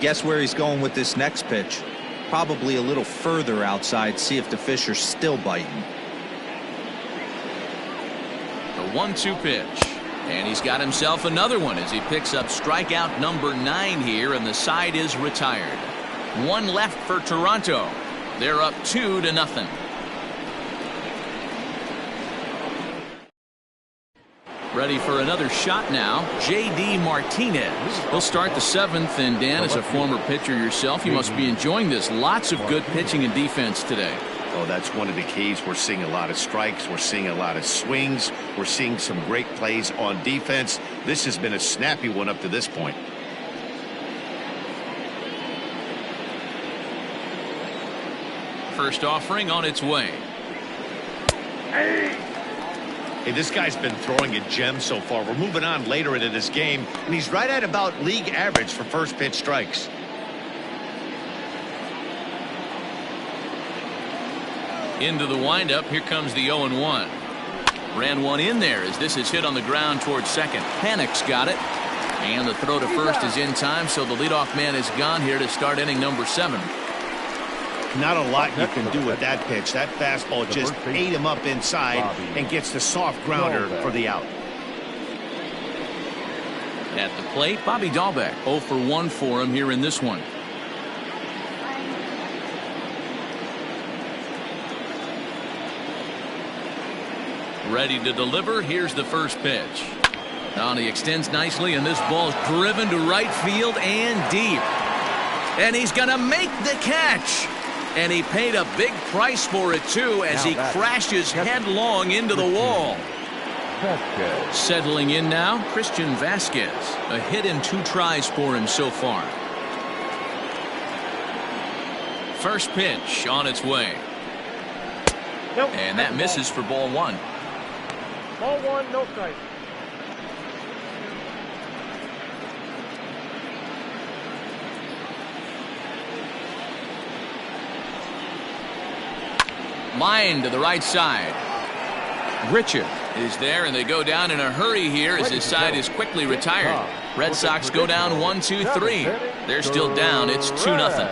Guess where he's going with this next pitch? Probably a little further outside. See if the fish are still biting. The 1-2 pitch, and he's got himself another one as he picks up strikeout number 9 here, and the side is retired. One left for Toronto. They're up 2-0. Ready for another shot now, J.D. Martinez. He'll start the 7th, and Dan, as a former pitcher yourself, you must be enjoying this. Lots of good pitching and defense today. Oh, that's one of the keys. We're seeing a lot of strikes. We're seeing a lot of swings. We're seeing some great plays on defense. This has been a snappy one up to this point. First offering on its way. Hey, this guy's been throwing a gem so far. We're moving on later into this game, and he's right at about league average for first pitch strikes. Into the windup. Here comes the 0-1. Ran one in there as this is hit on the ground towards second. Panic's got it. And the throw to first is in time, so the leadoff man is gone here to start inning number 7. Not a lot you can do with that pitch. That fastball just ate him up inside and gets the soft grounder for the out. At the plate, Bobby Dahlbeck. 0 for 1 for him here in this one. Ready to deliver. Here's the first pitch. Now he extends nicely, and this ball's driven to right field and deep. And he's going to make the catch. And he paid a big price for it, too, as he crashes headlong into the wall. Settling in now, Christian Vasquez. A hit in 2 tries for him so far. First pitch on its way. Nope, and that misses for ball 1. Ball 1, no strike. Line to the right side. Richard is there, and they go down in a hurry here as his side is quickly retired. Red Sox go down 1-2-3. They're still down. It's 2-0.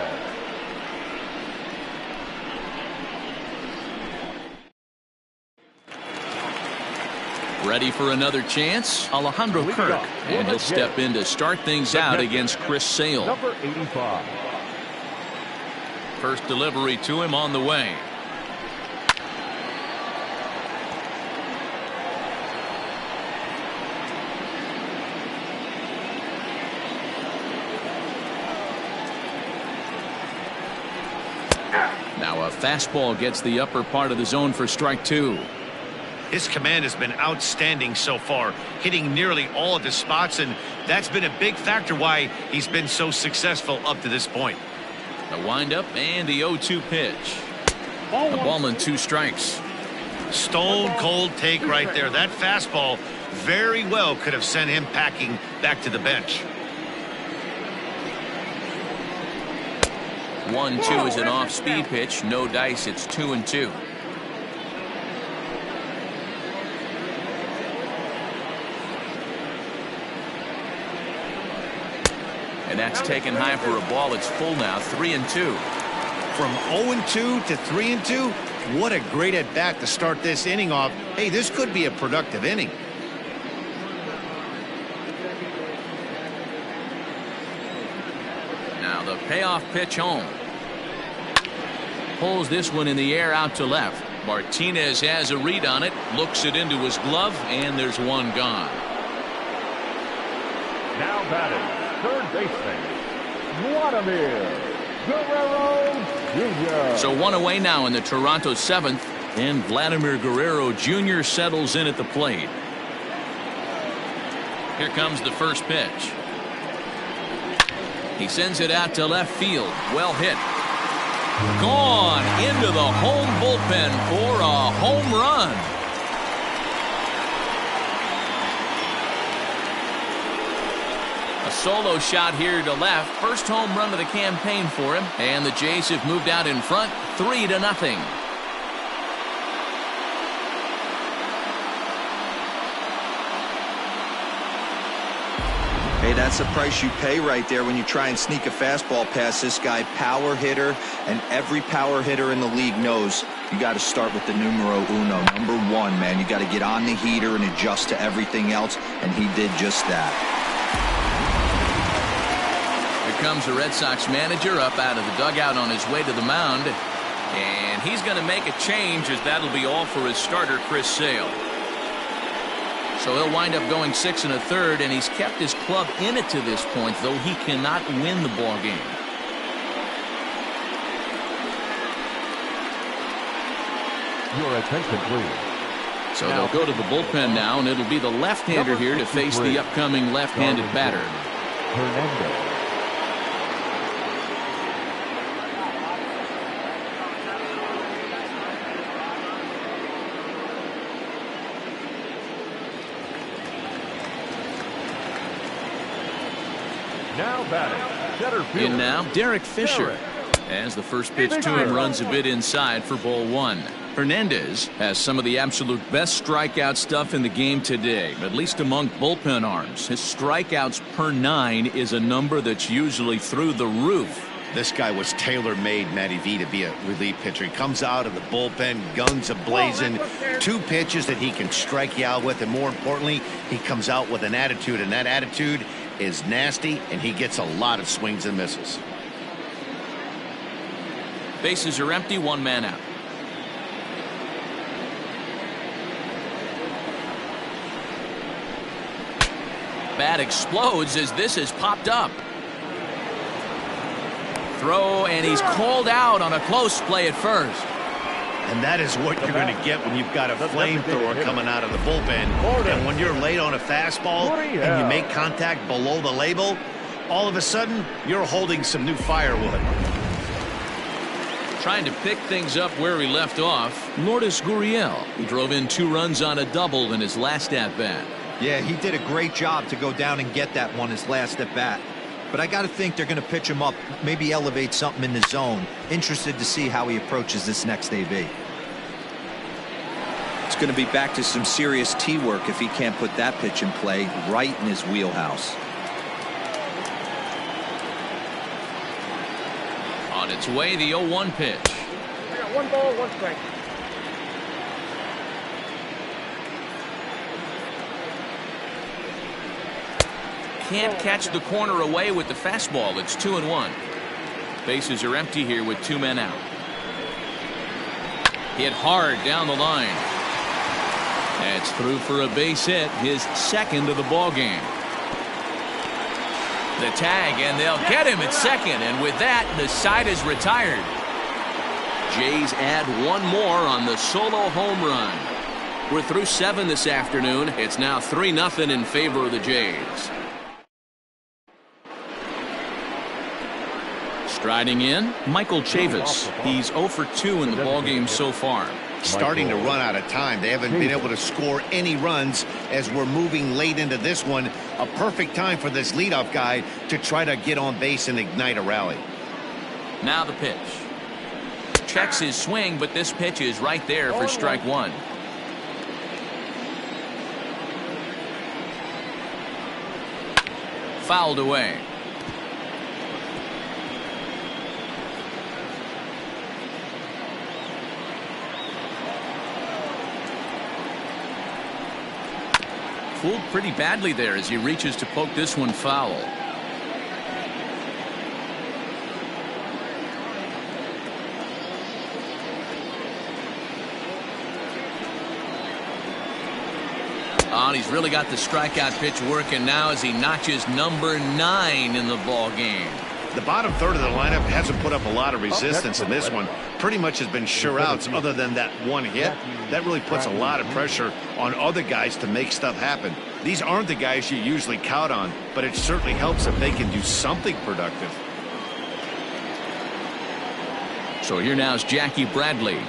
Ready for another chance, Alejandro Kirk, and he'll step in to start things out against Chris Sale. Number 85. First delivery to him on the way. Now a fastball gets the upper part of the zone for strike 2. His command has been outstanding so far, hitting nearly all of his spots, and that's been a big factor why he's been so successful up to this point. The windup and the 0-2 pitch. A ball and 2 strikes. Stone cold take right there. That fastball very well could have sent him packing back to the bench. 1-2 is an off-speed pitch. No dice. It's 2-2. And that's taken high for a ball. It's full now. 3-2. From 0-2 to 3-2, what a great at bat to start this inning off. Hey, this could be a productive inning. Now the payoff pitch home. Pulls this one in the air out to left. Martinez has a read on it, looks it into his glove, and there's one gone. Now batting, third baseman, Vladimir Guerrero Jr. So one away now in the Toronto seventh, and Vladimir Guerrero Jr. settles in at the plate. Here comes the first pitch. He sends it out to left field. Well hit. Gone into the home bullpen for a home run. A solo shot here to left. First home run of the campaign for him. And the Jays have moved out in front 3-0. Hey, that's the price you pay right there when you try and sneak a fastball past this guy. Power hitter, and every power hitter in the league knows you got to start with the numero uno, number one, man. You got to get on the heater and adjust to everything else, and he did just that. Here comes the Red Sox manager up out of the dugout on his way to the mound, and he's going to make a change, as that'll be all for his starter, Chris Sale. So he'll wind up going 6 1/3, and he's kept his club in it to this point, though he cannot win the ball game. Your attention, please. So they'll go to the bullpen now, and it'll be the left-hander here to face the upcoming left-handed batter. Hernandez. Now batting, center field. In now, Derek Fisher. As the first pitch to him runs a bit inside for ball one. Hernandez has some of the absolute best strikeout stuff in the game today, at least among bullpen arms. His strikeouts per 9 is a number that's usually through the roof. This guy was tailor-made, Matty V, to be a relief pitcher. He comes out of the bullpen, guns a-blazing, 2 pitches that he can strike you out with, and more importantly, he comes out with an attitude, and that attitude is nasty, and he gets a lot of swings and misses. Bases are empty, 1 man out. Bat explodes as this is popped up. Throw, and he's called out on a close play at first. And that is what you're going to get when you've got a flamethrower coming out of the bullpen. And when you're late on a fastball and you make contact below the label, all of a sudden you're holding some new firewood. Trying to pick things up where he left off, Lourdes Gurriel, who drove in 2 runs on a double in his last at-bat. Yeah, he did a great job to go down and get that one his last at-bat. But I got to think they're going to pitch him up, maybe elevate something in the zone. Interested to see how he approaches this next AB. It's going to be back to some serious tee work if he can't put that pitch in play right in his wheelhouse. On its way, the 0-1 pitch. I got 1 ball, 1 strike. Can't catch the corner away with the fastball. It's 2-1. Bases are empty here with 2 men out. Hit hard down the line. That's through for a base hit, his 2nd of the ball game. The tag, and they'll get him at 2nd, and with that, the side is retired. Jays add 1 more on the solo home run. We're through 7 this afternoon. It's now 3-0 in favor of the Jays. Striding in, Michael Chavis. He's 0 for 2 in the ballgame so far. Starting to run out of time. They haven't been able to score any runs as we're moving late into this one. A perfect time for this leadoff guy to try to get on base and ignite a rally. Now the pitch. Checks his swing, but this pitch is right there for strike 1. Fouled away. Fooled pretty badly there as he reaches to poke this one foul. Oh, and he's really got the strikeout pitch working now as he notches number 9 in the ball game. The bottom third of the lineup hasn't put up a lot of resistance in this one. Pretty much has been sure outs other than that one hit. That really puts a lot of pressure on other guys to make stuff happen. These aren't the guys you usually count on, but it certainly helps if they can do something productive. So here now is Jackie Bradley.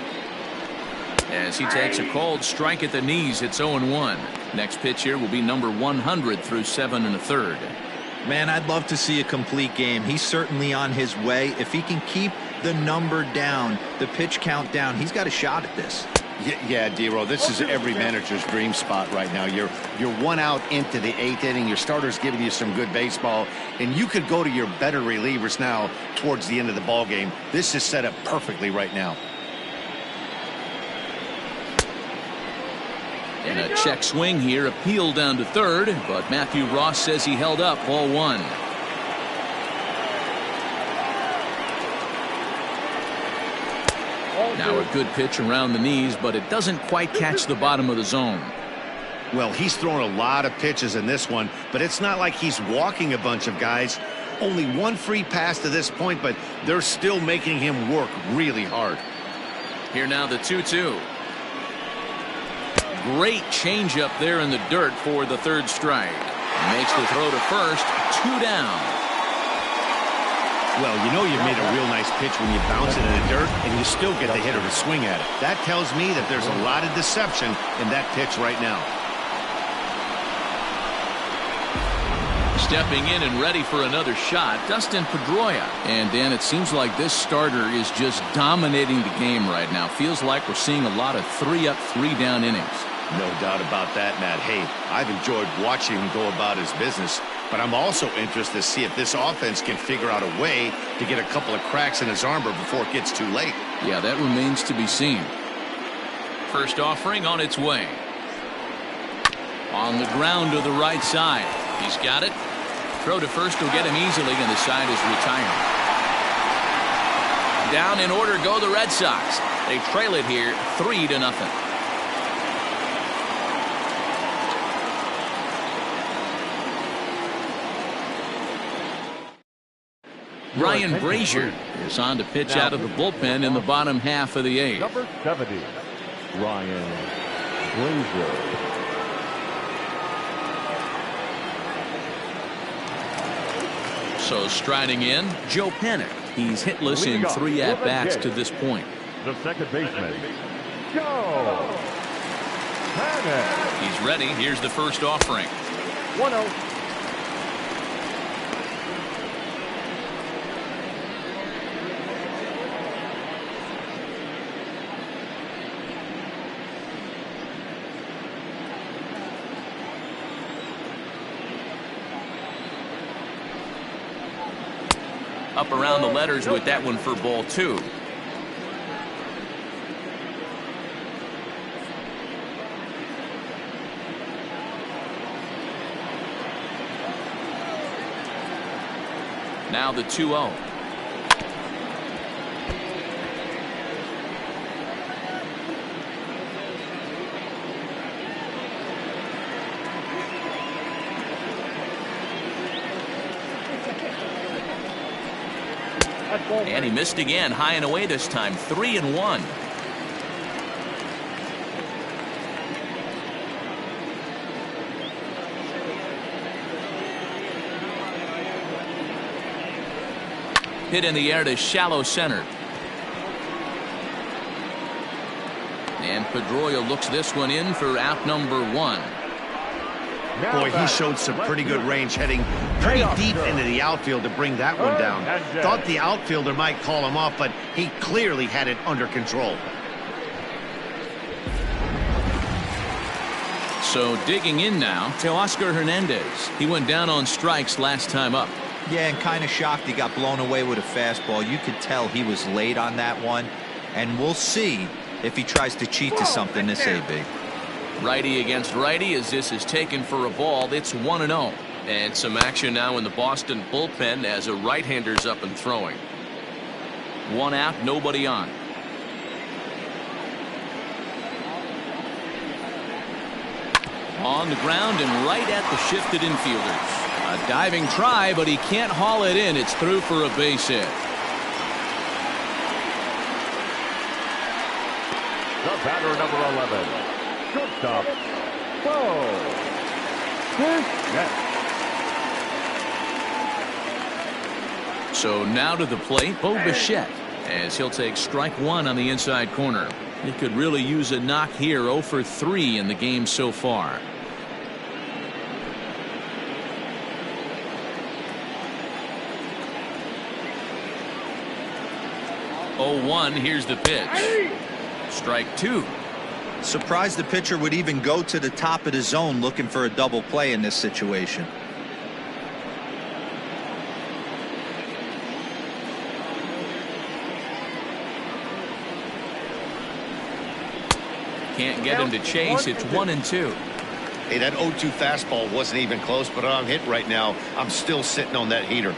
As he takes a cold strike at the knees, it's 0-1. Next pitch here will be number 100 through 7 1/3. Man, I'd love to see a complete game. He's certainly on his way. If he can keep the number down, the pitch count down, he's got a shot at this. Yeah, D-Row, this is every manager's dream spot right now. You're 1 out into the 8th inning. Your starter's giving you some good baseball, and you could go to your better relievers now towards the end of the ball game. This is set up perfectly right now. And a check swing here, appeal down to third, but Matthew Ross says he held up, ball 1. Now a good pitch around the knees, but it doesn't quite catch the bottom of the zone. Well, he's thrown a lot of pitches in this one, but it's not like he's walking a bunch of guys. Only one free pass to this point, but they're still making him work really hard. Here now the 2-2. Great changeup there in the dirt for the 3rd strike. Makes the throw to first, 2 down. Well, you know you've made a real nice pitch when you bounce it in the dirt and you still get the hitter to swing at it. That tells me that there's a lot of deception in that pitch right now. Stepping in and ready for another shot, Dustin Pedroia. And Dan, it seems like this starter is just dominating the game right now. Feels like we're seeing a lot of 3-up, 3-down innings. No doubt about that, Matt. Hey, I've enjoyed watching him go about his business, but I'm also interested to see if this offense can figure out a way to get a couple of cracks in his armor before it gets too late. Yeah, that remains to be seen. First offering on its way. On the ground to the right side. He's got it. Throw to first will get him easily, and the side is retired. Down in order go the Red Sox. They trail it here 3-0. Ryan Brazier is on to pitch out of the bullpen in the bottom half of the 8th. Number 70, Ryan Brazier. So striding in, Joe Panik. He's hitless in 3 at-bats to this point. The second baseman, Joe Panik. He's ready. Here's the first offering. 1-0. Up around the letters with that one for ball 2. Now the 2-0. And he missed again, high and away this time, 3-1. Hit in the air to shallow center. And Pedroia looks this one in for out number 1. Boy, he showed some pretty good range heading pretty deep into the outfield to bring that one down. Thought the outfielder might call him off, but he clearly had it under control. So digging in now to Oscar Hernandez. He went down on strikes last time up. Yeah, and kind of shocked he got blown away with a fastball. You could tell he was late on that one, and we'll see if he tries to cheat to something this AB. Righty against righty as this is taken for a ball. It's 1-0. And some action now in the Boston bullpen as a right-hander's up and throwing. 1 out, nobody on. On the ground and right at the shifted infielders. A diving try, but he can't haul it in. It's through for a base hit. The batter, number 11, shortstop, burgess. So now to the plate, burgess, as he'll take strike one on the inside corner. He could really use a knock here. 0 for 3 in the game so far. 0-1. Here's the pitch. Strike two. Surprised the pitcher would even go to the top of the zone looking for a double play in this situation. Can't get him to chase. It's 1-2. Hey, that 0-2 fastball wasn't even close, but I'm hit right now. I'm still sitting on that heater.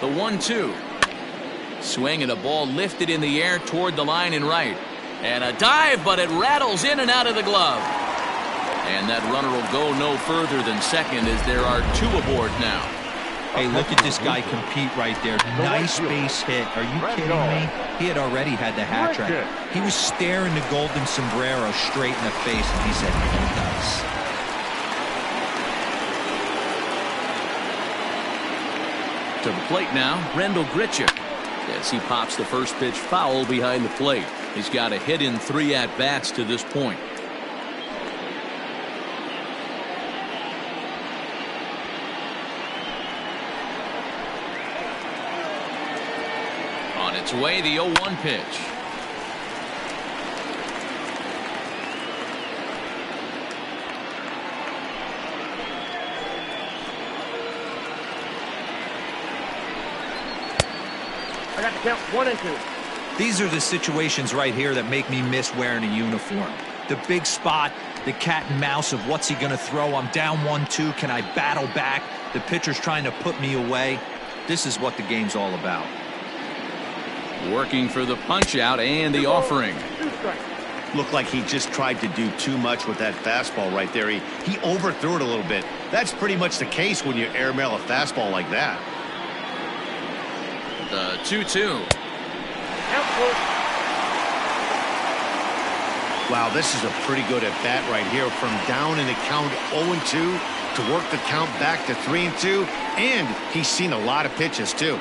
The 1-2. Swing and a ball lifted in the air toward the line and right. And a dive, but it rattles in and out of the glove. And that runner will go no further than second as there are two aboard now. Hey, look at this guy compete right there. Nice base hit. Are you kidding me? He had already had the hat trick. He was staring the golden sombrero straight in the face, and he said, nice. To the plate now, Rendell Grichuk. As he pops the first pitch foul behind the plate. He's got a hit in 3 at-bats to this point. On its way, the 0-1 pitch. I got the count 1-2. These are the situations right here that make me miss wearing a uniform. The big spot, the cat and mouse of what's he going to throw. I'm down 1-2. Can I battle back? The pitcher's trying to put me away. This is what the game's all about. Working for the punch out and the offering. Looked like he just tried to do too much with that fastball right there. He overthrew it a little bit. That's pretty much the case when you airmail a fastball like that. The 2-2. Wow, this is a pretty good at bat right here. From down in the count 0-2 to work the count back to 3-2, and he's seen a lot of pitches too.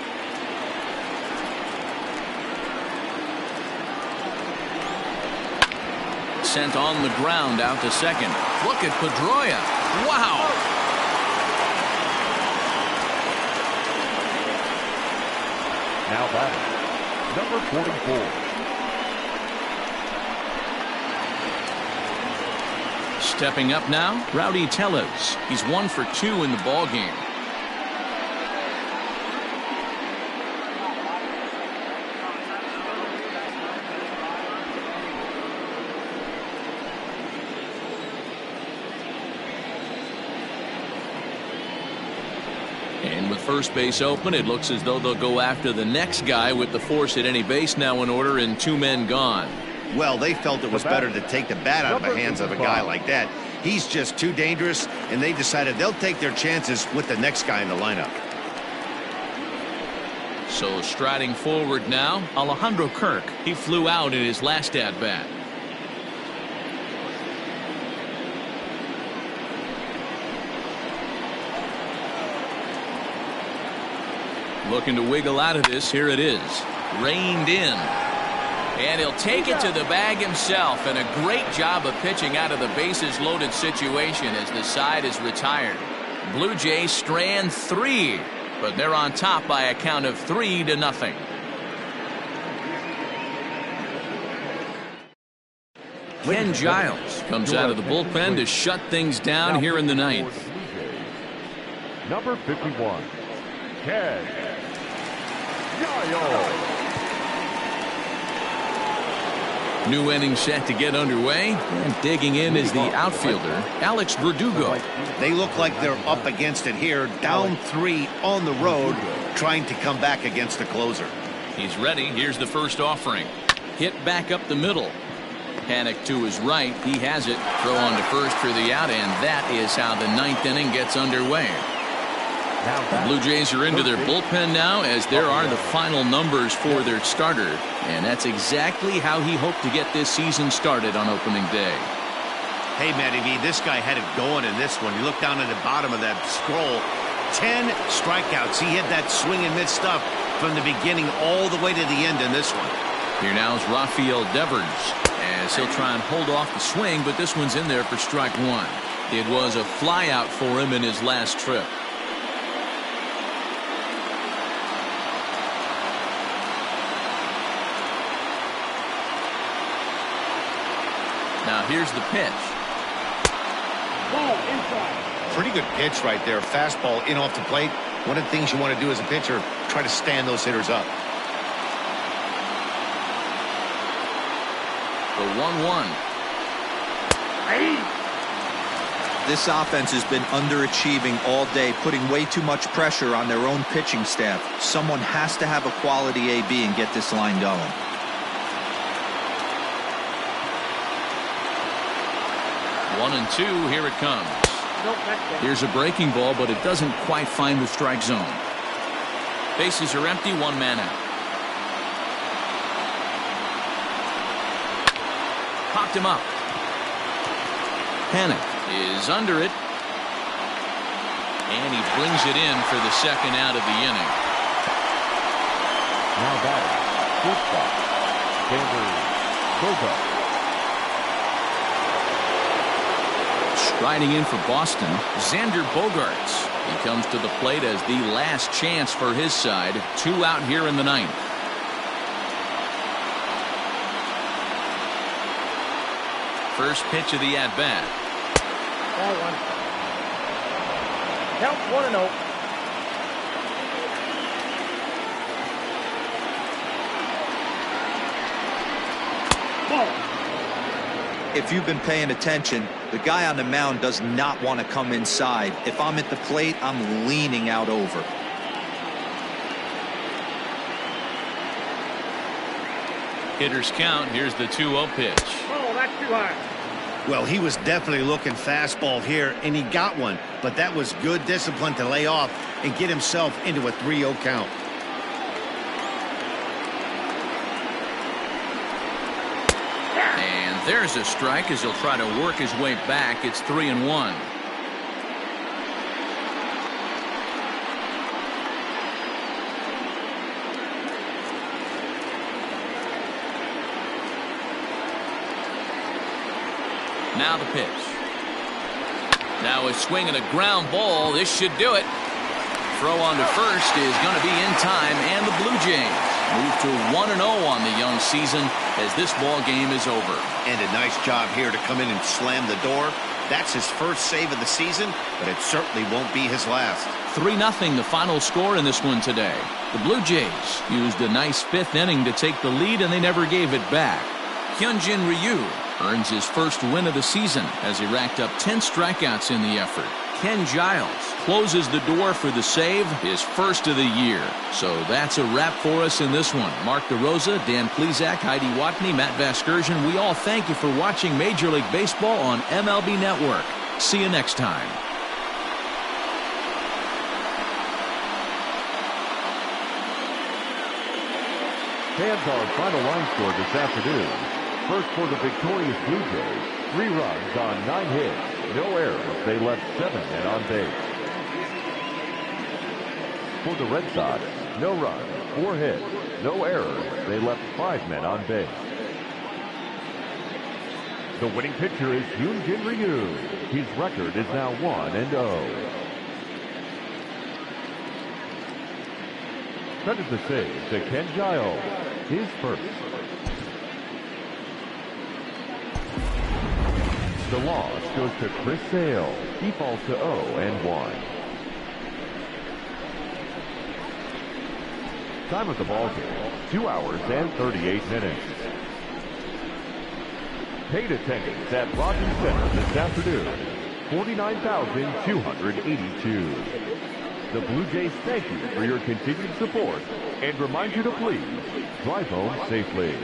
Sent on the ground out to second. Look at Pedroia. Wow. Now batting, number 44. Stepping up now, Rowdy Tellez. He's 1 for 2 in the ballgame. And with first base open, it looks as though they'll go after the next guy with the force at any base now in order and 2 men gone. Well, they felt it was better to take the bat out of the hands of a guy like that. He's just too dangerous, and they decided they'll take their chances with the next guy in the lineup. So striding forward now, Alejandro Kirk. He flew out in his last at-bat. Looking to wiggle out of this. Here it is. Reined in. And he'll take it to the bag himself. And a great job of pitching out of the bases loaded situation as the side is retired. Blue Jays strand 3. But they're on top by a count of 3-0. Ken Giles comes out of the bullpen to shut things down here in the ninth. Number 51, Ken Giles. New inning set to get underway, and digging in is the outfielder, Alex Verdugo. They look like they're up against it here, down 3 on the road, trying to come back against the closer. He's ready. Here's the first offering. Hit back up the middle. Panic to his right. He has it. Throw on to first for the out, and that is how the 9th inning gets underway. The Blue Jays are into their bullpen now, as there are the final numbers for their starter. And that's exactly how he hoped to get this season started on opening day. Hey, Matty V, this guy had it going in this one. You look down at the bottom of that scroll. 10 strikeouts. He hit that swing and miss stuff from the beginning all the way to the end in this one. Here now is Rafael Devers, as he'll try and hold off the swing, but this one's in there for strike 1. It was a flyout for him in his last trip. Now here's the pitch. Ball inside. Pretty good pitch right there. Fastball in off the plate. One of the things you want to do as a pitcher, try to stand those hitters up. The 1-1. This offense has been underachieving all day, putting way too much pressure on their own pitching staff. Someone has to have a quality AB and get this line going. One and two, here it comes. Here's a breaking ball, but it doesn't quite find the strike zone. Bases are empty, 1 man out. Popped him up. Panic is under it. And he brings it in for the second out of the inning. Now batting, shortstop, burgess. Striding in for Boston, Xander Bogaerts. He comes to the plate as the last chance for his side. 2 out here in the 9th. First pitch of the at-bat. Ball 1. Count 1-0. Ball. If you've been paying attention, the guy on the mound does not want to come inside. If I'm at the plate, I'm leaning out over. Hitters count. Here's the 2-0 pitch. Oh, that's too high. Well, he was definitely looking fastball here, and he got one. But that was good discipline to lay off and get himself into a 3-0 count. And there's a strike as he'll try to work his way back. It's 3-1. Now the pitch. Now a swing and a ground ball. This should do it. Throw on to first is going to be in time, and the Blue Jays move to 1-0 on the young season as this ball game is over. And a nice job here to come in and slam the door. That's his first save of the season, but it certainly won't be his last. 3-0 the final score in this one today. The Blue Jays used a nice 5th inning to take the lead, and they never gave it back. Hyunjin Ryu earns his first win of the season as he racked up 10 strikeouts in the effort. Ken Giles closes the door for the save, his first of the year. So that's a wrap for us in this one. Mark DeRosa, Dan Plesac, Heidi Watney, Matt Vasgersian, we all thank you for watching Major League Baseball on MLB Network. See you next time. Fans, our final line score this afternoon. First for the victorious Blue Jays, 3 runs on 9 hits. No errors. They left 7 men on base. For the Red Sox, no runs, 4 hits. No errors. They left 5 men on base. The winning pitcher is Hyunjin Ryu. His record is now 1-0. Credit the save to Ken Giles. His first. The loss goes to Chris Sale. He falls to 0-1. Time of the ball game, 2 hours and 38 minutes. paid attendance at Rogers Center this afternoon, 49,282. The Blue Jays thank you for your continued support and remind you to please drive home safely.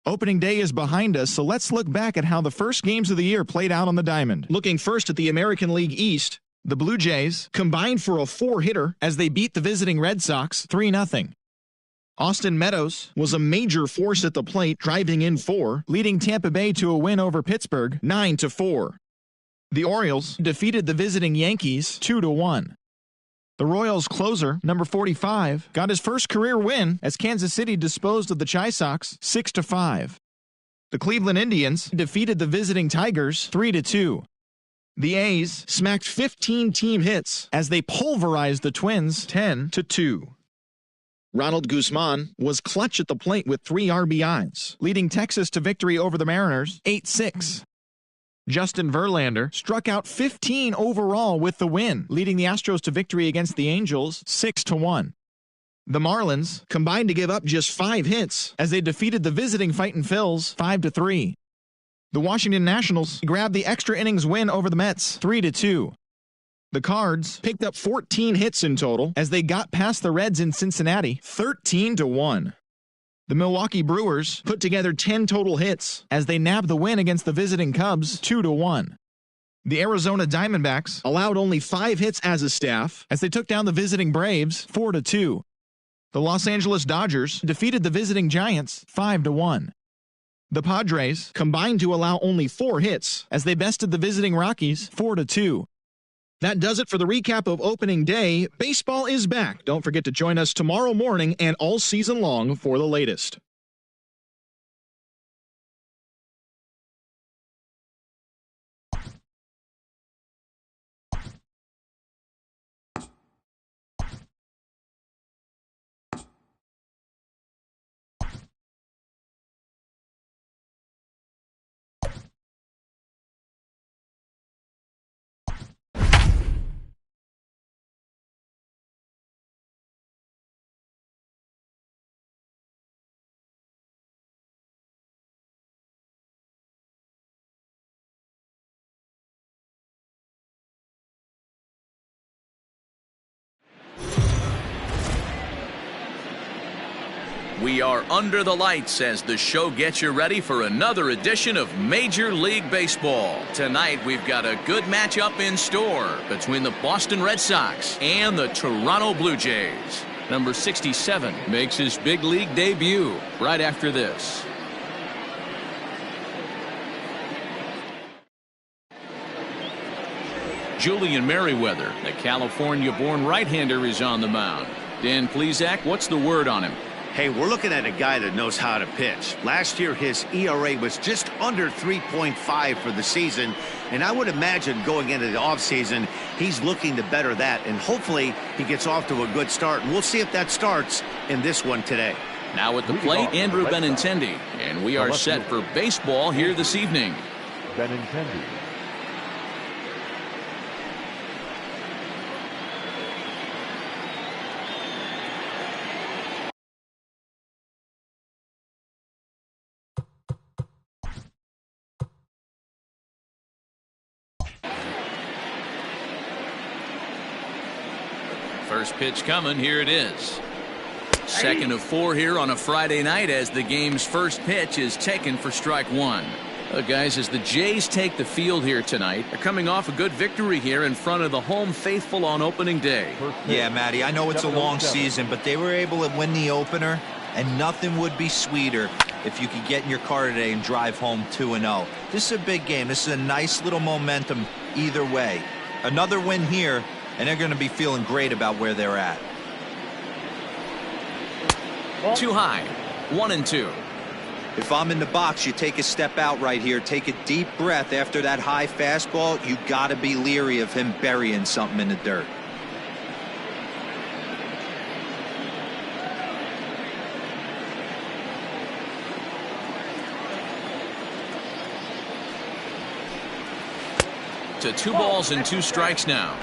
Opening day is behind us, so let's look back at how the first games of the year played out on the diamond. Looking first at the American League East, the Blue Jays combined for a 4-hitter as they beat the visiting Red Sox 3-0. Austin Meadows was a major force at the plate, driving in 4, leading Tampa Bay to a win over Pittsburgh 9-4. The Orioles defeated the visiting Yankees 2-1. The Royals closer, number 45, got his first career win as Kansas City disposed of the Chi Sox 6-5. The Cleveland Indians defeated the visiting Tigers 3-2. The A's smacked 15 team hits as they pulverized the Twins 10-2. Ronald Guzman was clutch at the plate with 3 RBIs, leading Texas to victory over the Mariners 8-6. Justin Verlander struck out 15 overall with the win, leading the Astros to victory against the Angels 6-1. The Marlins combined to give up just 5 hits as they defeated the visiting Fightin' Phils 5-3. The Washington Nationals grabbed the extra innings win over the Mets 3-2. The Cards picked up 14 hits in total as they got past the Reds in Cincinnati 13-1. The Milwaukee Brewers put together 10 total hits as they nabbed the win against the visiting Cubs 2-1. The Arizona Diamondbacks allowed only 5 hits as a staff as they took down the visiting Braves 4-2. The Los Angeles Dodgers defeated the visiting Giants 5-1. The Padres combined to allow only 4 hits as they bested the visiting Rockies 4-2. That does it for the recap of opening day. Baseball is back. Don't forget to join us tomorrow morning and all season long for the latest. We are under the lights as the show gets you ready for another edition of Major League Baseball. Tonight, we've got a good matchup in store between the Boston Red Sox and the Toronto Blue Jays. Number 67 makes his big league debut right after this. Julian Merriweather, the California-born right-hander, is on the mound. Dan Plesac, what's the word on him? Hey, we're looking at a guy that knows how to pitch. Last year, his ERA was just under 3.5 for the season, and I would imagine going into the offseason, he's looking to better that, and hopefully he gets off to a good start, and we'll see if that starts in this one today. Now at the plate, Andrew Benintendi, and we are set for baseball here this evening. Benintendi. First pitch coming. Here it is. Second of 4 here on a Friday night as the game's first pitch is taken for strike one. Guys, as the Jays take the field here tonight, they're coming off a good victory here in front of the home faithful on opening day. Yeah, Matty, I know it's a long season, but they were able to win the opener, and nothing would be sweeter if you could get in your car today and drive home 2-0. This is a big game. This is a nice little momentum either way. Another win here, and they're going to be feeling great about where they're at. Too high. 1-2. If I'm in the box, you take a step out right here. Take a deep breath after that high fastball. You got to be leery of him burying something in the dirt. To 2 balls and 2 strikes now.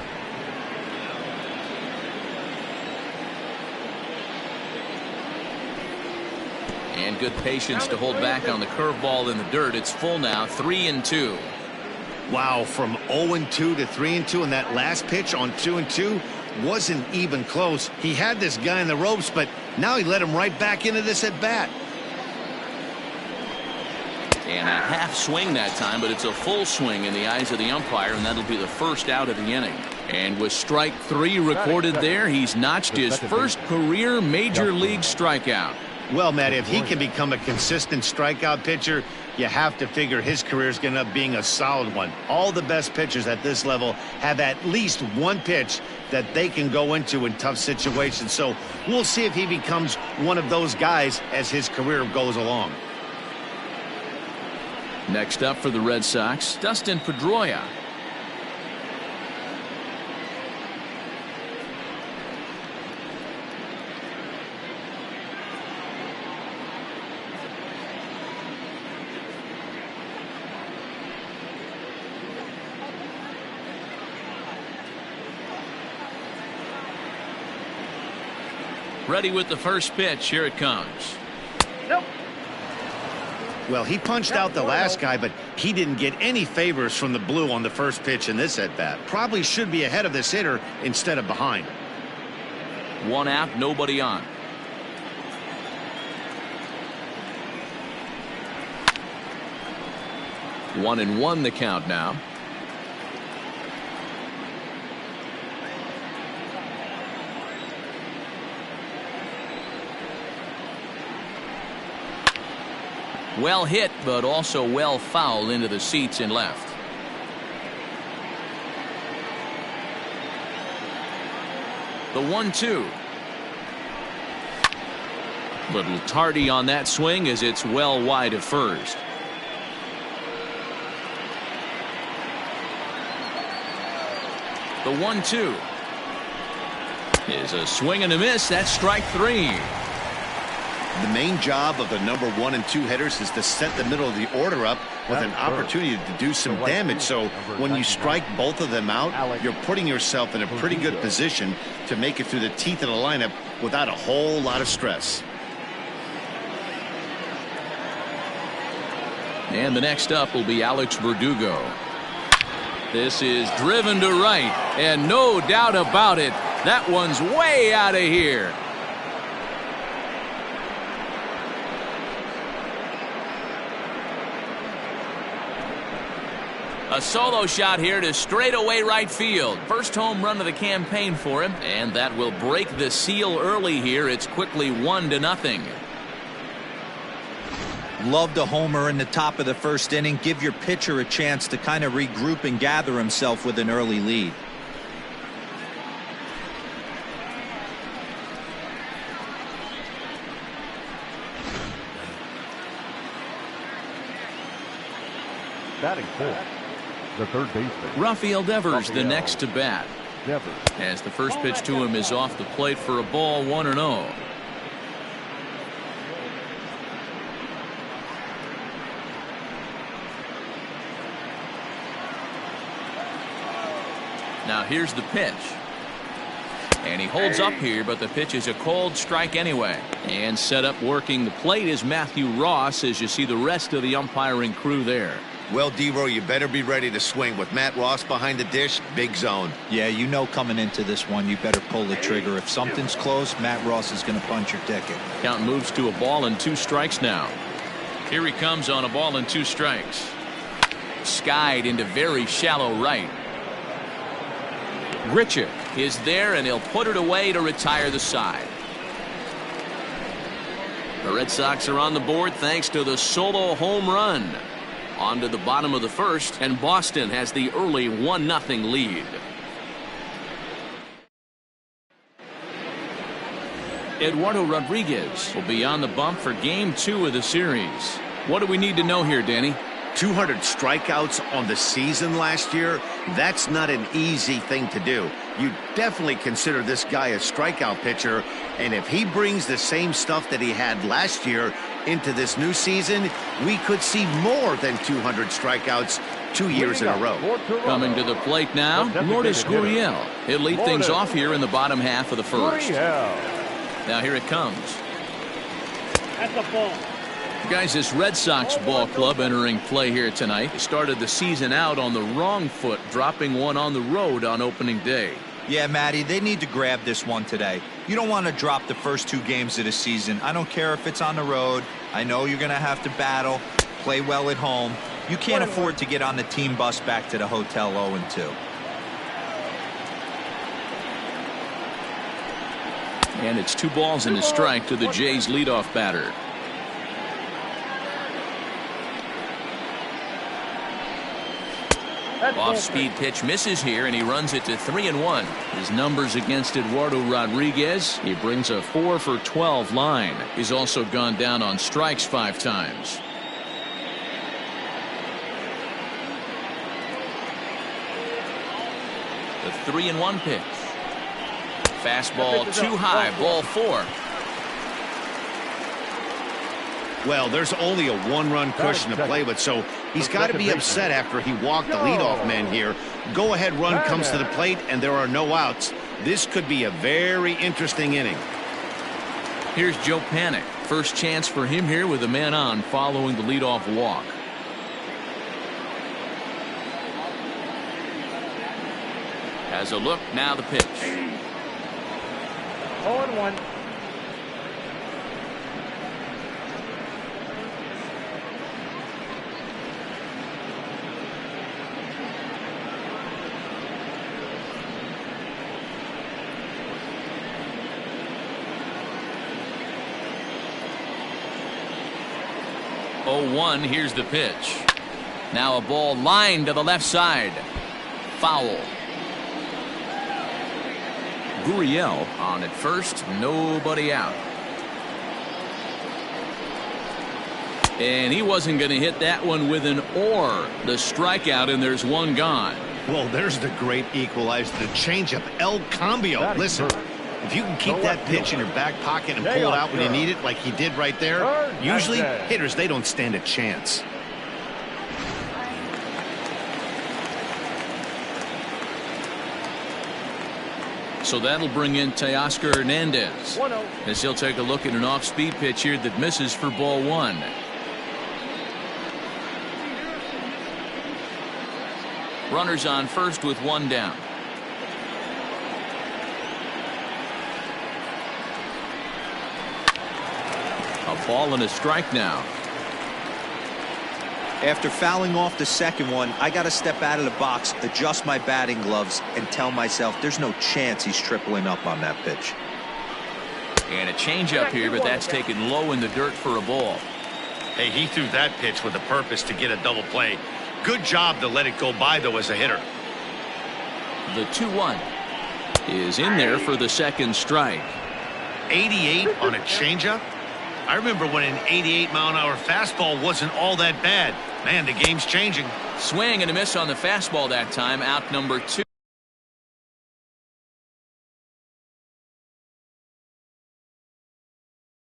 And good patience to hold back on the curveball in the dirt. It's full now, 3-2. Wow, from 0-2 to 3-2, and that last pitch on 2-2 wasn't even close. He had this guy in the ropes, but now he let him right back into this at bat. And a half swing that time, but it's a full swing in the eyes of the umpire, and that'll be the first out of the inning. And with strike 3 recorded there, he's notched his first career major league strikeout. Well, Matt, if he can become a consistent strikeout pitcher, you have to figure his career is going to end up being a solid one. All the best pitchers at this level have at least one pitch that they can go into in tough situations. So we'll see if he becomes one of those guys as his career goes along. Next up for the Red Sox, Dustin Pedroia. Ready with the first pitch. Here it comes. Nope. Well, he punched out the last guy, but he didn't get any favors from the blue on the first pitch in this at-bat. Probably should be ahead of this hitter instead of behind. 1 out, nobody on. One and 1 the count now. Well hit, but also well fouled into the seats and left. The 1-2. Little tardy on that swing as it's well wide of first. The 1-2 is a swing and a miss. That's strike 3. The main job of the number 1 and 2 hitters is to set the middle of the order up with an opportunity to do some damage. So when you strike both of them out, you're putting yourself in a pretty good position to make it through the teeth of the lineup without a whole lot of stress. And the next up will be Alex Verdugo. This is driven to right, and no doubt about it, that one's way out of here. A solo shot here to straightaway right field. First home run of the campaign for him, and that will break the seal early here. It's quickly 1-0. Loved a homer in the top of the first inning. Give your pitcher a chance to kind of regroup and gather himself with an early lead. Batting fourth, the third baseman, Rafael Devers, the next to bat. Devers. As the first pitch to him is off the plate for a ball, 1-0. Now here's the pitch. And he holds up here, but the pitch is a called strike anyway. And set up working the plate is Matthew Ross, as you see the rest of the umpiring crew there. Well, D-Row, you better be ready to swing. With Matt Ross behind the dish, big zone. Yeah, you know coming into this one, you better pull the trigger. If something's close, Matt Ross is going to punch your ticket. Count moves to a ball and 2 strikes now. Here he comes on a ball and 2 strikes. Skied into very shallow right. Grichuk is there, and he'll put it away to retire the side. The Red Sox are on the board thanks to the solo home run. On to the bottom of the first, and Boston has the early 1-0 lead. Eduardo Rodriguez will be on the bump for Game 2 of the series. What do we need to know here, Danny? 200 strikeouts on the season last year. That's not an easy thing to do. You definitely consider this guy a strikeout pitcher, and if he brings the same stuff that he had last year into this new season, we could see more than 200 strikeouts 2 years in a row. Coming to the plate now, Lourdes Gurriel. He'll lead things off here in the bottom half of the first. Now here it comes. That's a ball. Guys, this Red Sox ball club entering play here tonight. They started the season out on the wrong foot, dropping one on the road on opening day. Yeah, Matty, they need to grab this one today. You don't want to drop the first 2 games of the season. I don't care if it's on the road. I know you're going to have to battle, play well at home. You can't afford to get on the team bus back to the hotel 0-2. And it's 2 balls and a strike to the Jays leadoff batter. Off-speed pitch misses here, and he runs it to 3-1. His numbers against Eduardo Rodriguez, he brings a 4 for 12 line. He's also gone down on strikes 5 times. The 3-1 pitch. Fastball too high, ball 4. Well, there's only a 1-run cushion to play with, so he's got to be upset after he walked the leadoff man here. Go-ahead run comes to the plate, and there are no outs. This could be a very interesting inning. Here's Joe Panik. First chance for him here with a man on following the leadoff walk. Has a look, now the pitch. 0-1. Here's the pitch. Now a ball lined to the left side. Foul. Gurriel on at first, nobody out. And he wasn't going to hit that one with an or. The strikeout, and there's 1 gone. Well, there's the great equalizer, the changeup, El Cambio. Listen, if you can keep that pitch in your back pocket and pull it out when you need it like he did right there, usually hitters, they don't stand a chance. So that'll bring in Teoscar Hernandez as he'll take a look at an off-speed pitch here that misses for ball 1. Runners on first with 1 down. A ball and a strike now. After fouling off the second one, I got to step out of the box, adjust my batting gloves, and tell myself there's no chance he's tripling up on that pitch. And a changeup here, but that's taken low in the dirt for a ball. Hey, he threw that pitch with a purpose to get a double play. Good job to let it go by, though, as a hitter. The 2-1 is in there for the second strike. 88 on a changeup? I remember when an 88-mile-an-hour fastball wasn't all that bad. Man, the game's changing. Swing and a miss on the fastball that time, out number 2.